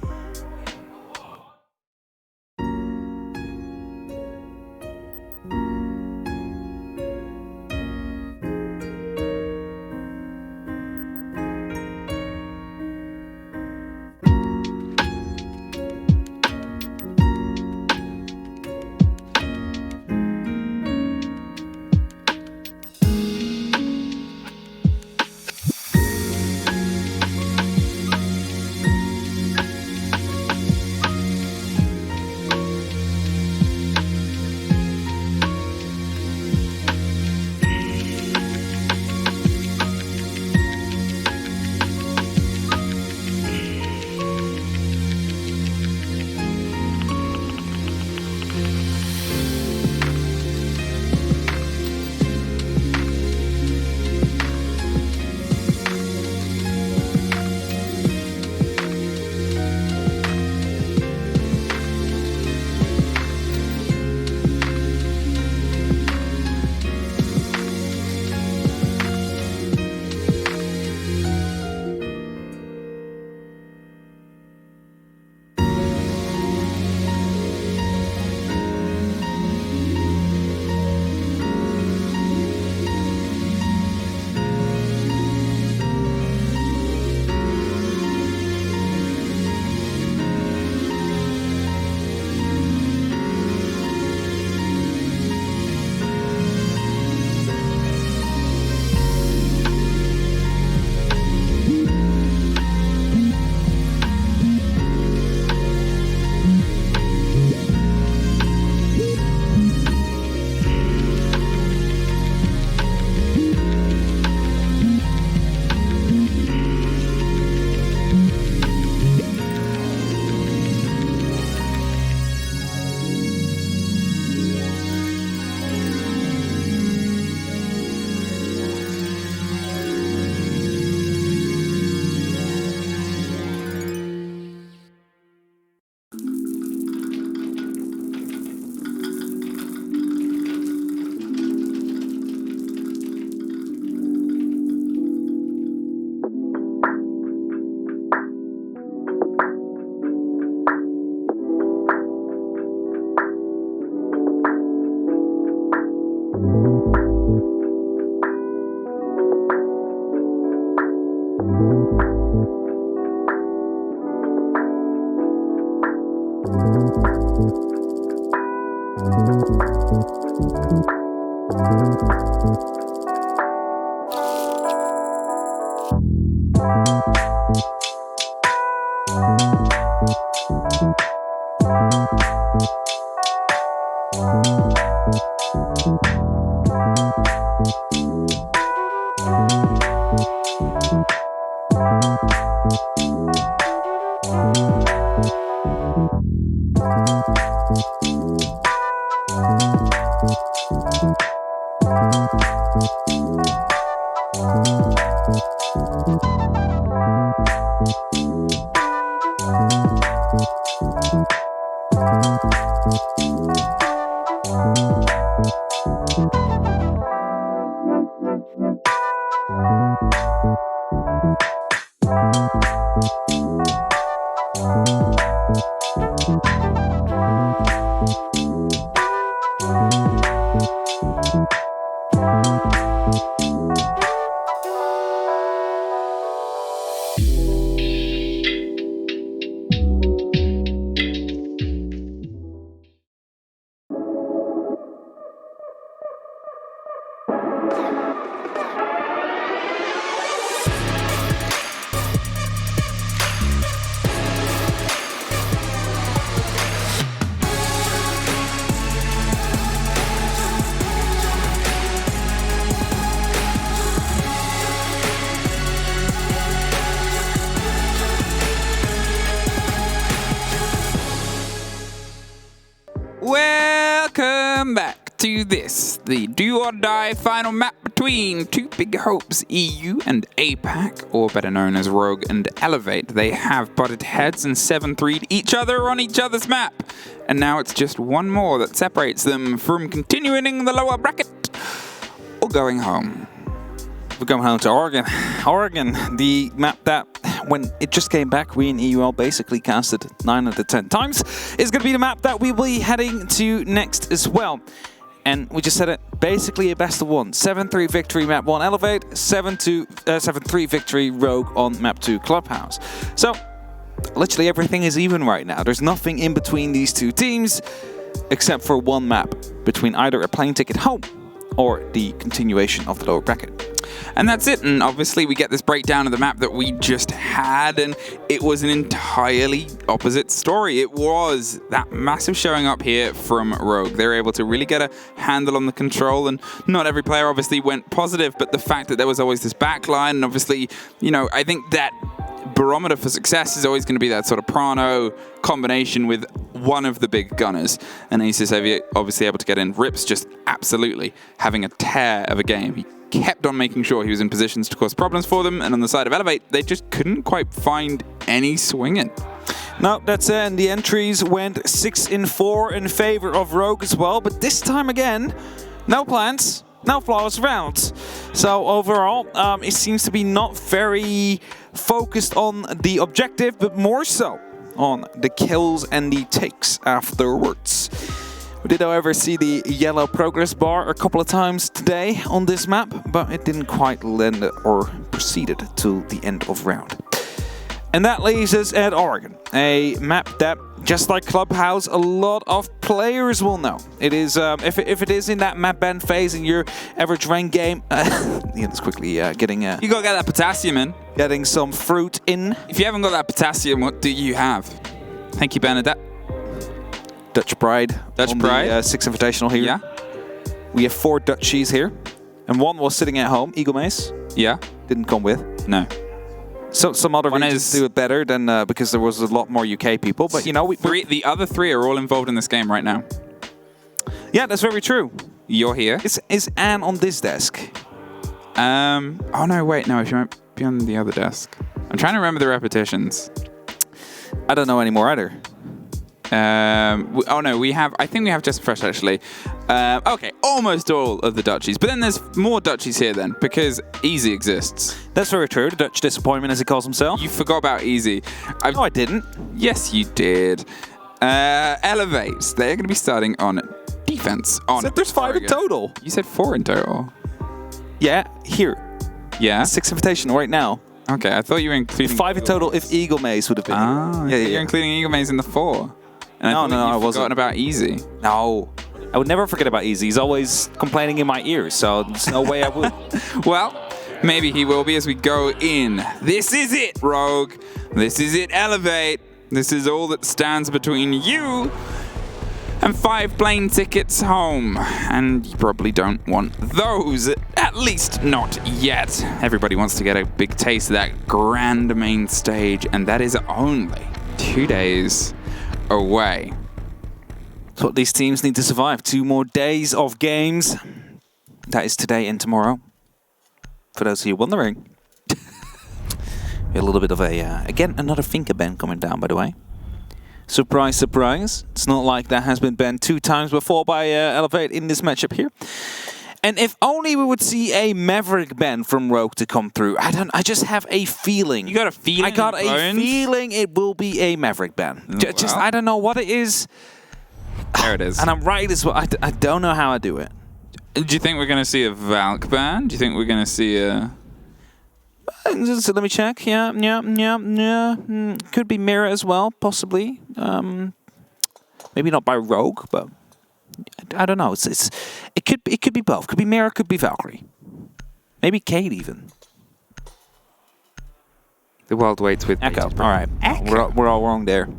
Welcome back to this, the do or die final map between two big hopes, EU and APAC, or better known as Rogue and Elevate. They have butted heads and 7-3'd each other on each other's map, and now it's just one more that separates them from continuing the lower bracket or going home. We're going home to Oregon. Oregon, the map that, when it just came back, we in EUL basically casted 9 out of 10 times, is going to be the map that we will be heading to next as well. And we just said it, basically a best of one. 7-3 victory map 1 Elevate, 7-3 victory Rogue on map 2 Clubhouse. So, literally everything is even right now. There's nothing in between these two teams, except for one map between either a plane ticket home or the continuation of the lower bracket. And that's it, and obviously we get this breakdown of the map that we just had, and it was an entirely opposite story. It was that massive showing up here from Rogue. They were able to really get a handle on the control, and not every player obviously went positive, but the fact that there was always this backline, and obviously, you know, I think that barometer for success is always going to be that sort of Prano combination with one of the big gunners. And Aces obviously able to get in. Rips just absolutely having a tear of a game. He kept on making sure he was in positions to cause problems for them, and on the side of Elevate, they just couldn't quite find any swinging. No, that's it, and the entries went 6-4 in favor of Rogue as well, but this time again, no plans, no flawless rounds. So overall, it seems to be not very focused on the objective, but more so on the kills and the takes afterwards. We did, however, see the yellow progress bar a couple of times today on this map, but it didn't quite lend or proceeded to the end of round. And that leaves us at Oregon, a map that, just like Clubhouse, a lot of players will know. It is, if it is in that map ban phase in your average rank game, it's quickly getting... You gotta get that potassium in. Getting some fruit in. If you haven't got that potassium, what do you have? Thank you, Bernadette. Dutch Pride. Dutch Pride. The, Six Invitational here. Yeah. We have 4 Dutchies here. And one was sitting at home, Eagle Mace. Yeah. Didn't come with. No. So some other regions do it better than because there was a lot more UK people. But you know, the other 3 are all involved in this game right now. Yeah, that's very true. You're here. Is Anne on this desk? Oh no, wait, no, she might be on the other desk. I'm trying to remember the repetitions. I don't know anymore either. Oh no, I think we have Just Fresh actually. Okay, almost all of the Dutchies. But then there's more Dutchies here then, because Easy exists. That's very true, the Dutch disappointment as he calls himself. You forgot about Easy. No, I didn't. Yes, you did. Elevate, they're going to be starting on defense. There's 5 in total. You said 4 in total. Yeah, here. Yeah? 6 Invitational right now. Okay, I thought you were including... 5 in total if Eagle Maze would have been. Ah, yeah, you're including Eagle Maze in the 4. And No, I you've wasn't. forgotten about Easy. No. I would never forget about Easy. He's always complaining in my ears, so there's no way I would. Well, maybe he will be as we go in. This is it, Rogue. This is it, Elevate. This is all that stands between you and 5 plane tickets home. And you probably don't want those, at least not yet. Everybody wants to get a big taste of that grand main stage, and that is only 2 days away. That's what these teams need to survive. 2 more days of games. That is today and tomorrow. For those of you wondering. A little bit of a, again, another finger bend coming down, by the way. Surprise, surprise. It's not like that has been banned 2 times before by Elevate in this matchup here. And if only we would see a Maverick ban from Rogue to come through. I just have a feeling. You got a feeling? I got a feeling it will be a Maverick ban. Just, I don't know what it is. There it is. And I'm right as well. I don't know how I do it. Do you think we're going to see a Valk ban? Do you think we're going to see a... So let me check. Yeah. Could be Mirror as well, possibly. Maybe not by Rogue, but I don't know. It could be both. Could be Mirror, could be Valkyrie. Maybe Kate even. The world waits with Echo. All right. Echo. We're all wrong there.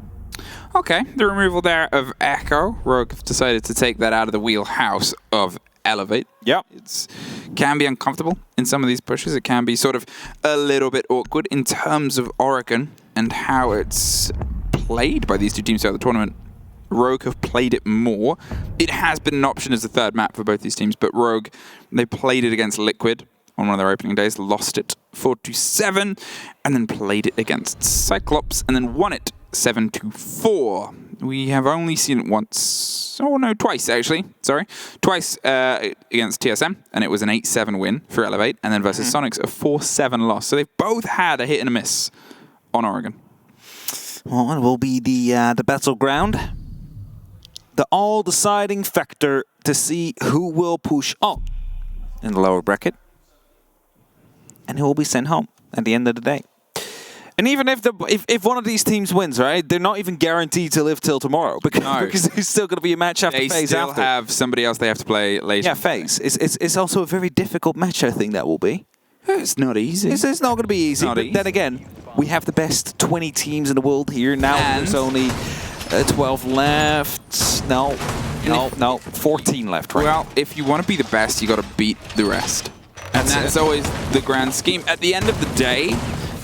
Okay, the removal there of Echo. Rogue have decided to take that out of the wheelhouse of Elevate. Yep. It can be uncomfortable in some of these pushes. It can be sort of a little bit awkward in terms of Oregon and how it's played by these 2 teams throughout the tournament. Rogue have played it more. It has been an option as the 3rd map for both these teams, but Rogue, they played it against Liquid on one of their opening days, lost it 4-7, and then played it against Cyclops, and then won it 7-4. We have only seen it once. Oh, no, twice, actually. Sorry. Twice against TSM, and it was an 8-7 win for Elevate, and then versus Sonics, a 4-7 loss. So they've both had a hit and a miss on Oregon. Well, it will be the battleground. The all-deciding factor to see who will push on in the lower bracket and who will be sent home at the end of the day. And even if one of these teams wins, right, they're not even guaranteed to live till tomorrow because there's still going to be a match after FaZe after. They still have somebody else they have to play later. Yeah, FaZe. It's also a very difficult match, I think that will be. It's not easy. It's not going to be easy. But then again, we have the best 20 teams in the world here. Now there's only 12 left. No, 14 left, right? Well, if you want to be the best, you got to beat the rest. And that's always the grand scheme. At the end of the day,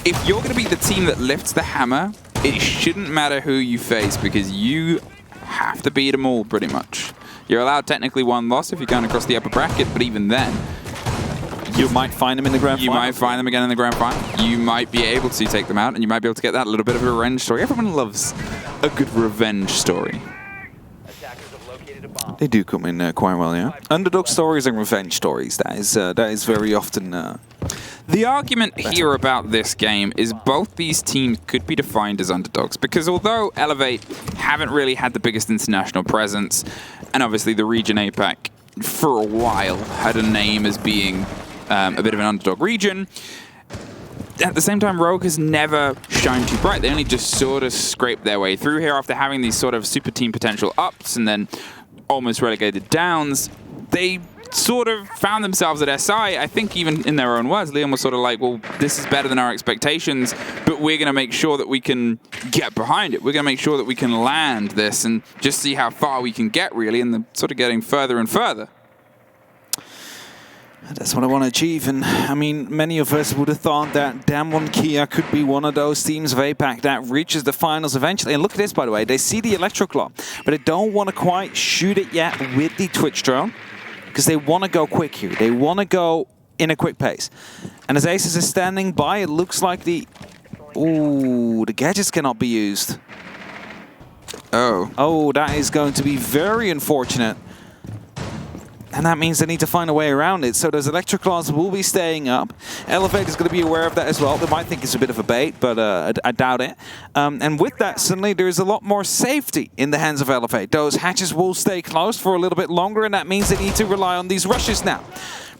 if you're going to be the team that lifts the hammer, it shouldn't matter who you face because you have to beat them all pretty much. You're allowed technically 1 loss if you're going across the upper bracket, but even then, you might find them in the grand final. You might find them again in the grand final. You might be able to take them out, and you might be able to get that little bit of a revenge story. Everyone loves a good revenge story. They do come in quite well, yeah. Underdog stories and revenge stories. That is very often. The argument here about this game is both these teams could be defined as underdogs because although Elevate haven't really had the biggest international presence, and obviously the region APAC for a while had a name as being a bit of an underdog region, at the same time, Rogue has never shined too bright. They only just sort of scraped their way through here after having these sort of super team potential ups and then almost relegated downs. They sort of found themselves at SI, I think even in their own words. Liam was sort of like, well, this is better than our expectations, but we're going to make sure that we can get behind it. We're going to make sure that we can land this and just see how far we can get, really, and they're sort of getting further and further. That's what I want to achieve, and I mean, many of us would have thought that Damwon Kia could be one of those teams of APAC that reaches the finals eventually. And look at this, by the way, they see the Electroclaw, but they don't want to quite shoot it yet with the Twitch drone, because they want to go quick here. They want to go in a quick pace. And as Aces is standing by, it looks like the gadgets cannot be used. Oh, that is going to be very unfortunate. And that means they need to find a way around it. So those Electroclaws will be staying up. Elevate is going to be aware of that as well. They might think it's a bit of a bait, but I doubt it. And with that, suddenly there's a lot more safety in the hands of Elevate. Those hatches will stay closed for a little bit longer, and that means they need to rely on these rushes now.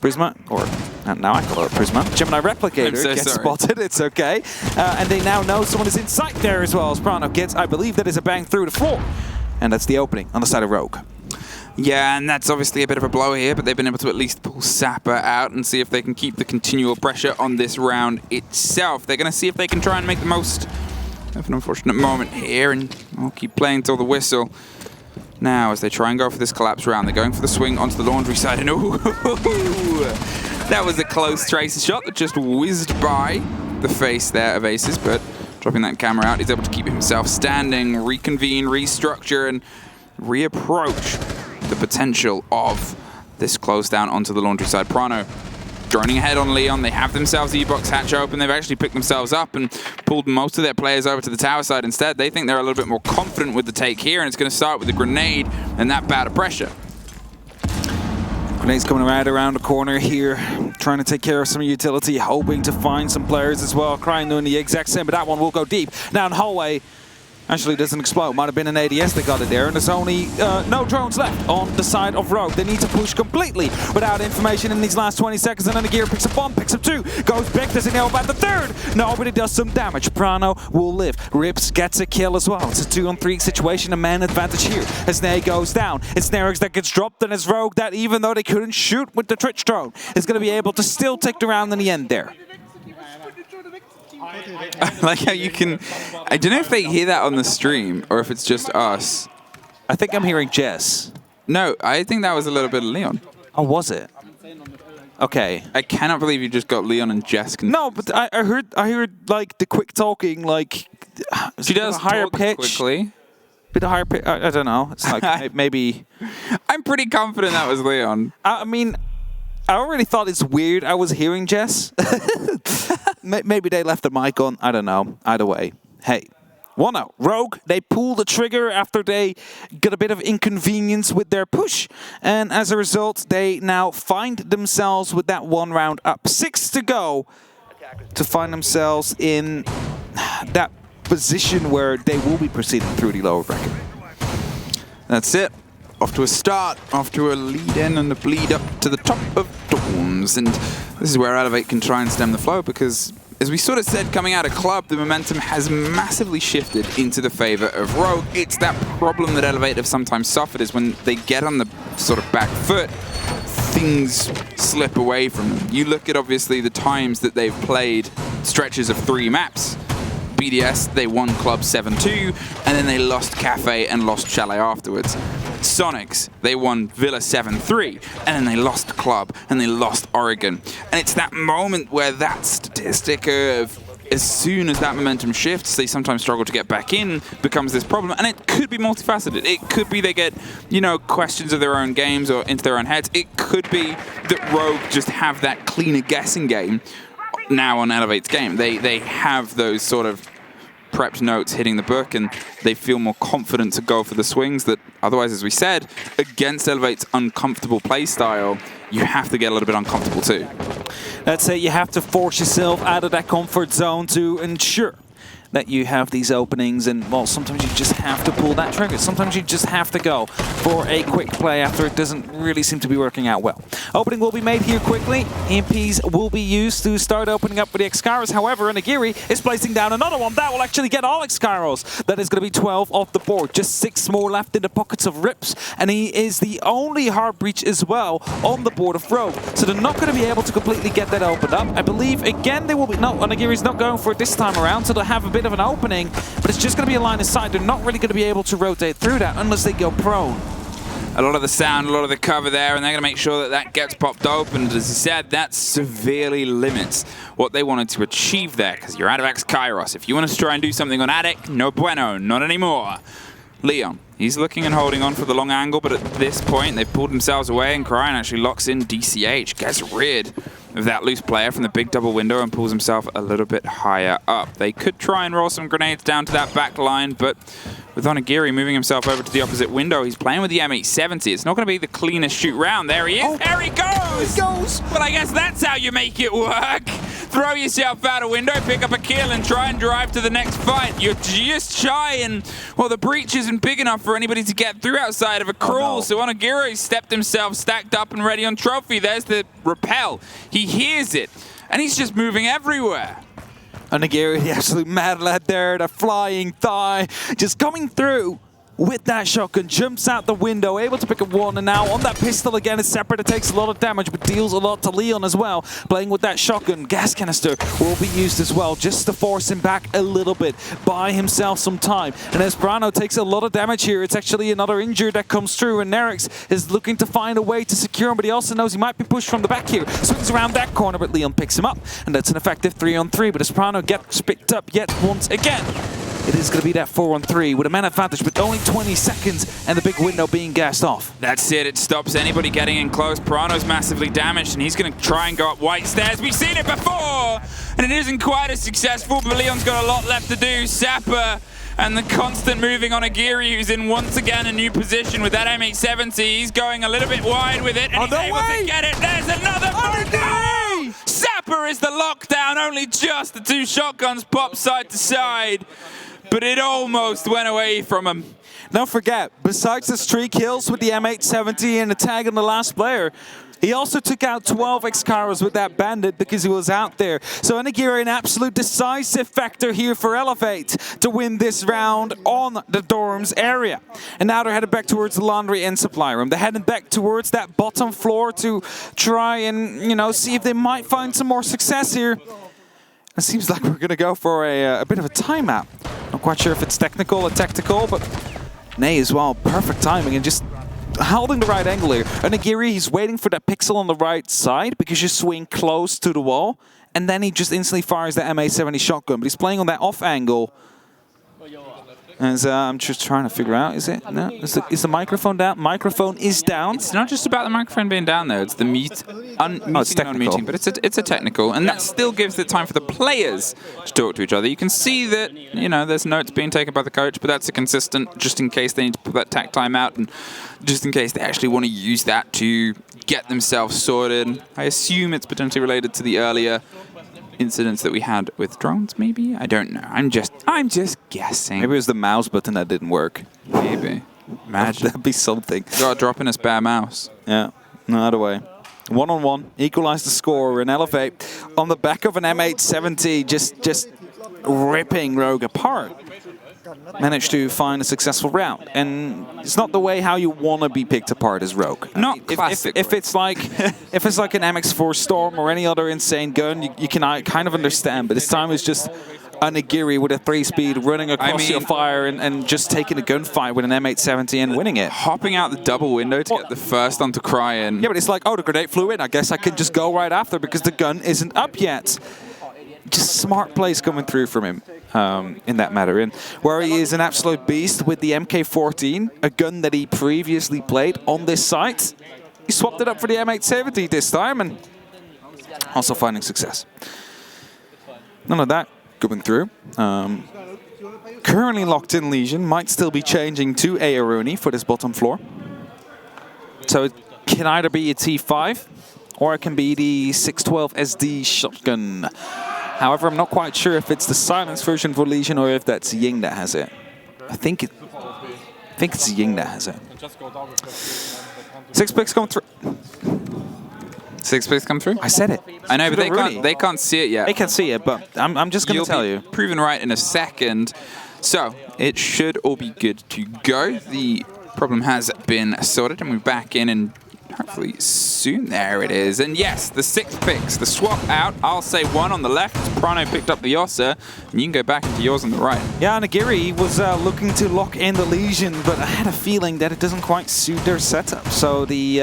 Prisma, or now I call it Prisma, Gemini Replicator gets spotted, it's okay. And they now know someone is in sight there as well as Prano gets, I believe that is a bang through the floor. And that's the opening on the side of Rogue. Yeah, and that's obviously a bit of a blow here, but they've been able to at least pull Sapper out and see if they can keep the continual pressure on this round itself. They're going to see if they can try and make the most of an unfortunate moment here, and I'll keep playing till the whistle. Now, as they try and go for this collapse round, they're going for the swing onto the laundry side, and ooh, that was a close tracer shot that just whizzed by the face there of Aces, but dropping that camera out, he's able to keep himself standing, reconvene, restructure, and reapproach the potential of this close down onto the laundry side. Prano droning ahead on Leon. They have themselves E-Box hatch open. They've actually picked themselves up and pulled most of their players over to the tower side instead. They think they're a little bit more confident with the take here, and it's going to start with a grenade and that bout of pressure. Grenade's coming around the corner here, trying to take care of some utility, hoping to find some players as well. Crying doing the exact same, but that one will go deep. Now in the hallway, actually doesn't explode. Might have been an ADS that got it there, and there's only no drones left on the side of Rogue. They need to push completely without information in these last 20 seconds, and then the gear picks up one, picks up two, goes big, doesn't know about the third. No, but it does some damage. Prano will live. Rips gets a kill as well. It's a 2-on-3 situation, a man advantage here. As Nay goes down, it's Nerix that gets dropped, and it's Rogue that, even though they couldn't shoot with the Twitch drone, is going to be able to still take the round in the end there. I like how you can... I don't know if they hear that on the stream or if it's just us. I think I'm hearing Jess. No, I think that was a little bit of Leon. Oh, was it? Okay. I cannot believe you just got Leon and Jess. No, but I heard like the quick talking, like she does a higher talk pitch. Quickly. Bit of higher pitch. I don't know. It's like maybe. I'm pretty confident that was Leon. I mean, I already thought it's weird I was hearing Jess. Maybe they left the mic on. I don't know. Either way. Hey. 1-0. Rogue, they pull the trigger after they got a bit of inconvenience with their push. And as a result, they now find themselves with that 1 round up. 6 to go to find themselves in that position where they will be proceeding through the lower bracket. That's it. Off to a start, off to a lead in and a bleed up to the top of Dawns. And this is where Elevate can try and stem the flow, because as we sort of said coming out of Club, the momentum has massively shifted into the favor of Rogue. It's that problem that Elevate have sometimes suffered, is when they get on the sort of back foot, things slip away from them. You look at obviously the times that they've played stretches of 3 maps. BDS, they won Club 7-2, and then they lost Kafe and lost Chalet afterwards. Sonics, they won Villa 7-3, and then they lost Club, and they lost Oregon. And it's that moment where that statistic of, as soon as that momentum shifts, they sometimes struggle to get back in, becomes this problem. And it could be multifaceted. It could be they get, you know, questions of their own games or into their own heads. It could be that Rogue just have that cleaner guessing game now on Elevate's game. They have those sort of prepped notes hitting the book, and they feel more confident to go for the swings that otherwise, as we said, against Elevate's uncomfortable play style, you have to get a little bit uncomfortable too. That's it. You have to force yourself out of that comfort zone to ensure that you have these openings, and well, sometimes you just have to pull that trigger. Sometimes you just have to go for a quick play after it doesn't really seem to be working out well. Opening will be made here quickly. EMPs will be used to start opening up with the X-Kairos. However, Onigiri is placing down another one. That will actually get all X-Kairos. That is going to be 12 off the board. Just 6 more left in the pockets of Rips, and he is the only hard breach as well on the board of Rogue. So they're not going to be able to completely get that opened up. I believe, again, they will be... No, Onigiri's not going for it this time around, so they'll have a bit of an opening, but it's just going to be a line of sight. They're not really going to be able to rotate through that unless they go prone. A lot of the sound, a lot of the cover there, and they're going to make sure that that gets popped open. As I said, that severely limits what they wanted to achieve there, because you're out of X-Kairos. If you want to try and do something on Addict, no bueno, not anymore. Leon, he's looking and holding on for the long angle, but at this point, they've pulled themselves away, and Cryan actually locks in DCH, gets rid of that loose player from the big double window and pulls himself a little bit higher up. They could try and roll some grenades down to that back line, but with Onigiri moving himself over to the opposite window, he's playing with the M870. It's not going to be the cleanest shoot round. There he is. Oh, there he goes. He goes. Well, I guess that's how you make it work. Throw yourself out a window, pick up a kill, and try and drive to the next fight. You're just shy, and, well, the breach isn't big enough for anybody to get through outside of a crawl. Oh, no. So Onigiri stepped himself stacked up and ready on trophy. There's the rappel. He hears it, and he's just moving everywhere. Onigiri, the absolute mad lad there, the flying thigh, just coming through with that shotgun, jumps out the window, able to pick up one, and now on that pistol again, it's Separate. It takes a lot of damage, but deals a lot to Leon as well. Playing with that shotgun, gas canister will be used as well, just to force him back a little bit, buy himself some time. And Esperano takes a lot of damage here. It's actually another injury that comes through, and Nerix is looking to find a way to secure him, but he also knows he might be pushed from the back here. Swings around that corner, but Leon picks him up, and that's an effective 3-on-3, but Esperano gets picked up yet once again. It is going to be that 4-on-3 with a man advantage, but only 20 seconds and the big window being gassed off. That's it. It stops anybody getting in close. Pirano's massively damaged, and he's going to try and go up white stairs. We've seen it before, and it isn't quite as successful, but Leon's got a lot left to do. Sapper and the constant moving on Aguirre, who's in once again a new position with that M870. He's going a little bit wide with it, and he's able to get it. There's another one. Sapper is the lockdown. Only just the two shotguns pop side to side. But it almost went away from him. Don't forget, besides his 3 kills with the M870 and the tag on the last player, he also took out 12 X-Caros with that bandit because he was out there. So Aguirre, an absolute decisive factor here for Elevate to win this round on the dorms area. And now they're headed back towards the laundry and supply room. They're heading back towards that bottom floor to try and, you know, see if they might find some more success here. It seems like we're going to go for a bit of a timeout. Not quite sure if it's technical or tactical, but Nay as well. Perfect timing and just holding the right angle here. And Aguirre, he's waiting for that pixel on the right side because you swing close to the wall, and then he just instantly fires the M870 shotgun. But he's playing on that off angle. As I'm just trying to figure out, is it? No? Is the microphone down? Microphone is down. It's not just about the microphone being down, though. It's the mute, unmuting and unmuting. But it's a technical, and that still gives the time for the players to talk to each other. You can see that, you know, there's notes being taken by the coach, but that's a consistent, just in case they need to put that tack time out, and just in case they actually want to use that to get themselves sorted. I assume it's potentially related to the earlier incidents that we had with drones, maybe? I don't know. I'm just guessing. Maybe it was the mouse button that didn't work. Maybe. Imagine. That'd be something. Got to drop in a spare mouse. Yeah, no other way. 1-on-1, equalize the score, and Elevate on the back of an M870, just ripping Rogue apart. Managed to find a successful round, and it's not the way how you want to be picked apart as Rogue. Not classic. If it's like an MX4 Storm or any other insane gun, you can kind of understand. But this time it's just an Aguirre with a 3-speed running across your fire and just taking a gunfight with an M870 and winning it. Hopping out the double window to get the first onto Cryan. Yeah, but it's like, oh, the grenade flew in. I guess I can just go right after because the gun isn't up yet. Just smart plays coming through from him in that matter. And where he is an absolute beast with the MK14, a gun that he previously played on this site. He swapped it up for the M870 this time and also finding success. None of that going through. Currently locked in Legion, might still be changing to a Aruni for this bottom floor. So it can either be a T5 or it can be the 612 SD shotgun. However, I'm not quite sure if it's the silence version for Legion or if that's Ying that has it. I think it's Ying that has it. 6 picks come through. 6 picks come through? I said it. I know, but they can't see it yet. They can't see it, but I'm just going to tell you. Proven right in a second. So it should all be good to go. The problem has been sorted, and we're back in and hopefully soon. There it is. And yes, the 6 picks, the swap out. I'll say 1 on the left. Prano picked up the Yossa, and you can go back into yours on the right. Yeah, and Aguirre was looking to lock in the Legion, but I had a feeling that it doesn't quite suit their setup. So the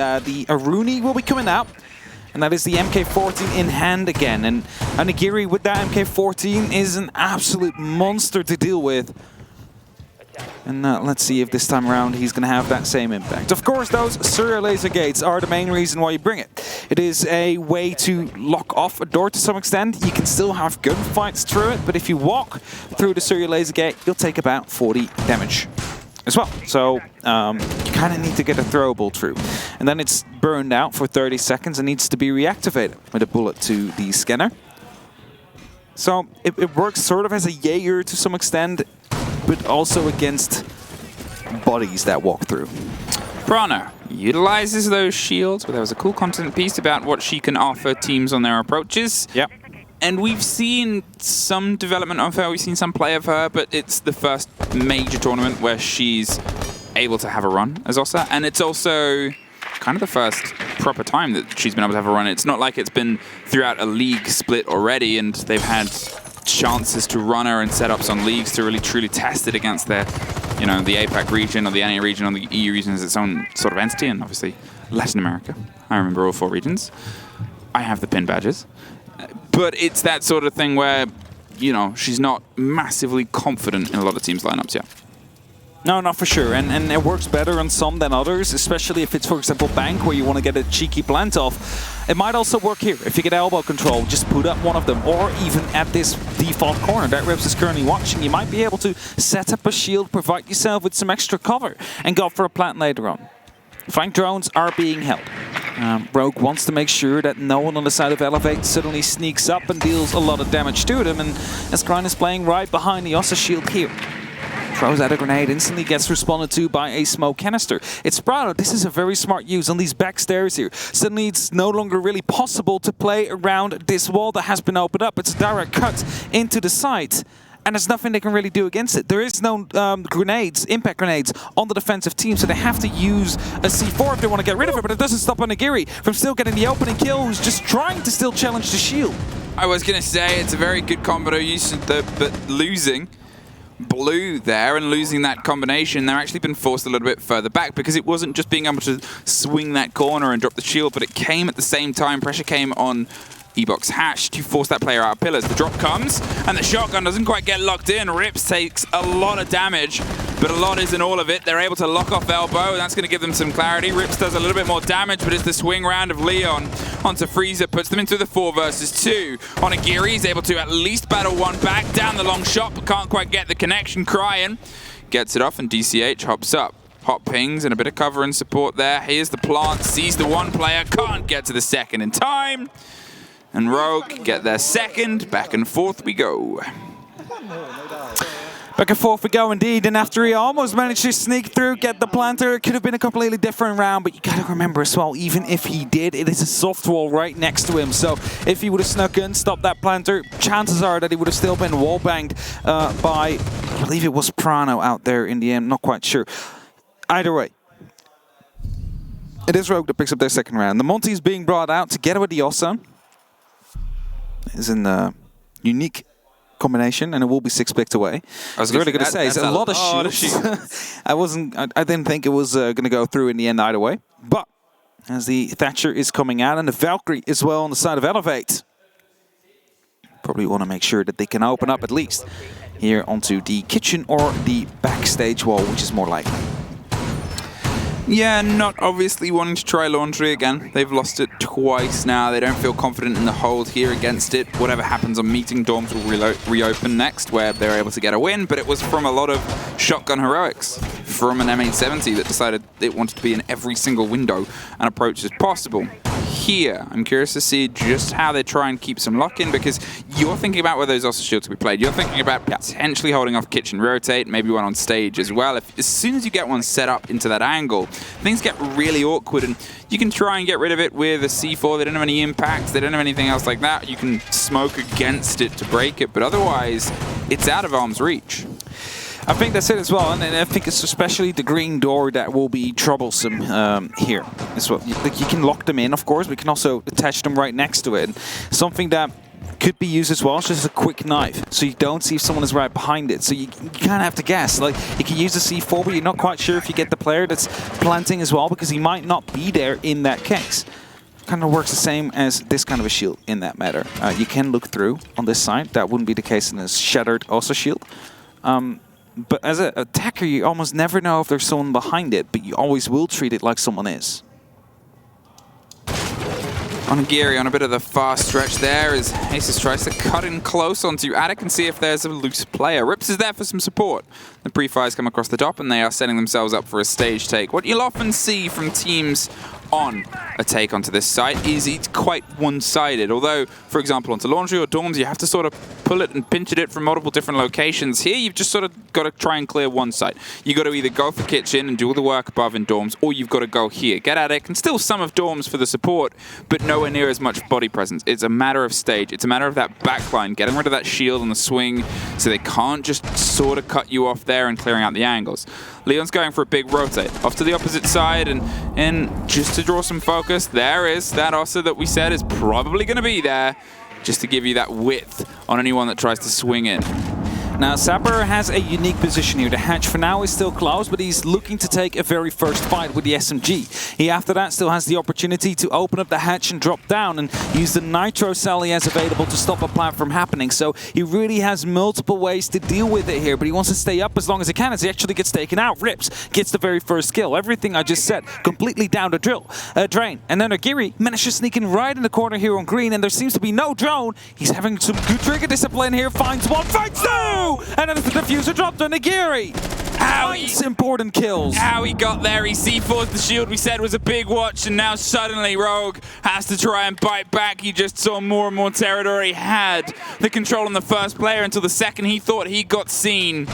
Aruni will be coming out, and that is the MK14 in hand again. And Aguirre with that MK14 is an absolute monster to deal with. And let's see if this time around he's going to have that same impact. Of course, those serial laser gates are the main reason why you bring it. It is a way to lock off a door to some extent. You can still have gunfights through it, but if you walk through the serial laser gate, you'll take about 40 damage as well. So you kind of need to get a throwable through. And then it's burned out for 30 seconds and needs to be reactivated with a bullet to the scanner. So it works sort of as a Jaeger to some extent, but also against bodies that walk through. Prana utilizes those shields, but there was a cool content piece about what she can offer teams on their approaches. Yep. And we've seen some development of her, we've seen some play of her, but it's the first major tournament where she's able to have a run as Ossa, and it's also kind of the first proper time that she's been able to have a run. It's not like it's been throughout a league split already, and they've had chances to run her and setups on leagues to really truly test it against their, you know, the APAC region or the NA region or the EU region as its own sort of entity, and obviously Latin America. I remember all 4 regions. I have the pin badges. But it's that sort of thing where, you know, she's not massively confident in a lot of teams' lineups yet. No, not for sure. And it works better on some than others, especially if it's, for example, Bank, where you want to get a cheeky plant off. It might also work here. If you get elbow control, just put up one of them, or even at this default corner that Rips is currently watching, you might be able to set up a shield, provide yourself with some extra cover, and go for a plant later on. Flank drones are being held. Rogue wants to make sure that no one on the side of Elevate suddenly sneaks up and deals a lot of damage to them, and as Grind is playing right behind the Ossa shield here. Throws out a grenade, instantly gets responded to by a smoke canister. It's Prado. This is a very smart use on these back stairs here. Suddenly it's no longer really possible to play around this wall that has been opened up. It's a direct cut into the site, and there's nothing they can really do against it. There is no grenades, impact grenades, on the defensive team, so they have to use a C4 if they want to get rid of it, but it doesn't stop Onigiri from still getting the opening kill, who's just trying to still challenge the shield. I was going to say, it's a very good combo use, but losing Blue there and losing that combination, they're actually been forced a little bit further back because it wasn't just being able to swing that corner and drop the shield, but it came at the same time. Pressure came on E-Box Hash to force that player out of pillars. The drop comes, and the shotgun doesn't quite get locked in. Rips takes a lot of damage, but a lot isn't all of it. They're able to lock off elbow, and that's going to give them some clarity. Rips does a little bit more damage, but it's the swing round of Leon onto Freezer, puts them into the 4 versus 2. Onigiri is able to at least battle one back, down the long shot, but can't quite get the connection. Crying gets it off, and DCH hops up. Hot pings and a bit of cover and support there. Here's the plant, sees the one player, can't get to the second in time. And Rogue get their second. Back and forth we go. Back and forth we go indeed, and after he almost managed to sneak through, get the planter, it could have been a completely different round, but you gotta remember as well, even if he did, it is a soft wall right next to him, so if he would have snuck in, stopped that planter, chances are that he would have still been wall-banged by, I believe it was Prano out there in the end, not quite sure. Either way, it is Rogue that picks up their second round. The Monty is being brought out together with the Ossa. Is a unique combination, and it will be 6 picks away. I was really going to say, it's a lot of shields. I didn't think it was going to go through in the end either way. But as the Thatcher is coming out, and the Valkyrie as well on the side of Elevate, probably want to make sure that they can open up at least here onto the kitchen or the backstage wall, which is more likely. Yeah, not obviously wanting to try laundry again. They've lost it twice now. They don't feel confident in the hold here against it. Whatever happens on meeting, Dorms will reopen next, where they're able to get a win, but it was from a lot of shotgun heroics from an M870 that decided it wanted to be in every single window and approach as possible. Here, I'm curious to see just how they try and keep some lock in, because you're thinking about where those Ossa shields will be played. You're thinking about potentially holding off kitchen rotate, maybe one on stage as well. As soon as you get one set up into that angle, things get really awkward, and you can try and get rid of it with a C4. They don't have any impacts, they don't have anything else like that. You can smoke against it to break it, but otherwise, it's out of arm's reach. I think that's it as well, and I think it's especially the green door that will be troublesome here as well. You can lock them in, of course, but you can also attach them right next to it. Something that could be used as well is just a quick knife, so you don't see if someone is right behind it. So you kind of have to guess. Like, you can use the C4, but you're not quite sure if you get the player that's planting as well, because he might not be there in that case. Kind of works the same as this kind of a shield in that matter. You can look through on this side. That wouldn't be the case in a shattered Ossa shield. But as an attacker, you almost never know if there's someone behind it, but you always will treat it like someone is. Onigiri on a bit of the fast stretch there as Aces tries to cut in close onto Attic and see if there's a loose player. Rips is there for some support. The pre-fires come across the top and they are setting themselves up for a stage take. What you'll often see from teams on a take onto this site is it's quite one-sided. Although, for example, onto Laundry or Dorms, you have to sort of pull it and pinch it from multiple different locations. Here, you've just sort of got to try and clear one site. You got to either go for Kitchen and do all the work above in Dorms, or you've got to go here. Get Attic and still some of Dorms for the support, but nowhere near as much body presence. It's a matter of stage. It's a matter of that backline, getting rid of that shield on the swing so they can't just sort of cut you off there and clearing out the angles. Leon's going for a big rotate off to the opposite side, and just to draw some focus, there is that Ossa that we said is probably going to be there, just to give you that width on anyone that tries to swing in. Now, Sapper has a unique position here. The hatch for now is still closed, but he's looking to take a very first fight with the SMG. He, after that, still has the opportunity to open up the hatch and drop down and use the nitro cell he has available to stop a plant from happening. So he really has multiple ways to deal with it here, but he wants to stay up as long as he can as he actually gets taken out. Rips, gets the very first kill. Everything I just said, completely down the drain. And then Agiri managed to sneak in right in the corner here on green, and there seems to be no drone. He's having some good trigger discipline here, finds one, finds two! And then the diffuser dropped on Nagiri. Nice important kills. How he got there, he C4'd the shield we said was a big watch, and now suddenly Rogue has to try and bite back. He just saw more and more territory, had the control on the first player until the second he thought he got seen.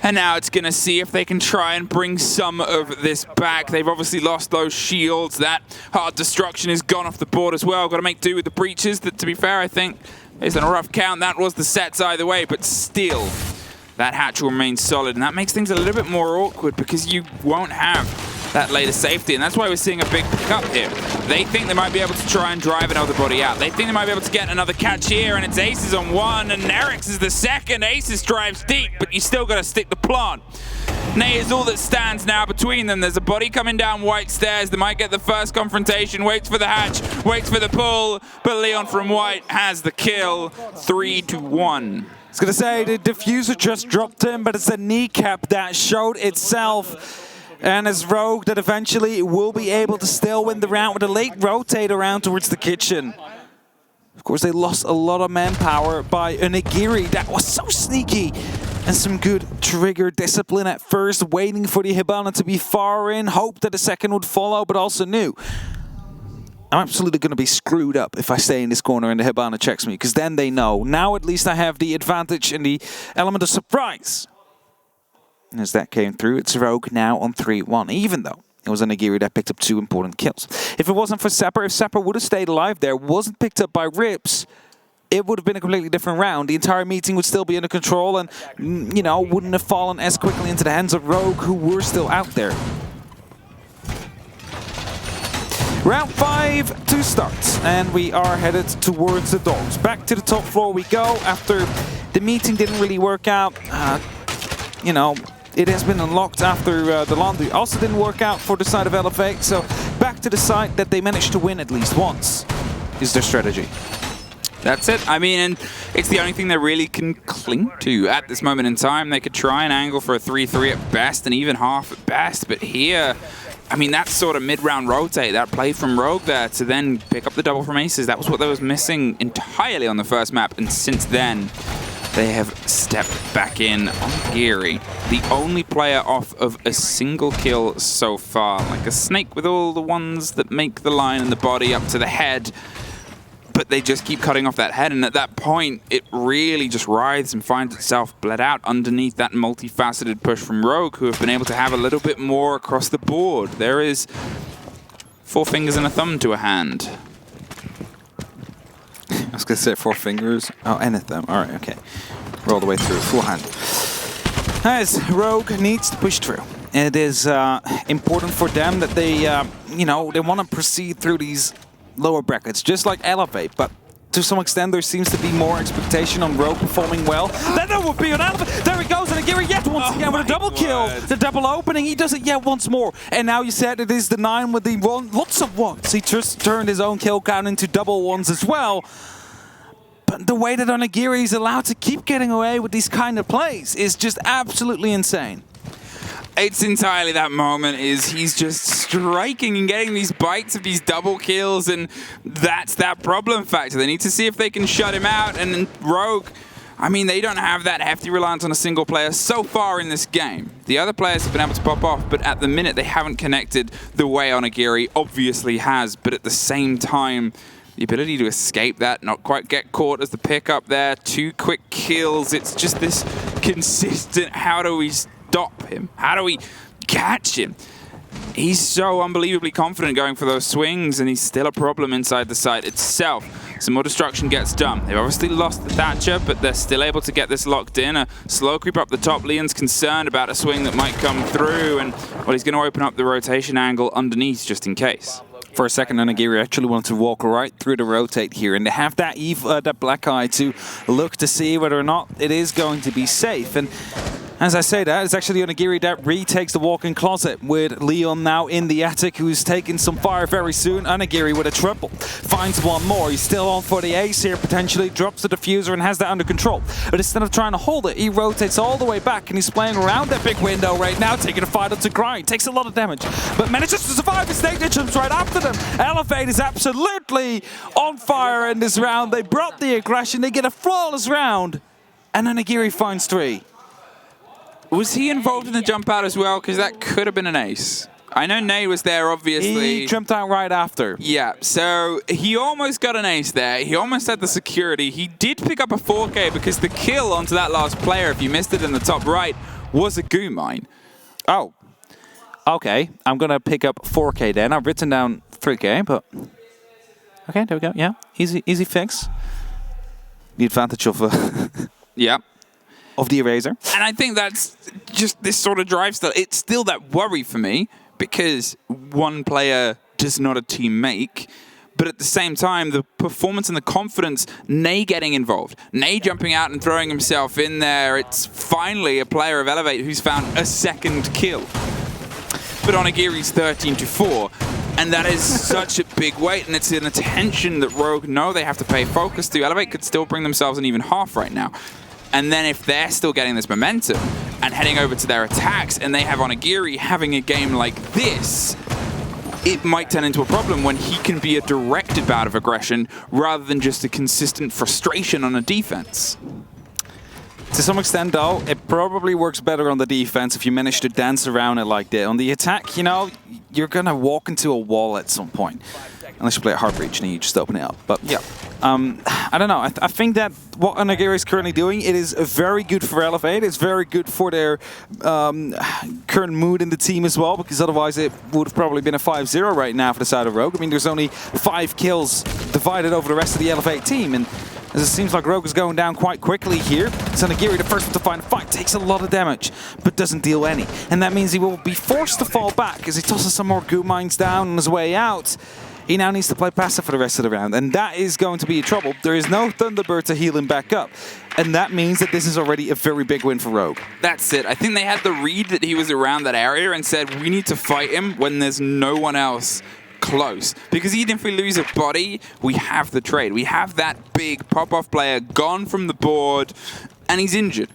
And now it's going to see if they can try and bring some of this back. They've obviously lost those shields. That hard destruction is gone off the board as well. Got to make do with the breaches. That, to be fair, I think, based on a rough count, that was the sets either way. But still, that hatch will remain solid. And that makes things a little bit more awkward because you won't have that later safety. And that's why we're seeing a big pickup here. They think they might be able to try and drive another body out. They think they might be able to get another catch here, and it's Aces on one, and Eric's is the second. Aces drives deep, but you still got to stick the plant. Nay is all that stands now between them. There's a body coming down White stairs. They might get the first confrontation. Waits for the hatch, waits for the pull, but Leon from White has the kill. 3-1. I was going to say, the diffuser just dropped him, but it's a kneecap that showed itself. And as Rogue that eventually will be able to still win the round with a late rotate around towards the kitchen. Of course, they lost a lot of manpower by Onigiri. That was so sneaky. And some good trigger discipline at first, waiting for the Hibana to be far in. Hoped that the second would follow, but also knew I'm absolutely going to be screwed up if I stay in this corner and the Hibana checks me, because then they know. Now at least I have the advantage and the element of surprise. And as that came through, it's Rogue now on 3-1, even though it was Onigiri that picked up 2 important kills. If it wasn't for Sapper, if Sapper would have stayed alive there, wasn't picked up by Rips, it would have been a completely different round. The entire meeting would still be under control and, you know, wouldn't have fallen as quickly into the hands of Rogue, who were still out there. Round 5 to start, and we are headed towards the doors. Back to the top floor we go after the meeting didn't really work out. You know, it has been unlocked after the laundry also didn't work out for the side of Elevate, so back to the side that they managed to win at least once is their strategy. That's it. I mean, and it's the only thing they really can cling to at this moment in time. They could try and angle for a 3-3 at best and even half at best, but here, I mean, that sort of mid-round rotate, that play from Rogue there to then pick up the double from Aces, that was what they was missing entirely on the first map, and since then, they have stepped back in on Geary, the only player off of a single kill so far. Like a snake with all the ones that make the line and the body up to the head, but they just keep cutting off that head, and at that point, it really just writhes and finds itself bled out underneath that multifaceted push from Rogue, who have been able to have a little bit more across the board. There is 4 fingers and a thumb to a hand. I was going to say 4 fingers. Oh, and a thumb. All right, okay. We're all the way through. Full hand. As Rogue needs to push through. It is important for them that they, you know, they want to proceed through these lower brackets, just like Elevate, but to some extent there seems to be more expectation on Rogue performing well. Then there will be an Elevate. There he goes, and Agiri yet once again with a double kill. The double opening, he does it yet once more. And now you said it is the 9 with the lots of ones. He just turned his own kill count into double ones as well. But the way that Onigiri is allowed to keep getting away with these kind of plays is just absolutely insane. It's entirely that moment is he's just striking and getting these bites of these double kills, and that's that problem factor. They need to see if they can shut him out, and Rogue, I mean, they don't have that hefty reliance on a single player so far in this game. The other players have been able to pop off, but at the minute they haven't connected the way Onigiri obviously has. But at the same time, the ability to escape that, not quite get caught as the pickup there, 2 quick kills. It's just this consistent, how do we stop him? How do we catch him? He's so unbelievably confident going for those swings, and he's still a problem inside the site itself. Some more destruction gets done. They've obviously lost the Thatcher, but they're still able to get this locked in. A slow creep up the top. Leon's concerned about a swing that might come through, and well, he's going to open up the rotation angle underneath just in case. For a second, Onigiri actually wanted to walk right through the rotate here, and they have that that black eye to look to see whether or not it is going to be safe. And as I say that, it's actually Onigiri that retakes the walk-in closet with Leon now in the attic, who's taking some fire very soon. Onigiri with a triple. Finds one more. He's still on for the ace here, potentially. Drops the diffuser and has that under control. But instead of trying to hold it, he rotates all the way back, and he's playing around that big window right now, taking a fight up to grind. Takes a lot of damage, but manages to survive. The snake jumps right after them. Elevate is absolutely on fire in this round. They brought the aggression. They get a flawless round, and Onigiri finds 3. Was he involved in the jump out as well? Because that could have been an ace. I know Nate was there, obviously. He jumped out right after. Yeah, so he almost got an ace there. He almost had the security. He did pick up a 4K because the kill onto that last player, if you missed it in the top right, was a goo mine. Oh, okay. I'm going to pick up 4K then. I've written down 3K, but... Okay, there we go. Yeah, easy fix. The advantage of... Yeah. Of the eraser. And I think that's just this sort of drive style. It's still that worry for me because one player does not a team make. But at the same time, the performance and the confidence, Ney getting involved, Ney jumping out and throwing himself in there. It's finally a player of Elevate who's found a second kill. But Onigiri's 13-4. And that is such a big weight, and it's an attention that Rogue know they have to pay focus to. Elevate could still bring themselves an even half right now. And then if they're still getting this momentum and heading over to their attacks, and they have Onigiri having a game like this, it might turn into a problem when he can be a directed bout of aggression rather than just a consistent frustration on a defense. To some extent, though, it probably works better on the defense if you manage to dance around it like that. On the attack, you know, you're going to walk into a wall at some point. Unless you play a hard breach and you just open it up. But yeah, I don't know. I think that what Onigiri is currently doing, it is very good for Elevate. It's very good for their current mood in the team as well, because otherwise it would have probably been a 5-0 right now for the side of Rogue. I mean, there's only 5 kills divided over the rest of the Elevate team, and as it seems like Rogue is going down quite quickly here. So Onigiri, the first one to find a fight, takes a lot of damage, but doesn't deal any. And that means he will be forced to fall back as he tosses some more goo mines down on his way out. He now needs to play passive for the rest of the round, and that is going to be a trouble. There is no Thunderbird to heal him back up, and that means that this is already a very big win for Rogue. That's it. I think they had the read that he was around that area and said, we need to fight him when there's no one else close. Because even if we lose a body, we have the trade. We have that big pop-off player gone from the board, and he's injured.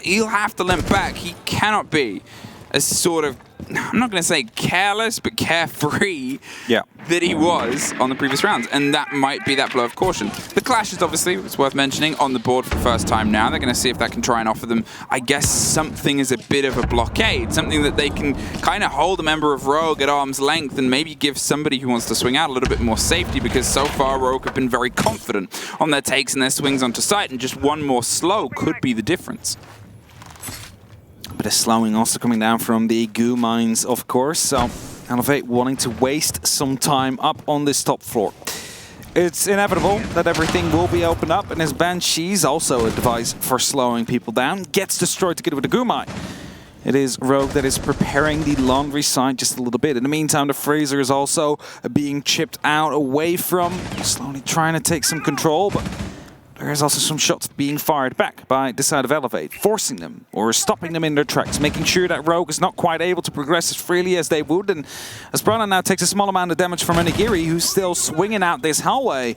He'll have to limp back. He cannot be a sort of, I'm not going to say careless, but carefree that he was on the previous rounds. And that might be that blow of caution. The Clash is obviously, it's worth mentioning, on the board for the first time now. They're going to see if that can try and offer them, I guess, something as a bit of a blockade, something that they can kind of hold a member of Rogue at arm's length and maybe give somebody who wants to swing out a little bit more safety, because so far Rogue have been very confident on their takes and their swings onto sight, and just one more slow could be the difference. But the slowing also coming down from the goo mines, of course. So Elevate wanting to waste some time up on this top floor. It's inevitable that everything will be opened up, and his Banshee's also a device for slowing people down. Gets destroyed together with the goo mine. It is Rogue that is preparing the laundry side just a little bit. In the meantime, the Fraser is also being chipped out away from, slowly trying to take some control, but there's also some shots being fired back by the side of Elevate, forcing them or stopping them in their tracks, making sure that Rogue is not quite able to progress as freely as they would. And as Brana now takes a small amount of damage from Onigiri, who's still swinging out this hallway,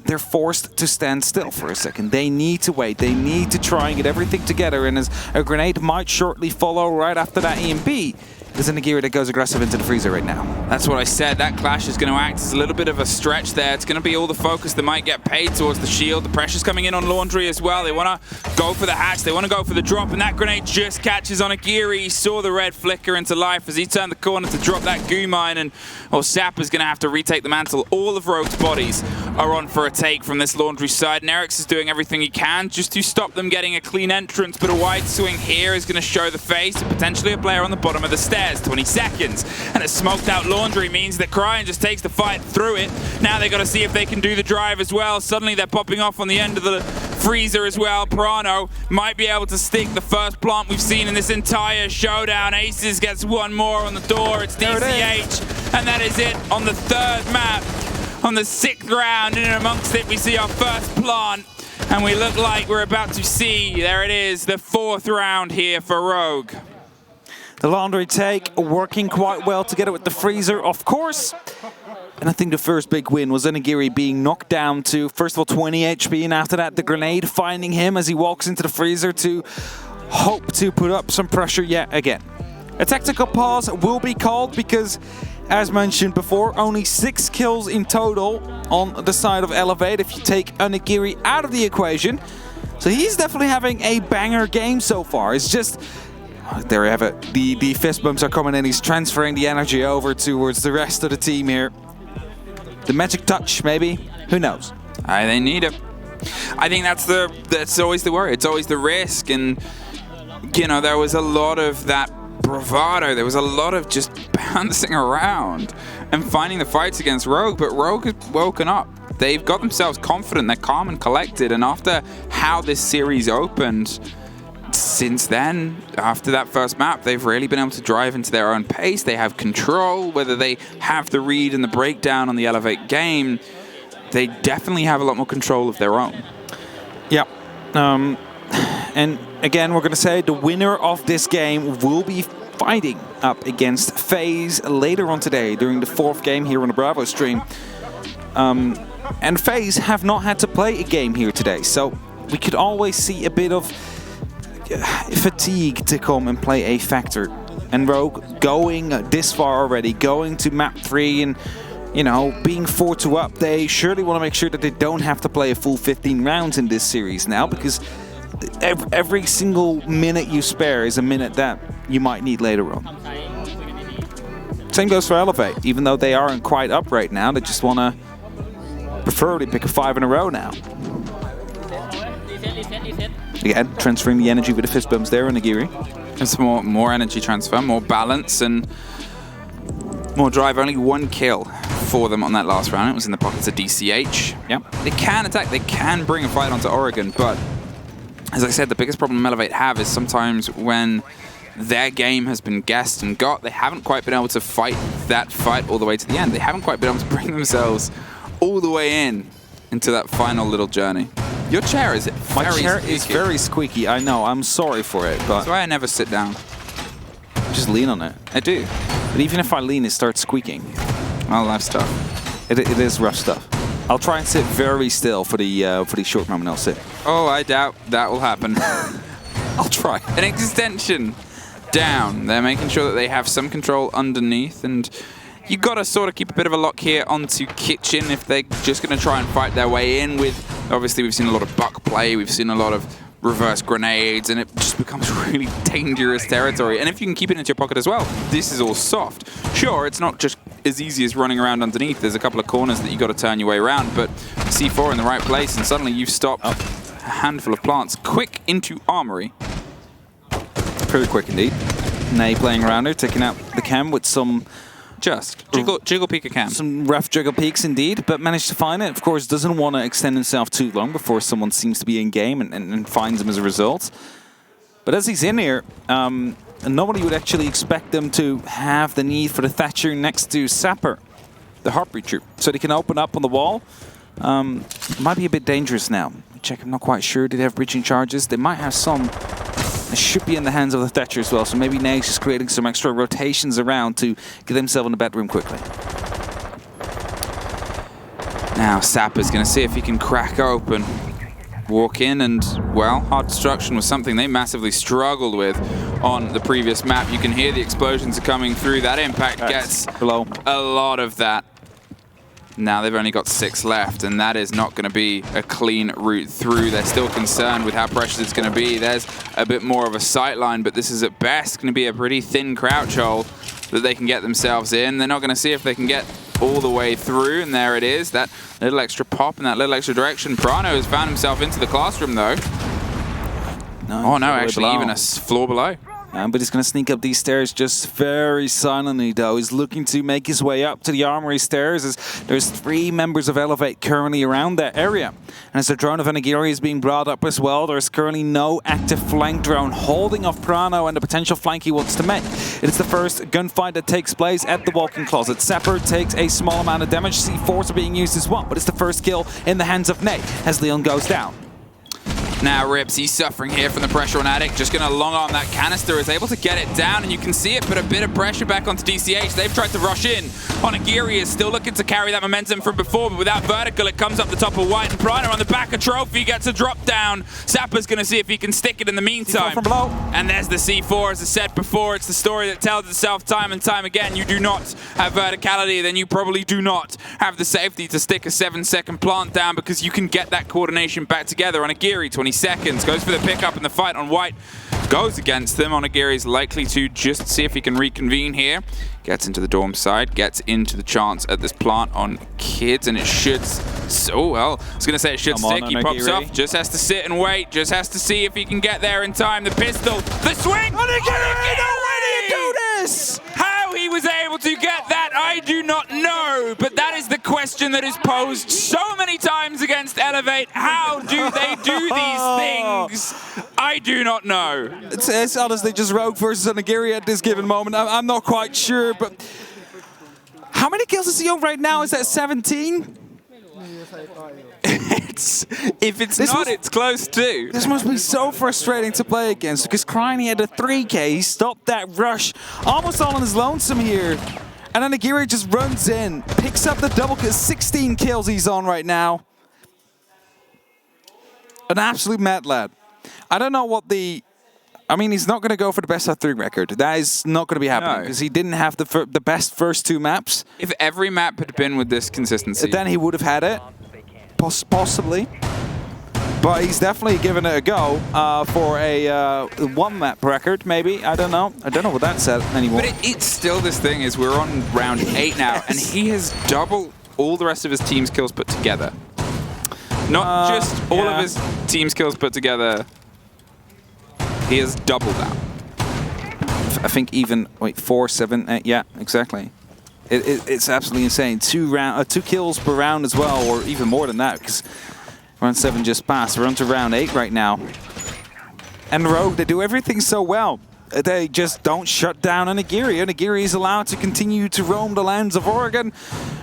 they're forced to stand still for a second. They need to wait. They need to try and get everything together. And as a grenade might shortly follow right after that EMP, there's a Nagiri that goes aggressive into the freezer right now. That's what I said. That clash is going to act as a little bit of a stretch there. It's going to be all the focus that might get paid towards the shield. The pressure's coming in on Laundry as well. They want to go for the hatch. They want to go for the drop, and that grenade just catches on Agiri. He saw the red flicker into life as he turned the corner to drop that goo mine, and Sapper's going to have to retake the mantle. All of Rogue's bodies are on for a take from this Laundry side, and Eric's is doing everything he can just to stop them getting a clean entrance, but a wide swing here is going to show the face of potentially a player on the bottom of the stairs. 20 seconds, and a smoked out Laundry means that Cryan just takes the fight through it. Now they got to see if they can do the drive as well. Suddenly they're popping off on the end of the freezer as well. Prano might be able to stick the first plant we've seen in this entire showdown. Aces gets one more on the door. It's DCH, and that is it on the third map. On the 6th round, in and amongst it, we see our first plant, and we look like we're about to see, there it is, the 4th round here for Rogue. The Laundry take working quite well together with the freezer, of course. And I think the first big win was Enigiri being knocked down to, first of all, 20 HP, and after that, the grenade finding him as he walks into the freezer to hope to put up some pressure yet again. A tactical pause will be called because, as mentioned before, only 6 kills in total on the side of Elevate if you take Enigiri out of the equation. So he's definitely having a banger game so far. It's just... there you have it. The fist bumps are coming in. He's transferring the energy over towards the rest of the team here. The magic touch, maybe. Who knows? They need it. I think that's always the worry. It's always the risk. And, you know, there was a lot of that bravado. There was a lot of just bouncing around and finding the fights against Rogue. But Rogue has woken up. They've got themselves confident. They're calm and collected. And after how this series opened... since then, after that first map, they've really been able to drive into their own pace. They have control, whether they have the read and the breakdown on the Elevate game, they definitely have a lot more control of their own. Yeah. And again, we're going to say the winner of this game will be fighting up against FaZe later on today during the 4th game here on the Bravo stream. And FaZe have not had to play a game here today, so we could always see a bit of fatigue to come and play a factor. And Rogue going this far already, going to map 3 and, you know, being 4-2 up, they surely want to make sure that they don't have to play a full 15 rounds in this series now, because every single minute you spare is a minute that you might need later on. Same goes for Elevate. Even though they aren't quite up right now, they just want to preferably pick a 5 in a row now. Again, transferring the energy with the fist bumps there on Nagiri. It's more energy transfer, more balance, and more drive. Only 1 kill for them on that last round. It was in the pockets of DCH. Yep. They can attack, they can bring a fight onto Oregon, but as I said, the biggest problem Elevate have is sometimes when their game has been guessed and got, they haven't quite been able to fight that fight all the way to the end. They haven't quite been able to bring themselves all the way into that final little journey. Your chair is very My chair squeaky. is very squeaky. I know. I'm sorry for it, but That's why I never sit down. just lean on it. I do. But even if I lean, it starts squeaking. Well, that's tough. It is rough stuff. I'll try and sit very still for the short moment I'll sit. Oh, I doubt that will happen. I'll try. An extension down. They're making sure that they have some control underneath, and you got to sort of keep a bit of a lock here onto Kitchen if they're just going to try and fight their way in with... Obviously, we've seen a lot of buck play, we've seen a lot of reverse grenades, and it just becomes really dangerous territory. And if you can keep it into your pocket as well, this is all soft. Sure, it's not just as easy as running around underneath. There's a couple of corners that you got to turn your way around, but C4 in the right place, and suddenly you've stopped a handful of plants. Quick into Armory. Pretty quick indeed. Nay playing around there, taking out the cam with some... Just jiggle peek a cam. Some rough jiggle peeks indeed, but managed to find it. Of course, doesn't want to extend himself too long before someone seems to be in game and finds him as a result. But as he's in here, nobody would actually expect them to have the need for the Thatcher next to Sapper, the Heartbeat Troop. So they can open up on the wall. Might be a bit dangerous now. Check, I'm not quite sure. Do they have breaching charges? They might have some. It should be in the hands of the Thatcher as well, so maybe Nate's just creating some extra rotations around to get himself in the bedroom quickly. Now Sapper's going to see if he can crack open walk in and, well, hard destruction was something they massively struggled with on the previous map. You can hear the explosions are coming through. That impact gets below a lot of that. Now they've only got 6 left, and that is not going to be a clean route through. They're still concerned with how precious it's going to be. There's a bit more of a sight line, but this is at best going to be a pretty thin crouch hole that they can get themselves in. They're not going to see if they can get all the way through, and there it is. That little extra pop and that little extra direction. Prano has found himself into the classroom, though. Oh, no, actually, even a floor below. But he's going to sneak up these stairs just very silently, though. He's looking to make his way up to the armory stairs as there's 3 members of Elevate currently around that area. And as the drone of Anagiri is being brought up as well, there's currently no active flank drone holding off Prano and the potential flank he wants to make. It is the first gunfight that takes place at the walk-in closet. Sapper takes a small amount of damage. C4s are being used as well, but it's the first kill in the hands of Nate as Leon goes down. Now Rips, he's suffering here from the pressure on Attic. Just going to long arm that canister, is able to get it down, and you can see it put a bit of pressure back onto DCH. They've tried to rush in. Onigiri is still looking to carry that momentum from before, but without vertical, it comes up the top of White, and Prino on the back of Trophy gets a drop down. Sapper's going to see if he can stick it in the meantime. From below. And there's the C4, as I said before. It's the story that tells itself time and time again. You do not have verticality, then you probably do not have the safety to stick a 7-second plant down, because you can get that coordination back together. Onigiri, 20 seconds, goes for the pickup, and the fight on White goes against them. Onigiri's likely to just see if he can reconvene here. Gets into the dorm side, gets into the chance at this plant on Kids, and it should, so well, I was going to say it should stick. He pops off, just has to sit and wait, just has to see if he can get there in time. The pistol, the swing! Onigiri! No way do you do this! How he was able to get that, I do not know, but that is the question that is posed so many times against Elevate. How do they do these things? I do not know. It's honestly just Rogue versus Onigiri at this given moment. I'm not quite sure, but how many kills is he on right now? Is that 17? If it's not, it's close too. This must be so frustrating to play against, because Crying had a 3K. He stopped that rush almost all on his lonesome here. And Onigiri just runs in, picks up the double kill. 16 kills he's on right now. An absolute mad lad. I don't know what the... I mean, he's not going to go for the best of 3 record. That is not going to be happening, because he didn't have the best first 2 maps. If every map had been with this consistency, then he would have had it. Possibly. But he's definitely given it a go for a 1 map record, maybe. I don't know. I don't know what that said anymore. But it's still this thing is we're on round 8 now, and he has doubled all the rest of his team's kills put together. Not just all of his team's kills put together. He has doubled that. I think even 4, 7, 8, yeah, exactly. It's absolutely insane. 2 kills per round as well, or even more than that, because round 7 just passed. We're on to round 8 right now. And Rogue, they do everything so well. They just don't shut down Onigiri. Onigiri is allowed to continue to roam the lands of Oregon,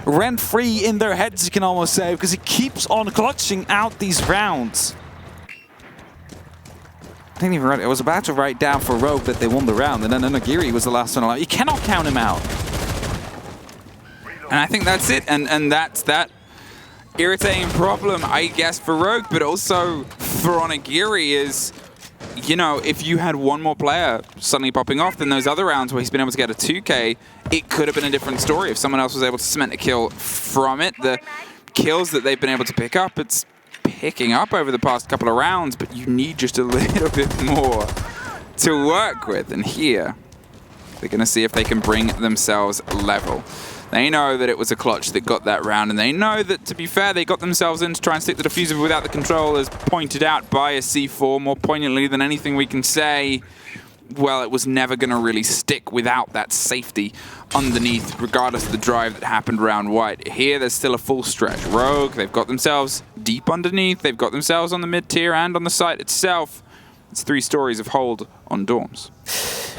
rent-free in their heads, you can almost say, because he keeps on clutching out these rounds. I didn't even write it. I was about to write down for Rogue that they won the round, and then Onigiri was the last one allowed. You cannot count him out. And I think that's it, and that's that irritating problem, I guess, for Rogue, but also for Onigiri is, you know, if you had one more player suddenly popping off than those other rounds where he's been able to get a 2K, it could have been a different story if someone else was able to cement a kill from it. The kills that they've been able to pick up, it's picking up over the past couple of rounds, but you need just a little bit more to work with. And here, they're going to see if they can bring themselves level. They know that it was a clutch that got that round, and they know that, to be fair, they got themselves in to try and stick the diffuser without the control, as pointed out by a C4, more poignantly than anything we can say. Well, it was never going to really stick without that safety underneath, regardless of the drive that happened around White. Here, there's still a full stretch. Rogue, they've got themselves deep underneath, they've got themselves on the mid-tier and on the site itself. It's 3 stories of hold on dorms.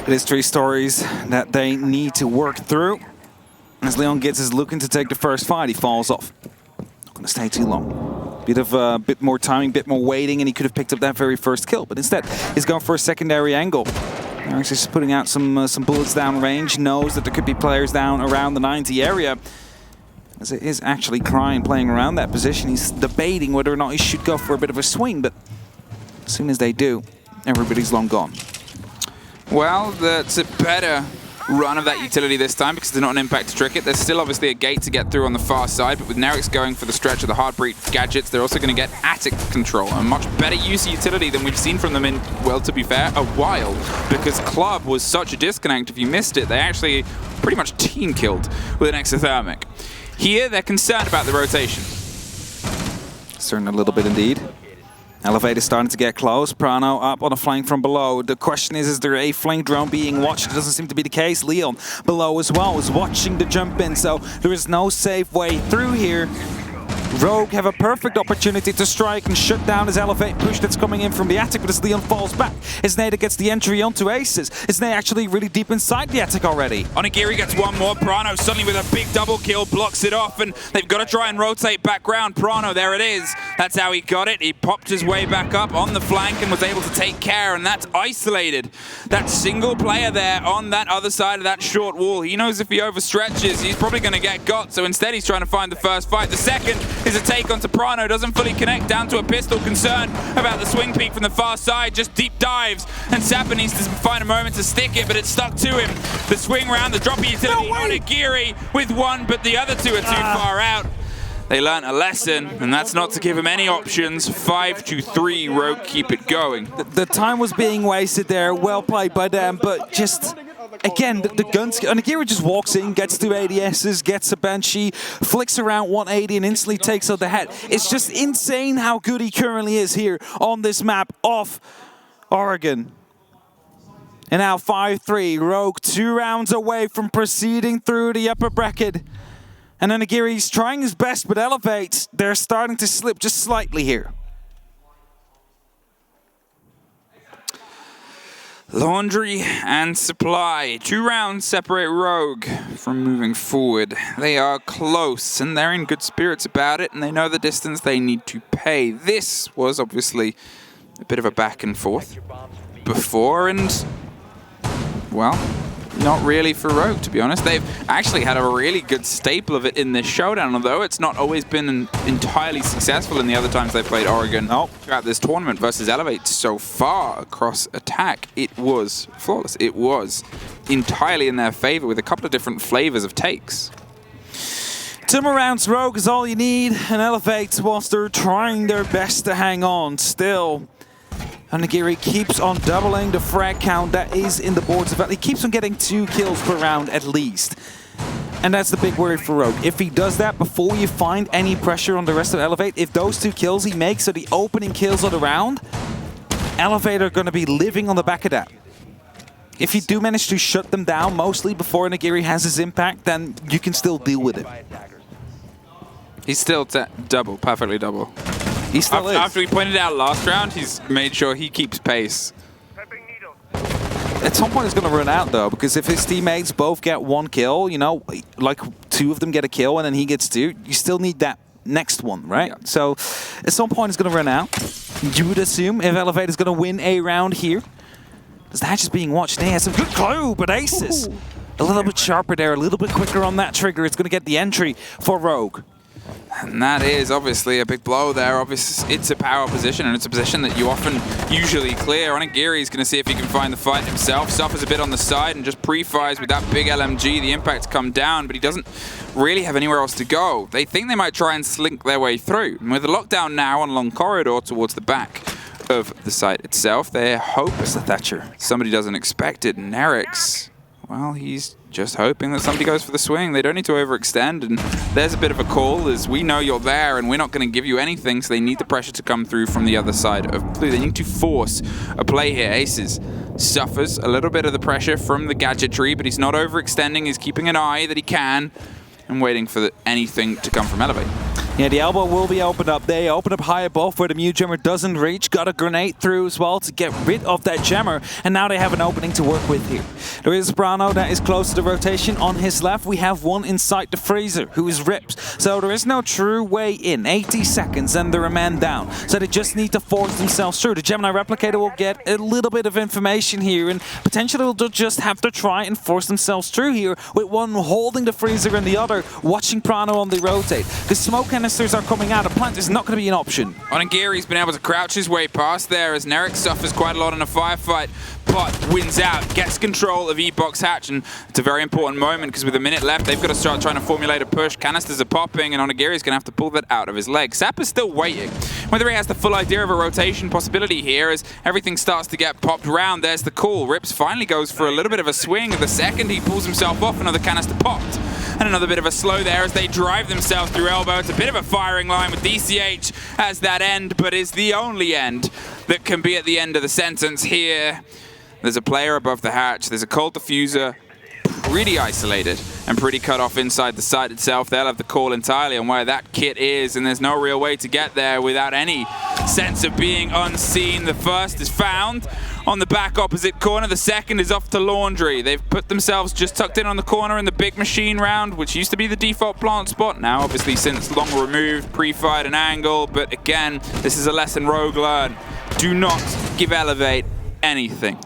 It is 3 stories that they need to work through. As Leon gets is looking to take the first fight, he falls off. Not going to stay too long. Bit more timing, bit more waiting, and he could have picked up that very first kill. But instead, he's going for a secondary angle. He's just putting out some bullets down range. Knows that there could be players down around the 90 area. as it is actually Crying playing around that position. He's debating whether or not he should go for a bit of a swing, but as soon as they do, everybody's long gone. Well, that's a better run of that utility this time because there's not an impact to trick it. There's still obviously a gate to get through on the far side, but with Nerix going for the stretch of the Heartbreak gadgets, they're also going to get attic control. A much better use of utility than we've seen from them in, well, to be fair, a while, because Club was such a disconnect. If you missed it, they actually pretty much team killed with an exothermic. Here, they're concerned about the rotation. Concerned a little bit indeed. Elevator starting to get close. Prano up on a flank from below. The question is there a flank drone being watched? It doesn't seem to be the case. Leon below as well is watching the jump in, so there is no safe way through here. Rogue have a perfect opportunity to strike and shut down his elevate push that's coming in from the attic, but as Leon falls back, Isnada gets the entry onto Aces. Isnada actually really deep inside the attic already. Onigiri gets one more. Prano suddenly with a big double kill blocks it off, and they've got to try and rotate back round. Prano, there it is. That's how he got it. He popped his way back up on the flank and was able to take care, and that's isolated. That single player there on that other side of that short wall. He knows if he overstretches, he's probably going to get got, so instead he's trying to find the first fight. The second is a take onto Prano, doesn't fully connect, down to a pistol. Concerned about the swing peek from the far side, just deep dives, and Sapper needs to find a moment to stick it, but it's stuck to him. The swing round, the droppy utility, Onigiri with one, but the other two are too far out. They learned a lesson, and that's not to give him any options. 5-3, Rogue keep it going. The time was being wasted there, well played by them, but just... Again, the guns, Onigiri just walks in, gets two ADSs, gets a Banshee, flicks around 180 and instantly takes out the head. It's just insane how good he currently is here on this map of Oregon. And now 5-3, Rogue 2 rounds away from proceeding through the upper bracket. And Onigiri's trying his best, but Elevate, they're starting to slip just slightly here. Laundry and Supply. 2 rounds separate Rogue from moving forward. They are close, and they're in good spirits about it, and they know the distance they need to pay. This was obviously a bit of a back and forth before, and, well, not really for Rogue, to be honest. They've actually had a really good staple of it in this showdown, although it's not always been entirely successful in the other times they've played Oregon throughout this tournament versus Elevate so far across attack. It was flawless. It was entirely in their favor with a couple of different flavors of takes. 2 more rounds, Rogue is all you need, and Elevate, whilst they're trying their best to hang on, still... Onigiri keeps on doubling the frag count that is in the boards. He keeps on getting 2 kills per round at least. And that's the big worry for Rogue. If he does that before you find any pressure on the rest of Elevate, if those 2 kills he makes are the opening kills of the round, Elevate are going to be living on the back of that. If you do manage to shut them down mostly before Onigiri has his impact, then you can still deal with it. He's still double, perfectly double. He still is. After we pointed out last round, he's made sure he keeps pace. At some point it's going to run out though, because if his teammates both get 1 kill, you know, like 2 of them get a kill and then he gets 2, you still need that next one, right? Yeah. So at some point it's going to run out. You would assume if Elevate is going to win a round here. The Hatch is being watched. They have some good clue, but Aces a little bit sharper there, a little bit quicker on that trigger. It's going to get the entry for Rogue. And that is obviously a big blow there. Obviously, it's a power position, and it's a position that you often usually clear. Onigiri is going to see if he can find the fight himself. Suffers a bit on the side and just pre-fires with that big LMG. The impact's come down, but he doesn't really have anywhere else to go. They think they might try and slink their way through. And with the lockdown now on a long corridor towards the back of the site itself, their hope is the Thatcher. Somebody doesn't expect it. Nerix, well, he's just hoping that somebody goes for the swing. They don't need to overextend, and there's a bit of a call as we know you're there and we're not going to give you anything, so they need the pressure to come through from the other side of blue. They need to force a play here. Aces suffers a little bit of the pressure from the gadgetry, but he's not overextending. He's keeping an eye that he can and waiting for anything to come from Elevate. Yeah, the elbow will be opened up. They open up high above where the Mew Jammer doesn't reach. Got a grenade through as well to get rid of that Jammer. And now they have an opening to work with here. There is Brano that is close to the rotation. On his left, we have one inside the freezer, who is Rips. So there is no true way in. 80 seconds and they're a man down. So they just need to force themselves through. The Gemini Replicator will get a little bit of information here. And potentially will just have to try and force themselves through here with one holding the freezer and the other watching Prano on the rotate. Because smoke canisters are coming out. A plant is not going to be an option. Onigiri's been able to crouch his way past there as Nerek suffers quite a lot in a firefight, but wins out, gets control of E-Box Hatch, and it's a very important moment because with a minute left, they've got to start trying to formulate a push. Canisters are popping, and Onigiri's going to have to pull that out of his leg. Sap is still waiting. Whether he has the full idea of a rotation possibility here as everything starts to get popped round, there's the call. Rips finally goes for a little bit of a swing. The second he pulls himself off, another canister popped. And another bit of a slow there as they drive themselves through elbow. It's a bit of a firing line with DCH as that end, but is the only end that can be at the end of the sentence here. There's a player above the hatch. There's a cold diffuser, pretty isolated and pretty cut off inside the site itself. They'll have the call entirely on where that kit is, and there's no real way to get there without any sense of being unseen. The first is found on the back opposite corner. The second is off to Laundry. They've put themselves just tucked in on the corner in the big machine round, which used to be the default plant spot. Now, obviously, since long removed, pre-fired and angle. But again, this is a lesson Rogue learned. Do not give Elevate anything.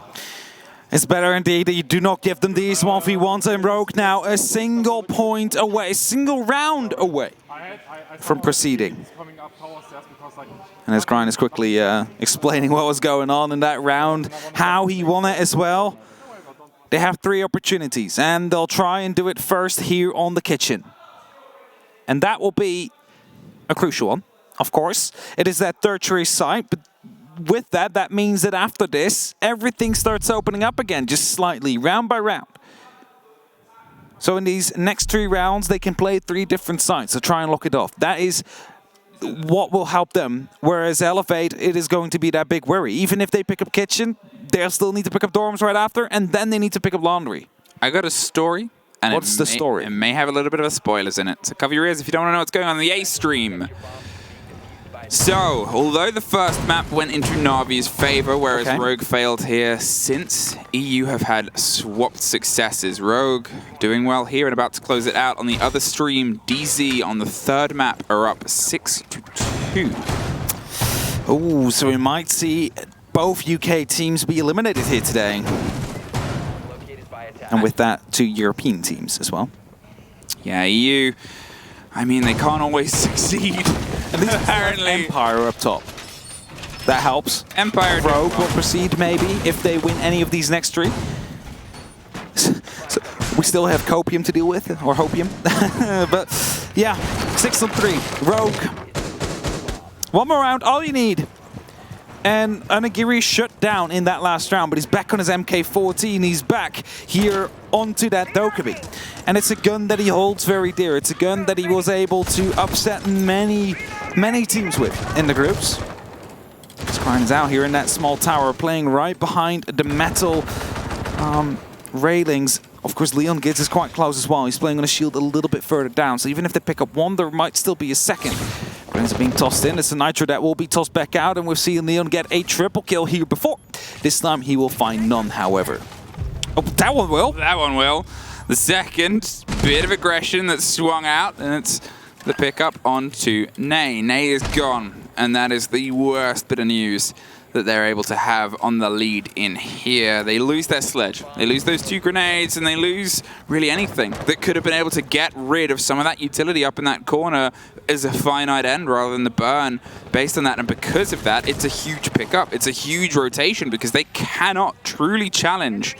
It's better indeed that you do not give them these 1v1s, and Rogue now a single point away, a single round away from proceeding. And as Grind is quickly explaining what was going on in that round, how he won it as well. They have 3 opportunities, and they'll try and do it first here on the kitchen. And that will be a crucial one, of course. It is that tertiary site, but with that, that means that after this, everything starts opening up again, just slightly, round by round. So in these next 3 rounds, they can play 3 different sites to try and lock it off. That is what will help them. Whereas Elevate, it is going to be that big worry. Even if they pick up Kitchen, they'll still need to pick up Dorms right after, and then they need to pick up Laundry. I got a story. And what's the story? It may have a little bit of a spoilers in it. So cover your ears if you don't want to know what's going on in the A stream. So, although the first map went into Na'Vi's favor, whereas Rogue failed here, since EU have had swapped successes. Rogue doing well here and about to close it out. On the other stream, DZ on the 3rd map are up 6-2. Oh, so we might see both UK teams be eliminated here today. And with that, 2 European teams as well. Yeah, EU, I mean, they can't always succeed. At least apparently Empire up top. That helps. Empire Rogue will proceed maybe if they win any of these next 3. So we still have Copium to deal with, or Hopium. But yeah, 6-3. Rogue. One more round, all you need. And Onigiri shut down in that last round, but he's back on his MK14. He's back here onto that Dokkaebi. And it's a gun that he holds very dear. It's a gun that he was able to upset many teams with in the groups. Squire is out here in that small tower, playing right behind the metal railings. Of course, Leon Gids is quite close as well. He's playing on a shield a little bit further down, so even if they pick up one, there might still be a second. Brains are being tossed in. It's a Nitro that will be tossed back out, and we've seen Leon get a triple kill here before. This time he will find none, however. Oh, that one will. That one will. The second bit of aggression that swung out, and it's the pickup onto Nay. Nay is gone, and that is the worst bit of news that they're able to have on the lead in here. They lose their sledge. They lose those 2 grenades, and they lose really anything that could have been able to get rid of some of that utility up in that corner as a finite end rather than the burn based on that. And because of that, it's a huge pickup. It's a huge rotation because they cannot truly challenge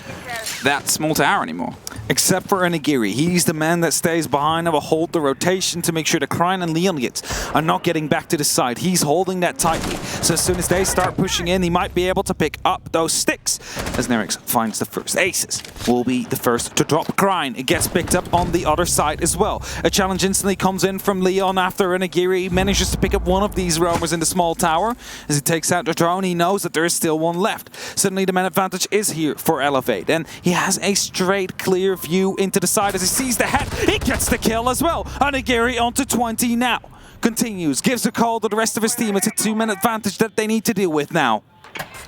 that small tower anymore. Except for Onigiri. He's the man that stays behind and will hold the rotation to make sure that Krine and Leongids are not getting back to the side. He's holding that tightly. So as soon as they start pushing in, he might be able to pick up those sticks. As Nerix finds the first aces, will be the first to drop Krine. It gets picked up on the other side as well. A challenge instantly comes in from Leon after Onigiri. He manages to pick up one of these roamers in the small tower. As he takes out the drone, he knows that there is still one left. Suddenly the man advantage is here for Elevate. And he has a straight, clear view into the side as he sees the head. He gets the kill as well. Onigiri onto 20 now. continues, gives a call to the rest of his team. It's a 2-man advantage that they need to deal with now.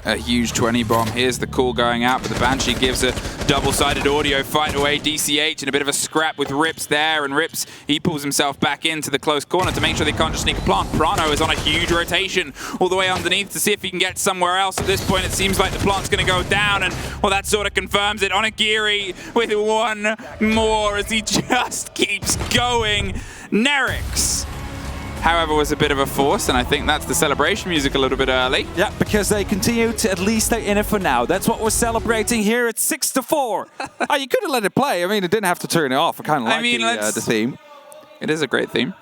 A huge 20 bomb. Here's the call going out, but the Banshee gives a double-sided audio fight away. DCH in a bit of a scrap with Rips there, and Rips, he pulls himself back into the close corner to make sure they can't just sneak a plant. Prano is on a huge rotation all the way underneath to see if he can get somewhere else. At this point, it seems like the plant's going to go down, and well, that sort of confirms it. Onigiri with one more as he just keeps going. Nerix, however, was a bit of a force, and I think that's the celebration music a little bit early. Yeah, because they continue to at least stay in it for now. That's what we're celebrating here. It's 6-4. Oh, you could have let it play. I mean, it didn't have to turn it off. I kind of like the theme. It is a great theme.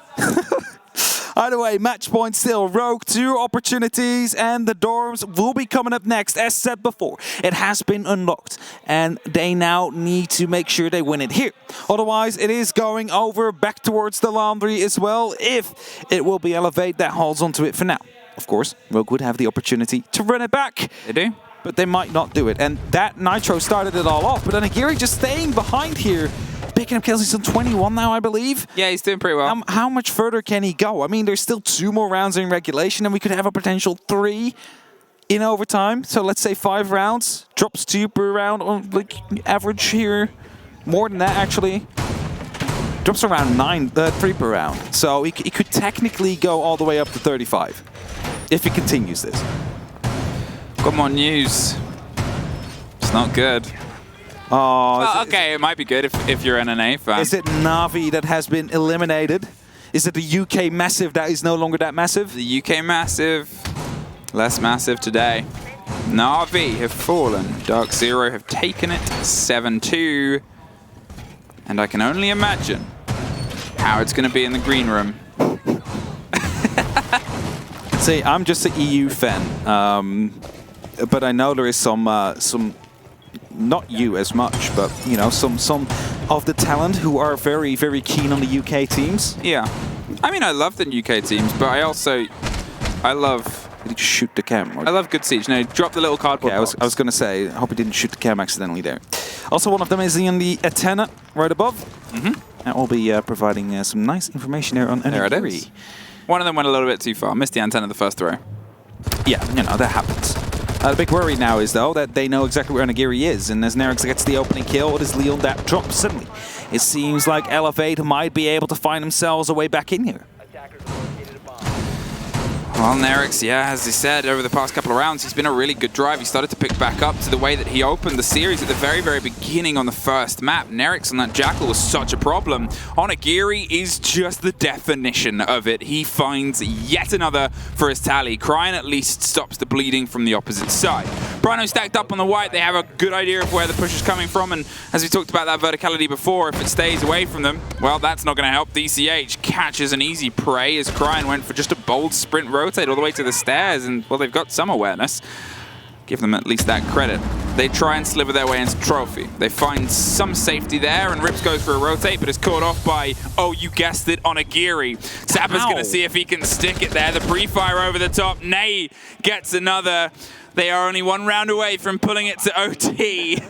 Either way, match point still. Rogue, 2 opportunities, and the dorms will be coming up next. As said before, it has been unlocked, and they now need to make sure they win it here. Otherwise, it is going over back towards the laundry as well, if it will be Elevate that holds onto it for now. Of course, Rogue would have the opportunity to run it back. They do. But they might not do it, and that Nitro started it all off, but Onigiri just staying behind here. Picking up kills, he's on 21 now, I believe. Yeah, he's doing pretty well. How much further can he go? I mean, there's still 2 more rounds in regulation, and we could have a potential 3 in overtime. So let's say 5 rounds. Drops 2 per round, on like average here. More than that, actually. Drops around 3 per round. So he could technically go all the way up to 35 if he continues this. Come on, news. It's not good. Oh, well, okay, it might be good if you're an NA fan. Is it Na'Vi that has been eliminated? Is it the UK Massive that is no longer that massive? The UK Massive, less massive today. Na'Vi have fallen. Dark Zero have taken it 7-2. And I can only imagine how it's going to be in the green room. See, I'm just an EU fan. But I know there is some not you as much, but you know, some of the talent who are very, very keen on the UK teams. Yeah, I mean, I love the UK teams, but I love. Did you shoot the cam? I love good siege. No, drop the little cardboard. Yeah, I was going to say, I hope he didn't shoot the cam accidentally there. Also, one of them is in the antenna right above. That will be providing some nice information there on There it is. One of them went a little bit too far. Missed the antenna the first throw. Yeah, you know, that happens. The big worry now is, though, that they know exactly where Onigiri is, and as Nerix gets the opening kill, it is Leon that drops suddenly. It seems like Elevate might be able to find themselves a way back in here. Well, Nerix, yeah, as he said, over the past couple of rounds, he's been a really good drive. He started to pick back up to the way that he opened the series at the very, very beginning on the first map. Nerix on that Jackal was such a problem. Onigiri is just the definition of it. He finds yet another for his tally. Cryin at least stops the bleeding from the opposite side. Brino stacked up on the white. They have a good idea of where the push is coming from, and as we talked about that verticality before, if it stays away from them, well, that's not going to help. DCH catches an easy prey as Cryin went for just a bold sprint rotate all the way to the stairs, and well, they've got some awareness. Give them at least that credit. They try and sliver their way into trophy. They find some safety there, and Rips goes for a rotate, but is caught off by, oh, you guessed it, Onigiri. Zappa's going to see if he can stick it there. The pre-fire over the top. Nay gets another. They are only 1 round away from pulling it to OT.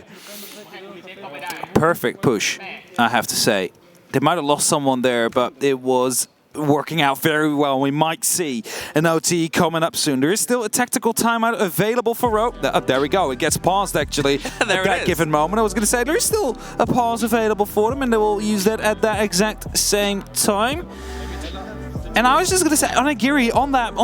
Perfect push, I have to say. They might have lost someone there, but it was working out very well. We might see an OT coming up soon. There is still a tactical timeout available for Rogue. There we go. It gets paused, actually, at that given moment. I was going to say, there is still a pause available for them, and they will use that at that exact same time. And I was just going to say, Onigiri on that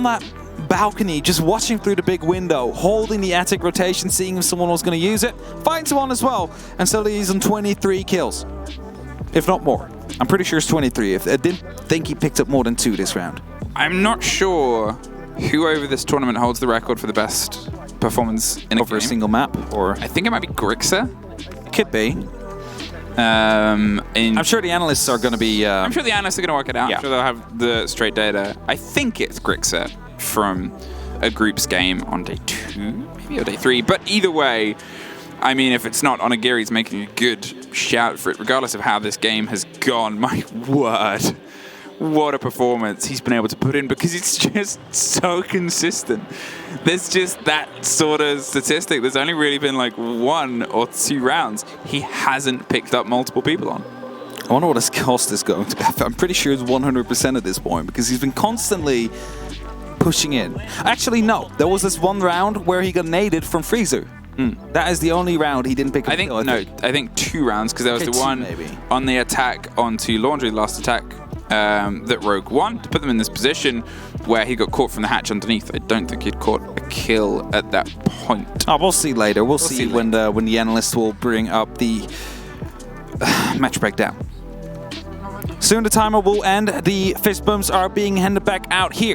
balcony, just watching through the big window, holding the attic rotation, seeing if someone was going to use it, finds one as well, and so he's on 23 kills, if not more. I'm pretty sure it's 23. I didn't think he picked up more than 2 this round. I'm not sure who over this tournament holds the record for the best performance in over a single map, or I think it might be Grixer. It could be. I'm sure the analysts are going to be. I'm sure the analysts are going to work it out. Yeah. I'm sure they'll have the straight data. I think it's Grixer from a groups game on day 2, maybe, or day 3. But either way, I mean, if it's not, Onigiri's making a good shout for it, regardless of how this game has gone. My word, what a performance he's been able to put in, because it's just so consistent. There's just that sort of statistic. There's only really been like 1 or 2 rounds he hasn't picked up multiple people on. I wonder what his cost is going to be. I'm pretty sure it's 100% at this point because he's been constantly pushing in. Actually, no. There was this one round where he got naded from Freezer. That is the only round he didn't pick up. I think 2 rounds because there was the one maybe on the attack onto Laundry, the last attack that Rogue won to put them in this position where he got caught from the hatch underneath. I don't think he'd caught a kill at that point. Oh, we'll see later. We'll see when the analyst will bring up the match breakdown. Soon the timer will end. The fist bumps are being handed back out here.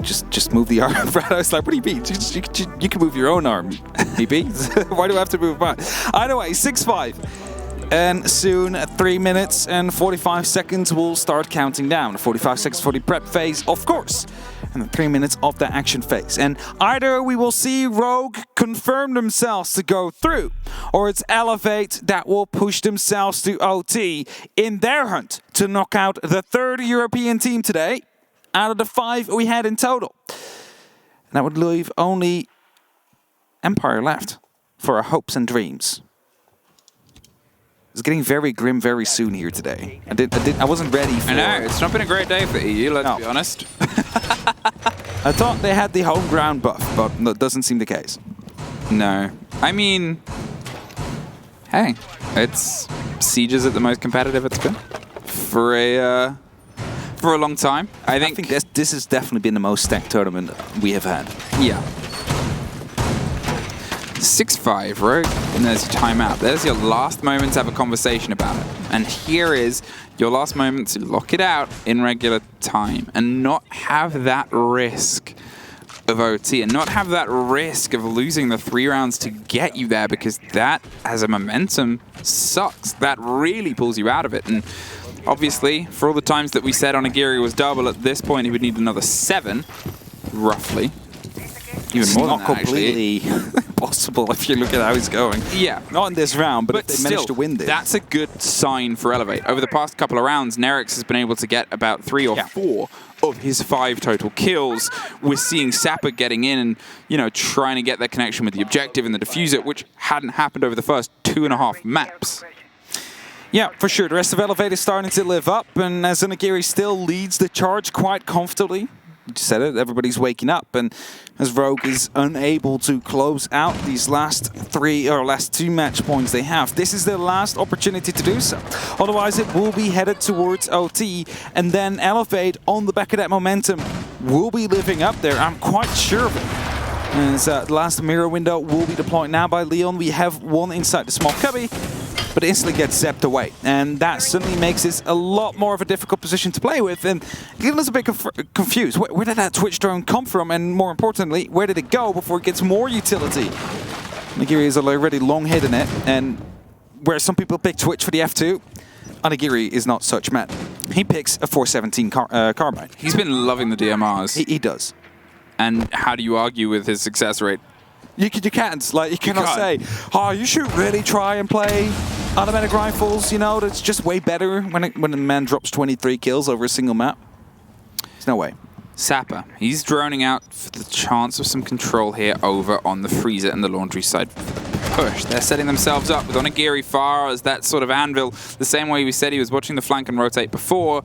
Just move the arm. I was like, what do you mean? You can move your own arm, EP. Why do I have to move mine? Either way, 6-5. And soon, 3 minutes and 45 seconds will start counting down. 45 seconds for the prep phase, of course. And then 3 minutes of the action phase. And either we will see Rogue confirm themselves to go through, or it's Elevate that will push themselves to OT in their hunt to knock out the 3rd European team today out of the 5 we had in total. And that would leave only Empire left for our hopes and dreams. It's getting very grim very soon here today. I wasn't ready for... I know, it's not been a great day for EU, let's be honest. I thought they had the home ground buff, but that doesn't seem the case. No. I mean, hey, it's Siege is at the most competitive it's been for a long time. I think this has definitely been the most stacked tournament we have had. Yeah. 6-5, Rogue, and there's your timeout. There's your last moment to have a conversation about it. And here is your last moment to lock it out in regular time and not have that risk of OT and not have that risk of losing the 3 rounds to get you there, because that, as a momentum, sucks. That really pulls you out of it. And obviously, for all the times that we said Onigiri was double, at this point he would need another 7, roughly. Even more than that, not completely possible if you look at how he's going. Yeah. Not in this round, but if they still, manage to win this. That's a good sign for Elevate. Over the past couple of rounds, Nerix has been able to get about 3 or 4 of his 5 total kills. We're seeing Sapper getting in and, you know, trying to get their connection with the objective and the diffuser, which hadn't happened over the first 2.5 maps. Yeah, for sure. The rest of Elevate is starting to live up, and as Onigiri still leads the charge quite comfortably. You said it, everybody's waking up, and as Rogue is unable to close out these last 2 match points they have, this is their last opportunity to do so. Otherwise, it will be headed towards OT, and then Elevate, on the back of that momentum, will be living up there. I'm quite sure of it. As the last mirror window will be deployed now by Leon. We have one inside the small cubby, but it instantly gets zapped away. And that suddenly makes this a lot more of a difficult position to play with. And getting us a bit confused. Where did that Twitch drone come from? And more importantly, where did it go before it gets more utility? Onigiri is already long hidden it. And where some people pick Twitch for the F2, Onigiri is not such man. He picks a 417 carbine. He's been loving the DMRs. He does. And how do you argue with his success rate? You can't. Like, you cannot say, oh, you should really try and play automatic rifles. You know, that's just way better when a man drops 23 kills over a single map. There's no way. Sapper, he's droning out for the chance of some control here over on the freezer and the laundry side for the push. They're setting themselves up with Onigiri far as that sort of anvil, the same way we said he was watching the flank and rotate before.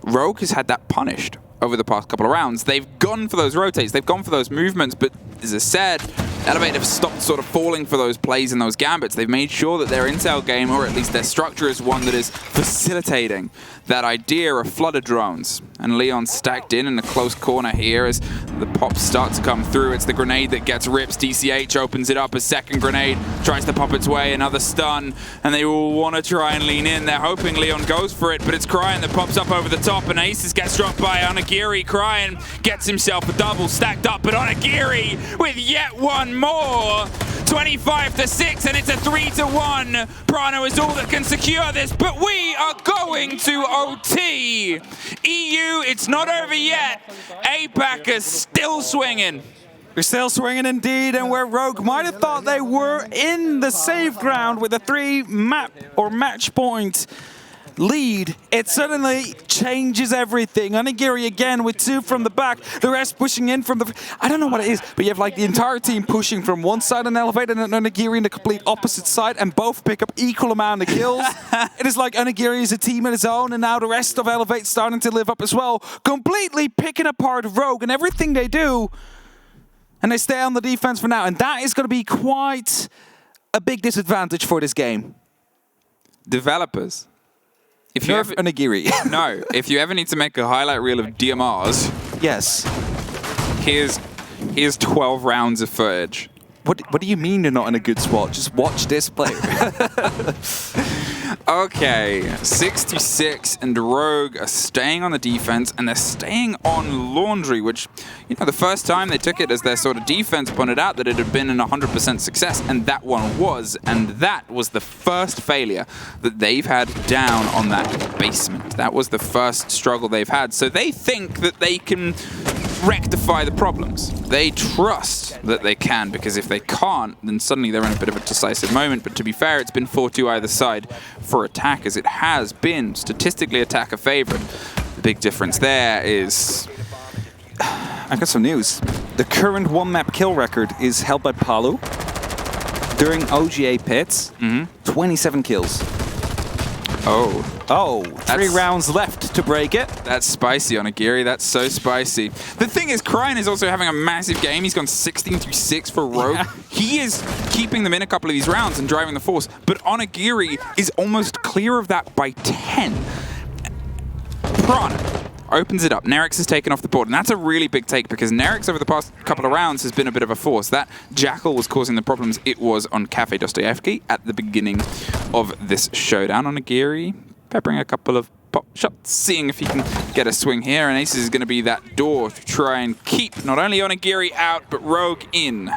Rogue has had that punished over the past couple of rounds. They've gone for those rotates, they've gone for those movements, but as I said, Elevate have stopped sort of falling for those plays and those gambits. They've made sure that their intel game, or at least their structure, is one that is facilitating that idea of flooded drones. And Leon stacked in a close corner here as the pops start to come through. It's the grenade that gets ripped. DCH opens it up. A second grenade tries to pop its way. Another stun. And they all want to try and lean in. They're hoping Leon goes for it, but it's Cryan that pops up over the top. And Aces gets dropped by Onigiri. Cryan gets himself a double stacked up, but Onigiri with yet one more. 25-6, and it's a 3-1. Prano is all that can secure this, but we are going to OT. EU, it's not over yet. APAC is still swinging. We're still swinging indeed, and where Rogue might have thought they were in the safe ground with a 3 map or match point lead, it suddenly changes everything. Onigiri again with 2 from the back, the rest pushing in from the... I don't know what it is, but you have like the entire team pushing from one side on Elevate and then Onigiri in the complete opposite side, and both pick up equal amount of kills. It is like Onigiri is a team in its own, and now the rest of Elevate starting to live up as well, completely picking apart Rogue and everything they do, and they stay on the defense for now, and that is going to be quite a big disadvantage for this game. Developers. If you ever, Onigiri. No, if you ever need to make a highlight reel of DMRs, yes. Here's 12 rounds of footage. What do you mean you're not in a good spot? Just watch this player. Okay, 66 and Rogue are staying on the defense, and they're staying on Laundry, which, you know, the first time they took it as their sort of defense pointed out that it had been an 100% success, and that one was, and that was the first failure that they've had down on that basement. That was the first struggle they've had, so they think that they can rectify the problems. They trust that they can, because if they can't, then suddenly they're in a bit of a decisive moment. But to be fair, it's been 4-2 either side for attackers. It has been statistically attacker favorite. The big difference there is... I've got some news. The current one-map kill record is held by Palu. During OGA pits, 27 kills. Oh, 3 rounds left to break it. That's spicy on Onigiri. That's so spicy. The thing is, Kryan is also having a massive game. He's gone 16-6 for Rogue. Yeah. He is keeping them in a couple of these rounds and driving the force, but Onigiri is almost clear of that by 10. Prana opens it up. Nerix is taken off the board, and that's a really big take because Nerix over the past couple of rounds has been a bit of a force. That Jackal was causing the problems it was on Kafe Dostoyevsky at the beginning of this showdown. Onigiri peppering a couple of pop shots, seeing if he can get a swing here, and Aces is going to be that door to try and keep not only Onigiri out, but Rogue in.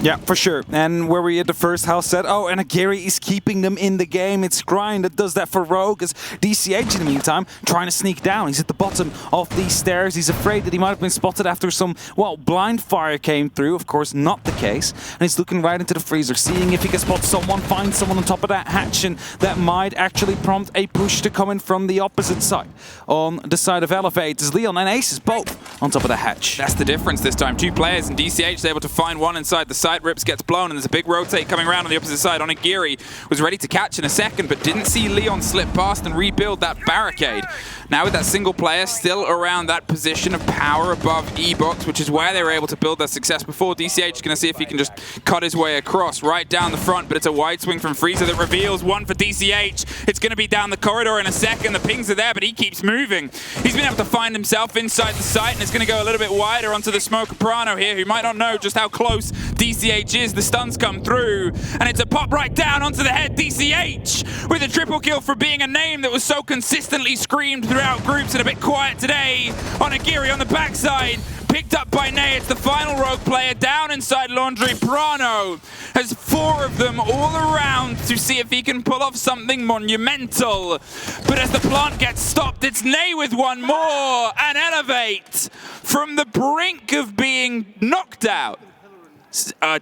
Yeah, for sure. And where we at the first house said, oh, Onigiri is keeping them in the game. It's Grind that does that for Rogue, as DCH in the meantime trying to sneak down. He's at the bottom of these stairs. He's afraid that he might have been spotted after some, well, blind fire came through. Of course, not the case. And he's looking right into the freezer, seeing if he can spot someone, find someone on top of that hatch, and that might actually prompt a push to come in from the opposite side. On the side of Elevate is Leon and Aces both on top of the hatch. That's the difference this time. 2 players, and DCH is able to find one inside the side. Rips gets blown, and there's a big rotate coming around on the opposite side. Onigiri was ready to catch in a second, but didn't see Leon slip past and rebuild that barricade. Now with that single player still around that position of power above E-Box, which is where they were able to build their success before. DCH is going to see if he can just cut his way across right down the front, but it's a wide swing from Freezer that reveals one for DCH. It's going to be down the corridor in a second. The pings are there, but he keeps moving. He's been able to find himself inside the site, and it's going to go a little bit wider onto the Smoker Prano here, who might not know just how close DCH is. The stuns come through, and it's a pop right down onto the head. DCH with a triple kill for being a name that was so consistently screamed throughout groups and a bit quiet today. Onigiri on the backside, picked up by Nay. It's the final Rogue player down inside Laundry. Prano has 4 of them all around to see if he can pull off something monumental. But as the plant gets stopped, it's Nay with one more, and Elevate from the brink of being knocked out.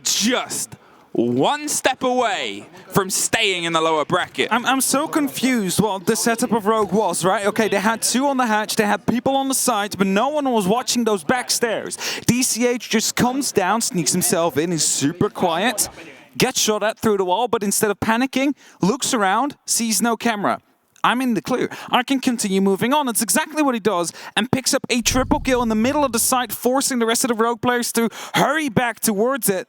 Just one step away from staying in the lower bracket. I'm so confused what the setup of Rogue was, right? Okay, they had 2 on the hatch, they had people on the sides, but no one was watching those back stairs. DCH just comes down, sneaks himself in, is super quiet, gets shot at through the wall, but instead of panicking, looks around, sees no camera. I'm in the clear. I can continue moving on. It's exactly what he does, and picks up a triple kill in the middle of the site, forcing the rest of the Rogue players to hurry back towards it.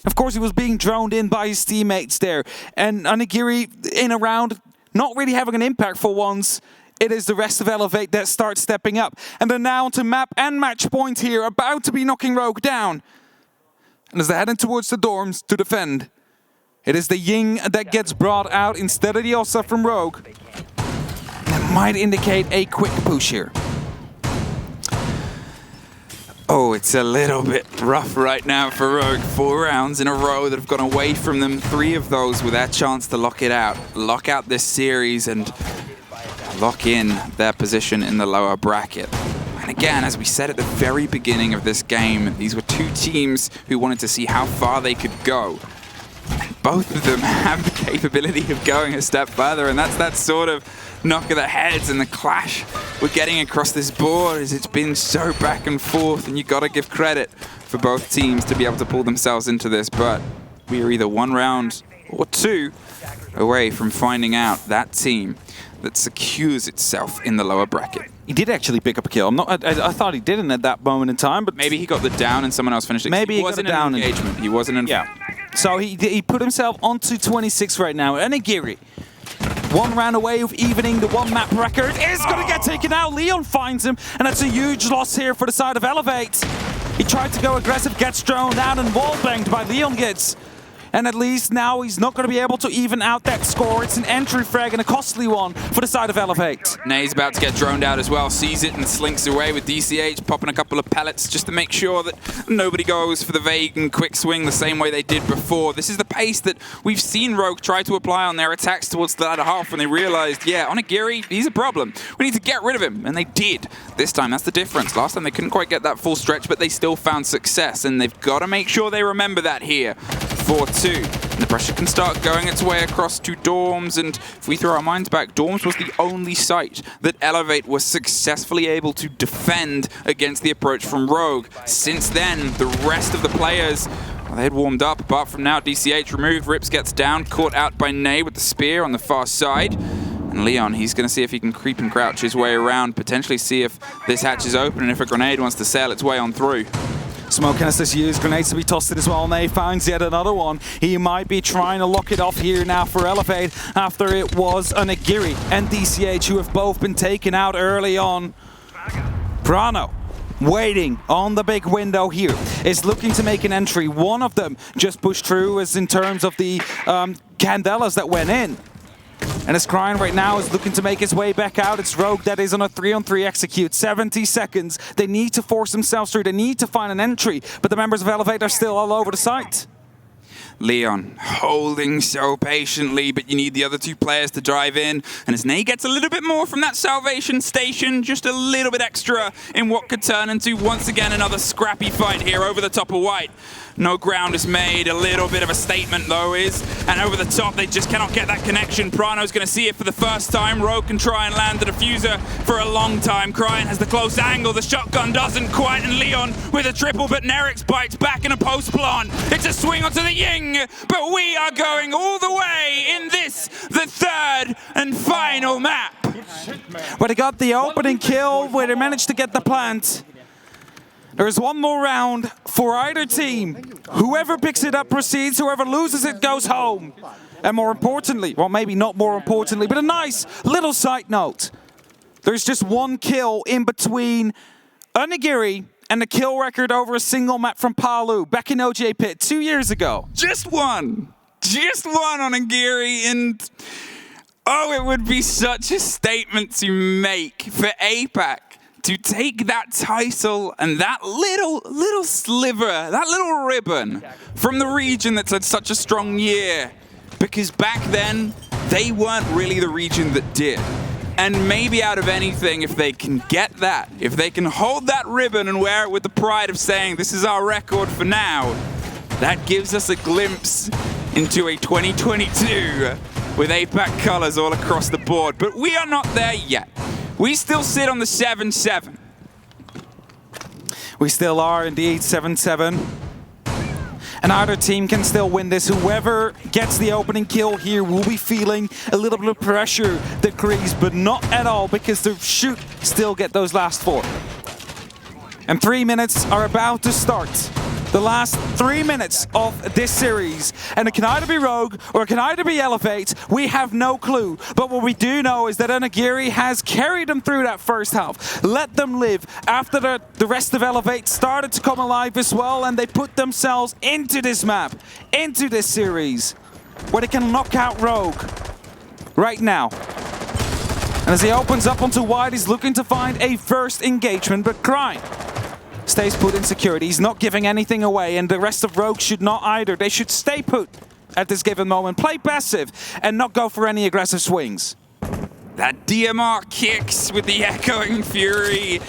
Of course, he was being droned in by his teammates there. And Onigiri in a round, not really having an impact for once. It is the rest of Elevate that starts stepping up. And they're now onto map and match point here, about to be knocking Rogue down. And as they're heading towards the dorms to defend, it is the Ying that gets brought out instead of the Osa from Rogue. That might indicate a quick push here. Oh, it's a little bit rough right now for Rogue. 4 rounds in a row that have gone away from them. 3 of those with their chance to lock it out. Lock out this series and lock in their position in the lower bracket. And again, as we said at the very beginning of this game, these were 2 teams who wanted to see how far they could go. And both of them have the capability of going a step further, and that's that sort of knock of the heads and the clash we're getting across this board as it's been so back and forth, and you got to give credit for both teams to be able to pull themselves into this, but we are either 1 round or 2 away from finding out that team that secures itself in the lower bracket. He did actually pick up a kill. I thought he didn't at that moment in time, but maybe he got the down and someone else finished it. Maybe he wasn't got a down an engagement. He wasn't in. Yeah. So he put himself onto 26 right now. Onigiri, 1 round away of evening the 1 map record, is going to get taken out. Leon finds him, and that's a huge loss here for the side of Elevate. He tried to go aggressive, gets thrown down and wall-banged by Leon Gitz. And at least now he's not going to be able to even out that score. It's an entry frag and a costly one for the side of Elevate. Nay's about to get droned out as well, sees it and slinks away with DCH, popping a couple of pellets just to make sure that nobody goes for the vague and quick swing the same way they did before. This is the pace that we've seen Rogue try to apply on their attacks towards the latter half when they realized, yeah, Onigiri, he's a problem. We need to get rid of him, and they did. This time, that's the difference. Last time they couldn't quite get that full stretch, but they still found success, and they've got to make sure they remember that here. 4-2. And the pressure can start going its way across to Dorms, and if we throw our minds back, Dorms was the only site that Elevate was successfully able to defend against the approach from Rogue. Since then, the rest of the players, well, they had warmed up, apart from now, DCH removed, Rips gets down, caught out by Nay with the spear on the far side. And Leon, he's going to see if he can creep and crouch his way around, potentially see if this hatch is open and if a grenade wants to sail its way on through. Smoke canister's used, grenades to be tossed in as well. Nay finds yet another one. He might be trying to lock it off here now for Elevate after it was Onigiri and DCH who have both been taken out early on. Prano, waiting on the big window here, is looking to make an entry. One of them just pushed through as in terms of the candelas that went in. And as Crying right now is looking to make his way back out, it's Rogue that is on a 3-on-3 execute. 70 seconds. They need to force themselves through. They need to find an entry, but the members of Elevate are still all over the site. Leon holding so patiently, but you need the other 2 players to drive in. And as Nay gets a little bit more from that salvation station, just a little bit extra in what could turn into, once again, another scrappy fight here over the top of White. No ground is made, a little bit of a statement though is, and over the top they just cannot get that connection. Prano's going to see it for the first time. Rogue can try and land the diffuser for a long time. Crying has the close angle, the shotgun doesn't quite, and Leon with a triple, but Nerix bites back in a post plant. It's a swing onto the Ying, but we are going all the way in this, the 3rd and final map. Where they got the opening kill, where they managed to get the plant. There's 1 more round for either team. Whoever picks it up proceeds, whoever loses it goes home. And more importantly, well maybe not more importantly, but a nice little side note. There's just 1 kill in between Onigiri and the kill record over a single map from Palu back in OJ Pit 2 years ago. Just one on Onigiri, and oh, it would be such a statement to make for APAC. To take that title and that little sliver, that little ribbon from the region that's had such a strong year. Because back then, they weren't really the region that did. And maybe out of anything, if they can get that, if they can hold that ribbon and wear it with the pride of saying, this is our record for now, that gives us a glimpse into a 2022 with APAC colors all across the board. But we are not there yet. We still sit on the 7-7. We still are indeed 7-7. And either team can still win this. Whoever gets the opening kill here will be feeling a little bit of pressure decrease, but not at all because they should still get those last 4. And 3 minutes are about to start. The last 3 minutes of this series. And it can either be Rogue or it can either be Elevate. We have no clue. But what we do know is that Onigiri has carried them through that first half. Let them live. After the rest of Elevate started to come alive as well, and they put themselves into this map, into this series, where they can knock out Rogue right now. And as he opens up onto White, he's looking to find a first engagement, but Crying stays put in security. He's not giving anything away, and the rest of Rogue should not either. They should stay put at this given moment, play passive, and not go for any aggressive swings. That DMR kicks with the echoing fury.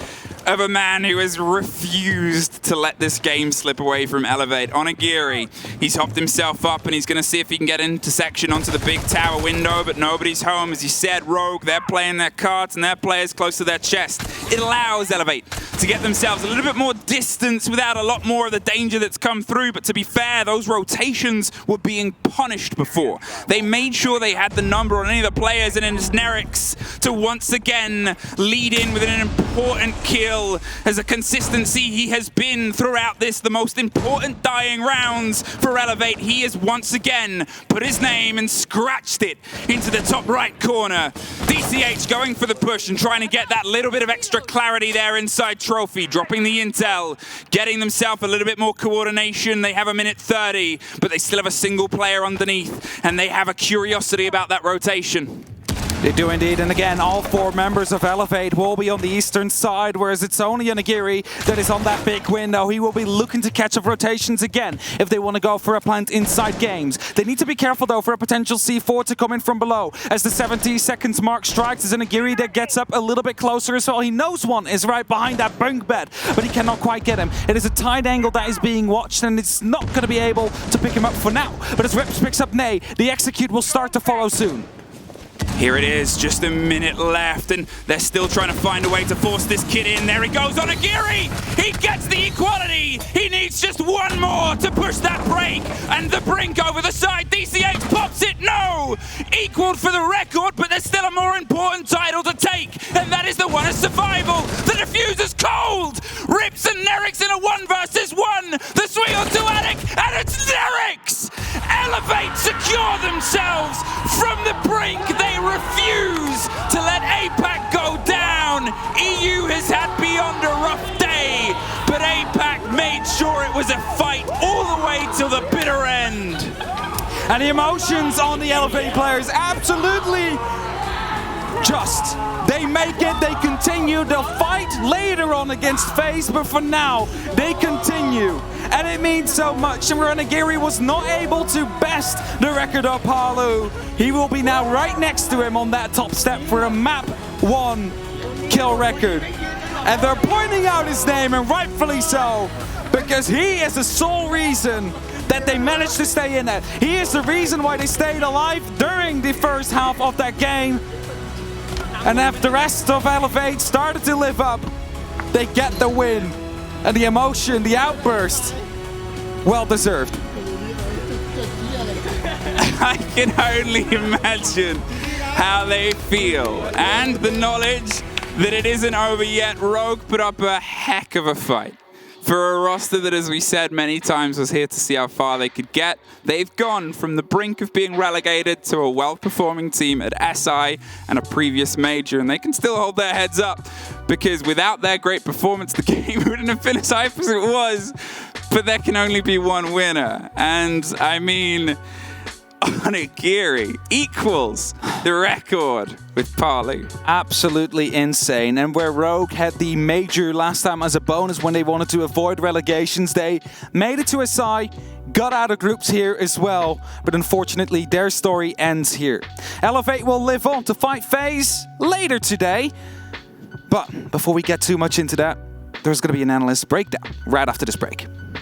of a man who has refused to let this game slip away from Elevate. Onigiri, he's hopped himself up and he's going to see if he can get intersection onto the big tower window, but nobody's home. As you said, Rogue, they're playing their cards and their players close to their chest. It allows Elevate to get themselves a little bit more distance without a lot more of the danger that's come through. But to be fair, those rotations were being punished before. They made sure they had the number on any of the players, and it's Nerix to once again lead in with an important kill. As a consistency he has been throughout this, the most important dying rounds for Elevate. He has once again put his name and scratched it into the top right corner. DCH going for the push and trying to get that little bit of extra clarity there inside Trophy, dropping the intel, getting themselves a little bit more coordination. They have a minute 30, but they still have a single player underneath, and they have a curiosity about that rotation. They do indeed, and again, all 4 members of Elevate will be on the eastern side, whereas it's only Onigiri that is on that big window. He will be looking to catch up rotations again if they want to go for a plant inside games. They need to be careful, though, for a potential C4 to come in from below. As the 70 seconds mark strikes, it's Onigiri that gets up a little bit closer as well. He knows one is right behind that bunk bed, but he cannot quite get him. It is a tight angle that is being watched, and it's not going to be able to pick him up for now. But as Rips picks up Nay, the execute will start to follow soon. Here it is, just a minute left, and they're still trying to find a way to force this kid in. There he goes, Onigiri! He gets the equality! He needs just one more to push that break, and the brink over the side. DCH pops it, no! Equaled for the record, but there's still a more important title to take, and that is the one of survival. The defuse is cold! Rips and Nerix in a 1 versus 1! The swing onto Attic, and it's Nerix! Elevate secure themselves from the brink. They refuse to let APAC go down. EU has had beyond a rough day, but APAC made sure it was a fight all the way till the bitter end. And the emotions on the Elevate players absolutely just. They make it, they continue, they'll fight later on against FaZe, but for now, they continue. And it means so much, and Onigiri was not able to best the record of Palu. He will be now right next to him on that top step for a map 1 kill record. And they're pointing out his name, and rightfully so, because he is the sole reason that they managed to stay in it. He is the reason why they stayed alive during the first half of that game. And if the rest of Elevate started to live up, they get the win. And the emotion, the outburst, well deserved. I can only imagine how they feel. And the knowledge that it isn't over yet. Rogue put up a heck of a fight for a roster that, as we said many times, was here to see how far they could get. They've gone from the brink of being relegated to a well-performing team at SI and a previous major, and they can still hold their heads up, because without their great performance, the game wouldn't have been as hype as it was. But there can only be one winner, and I mean, Onigiri equals the record with Parley. Absolutely insane. And where Rogue had the major last time as a bonus when they wanted to avoid relegations, they made it to SI, got out of groups here as well, but unfortunately their story ends here. Elevate will live on to fight FaZe later today. But before we get too much into that, there's going to be an analyst breakdown right after this break.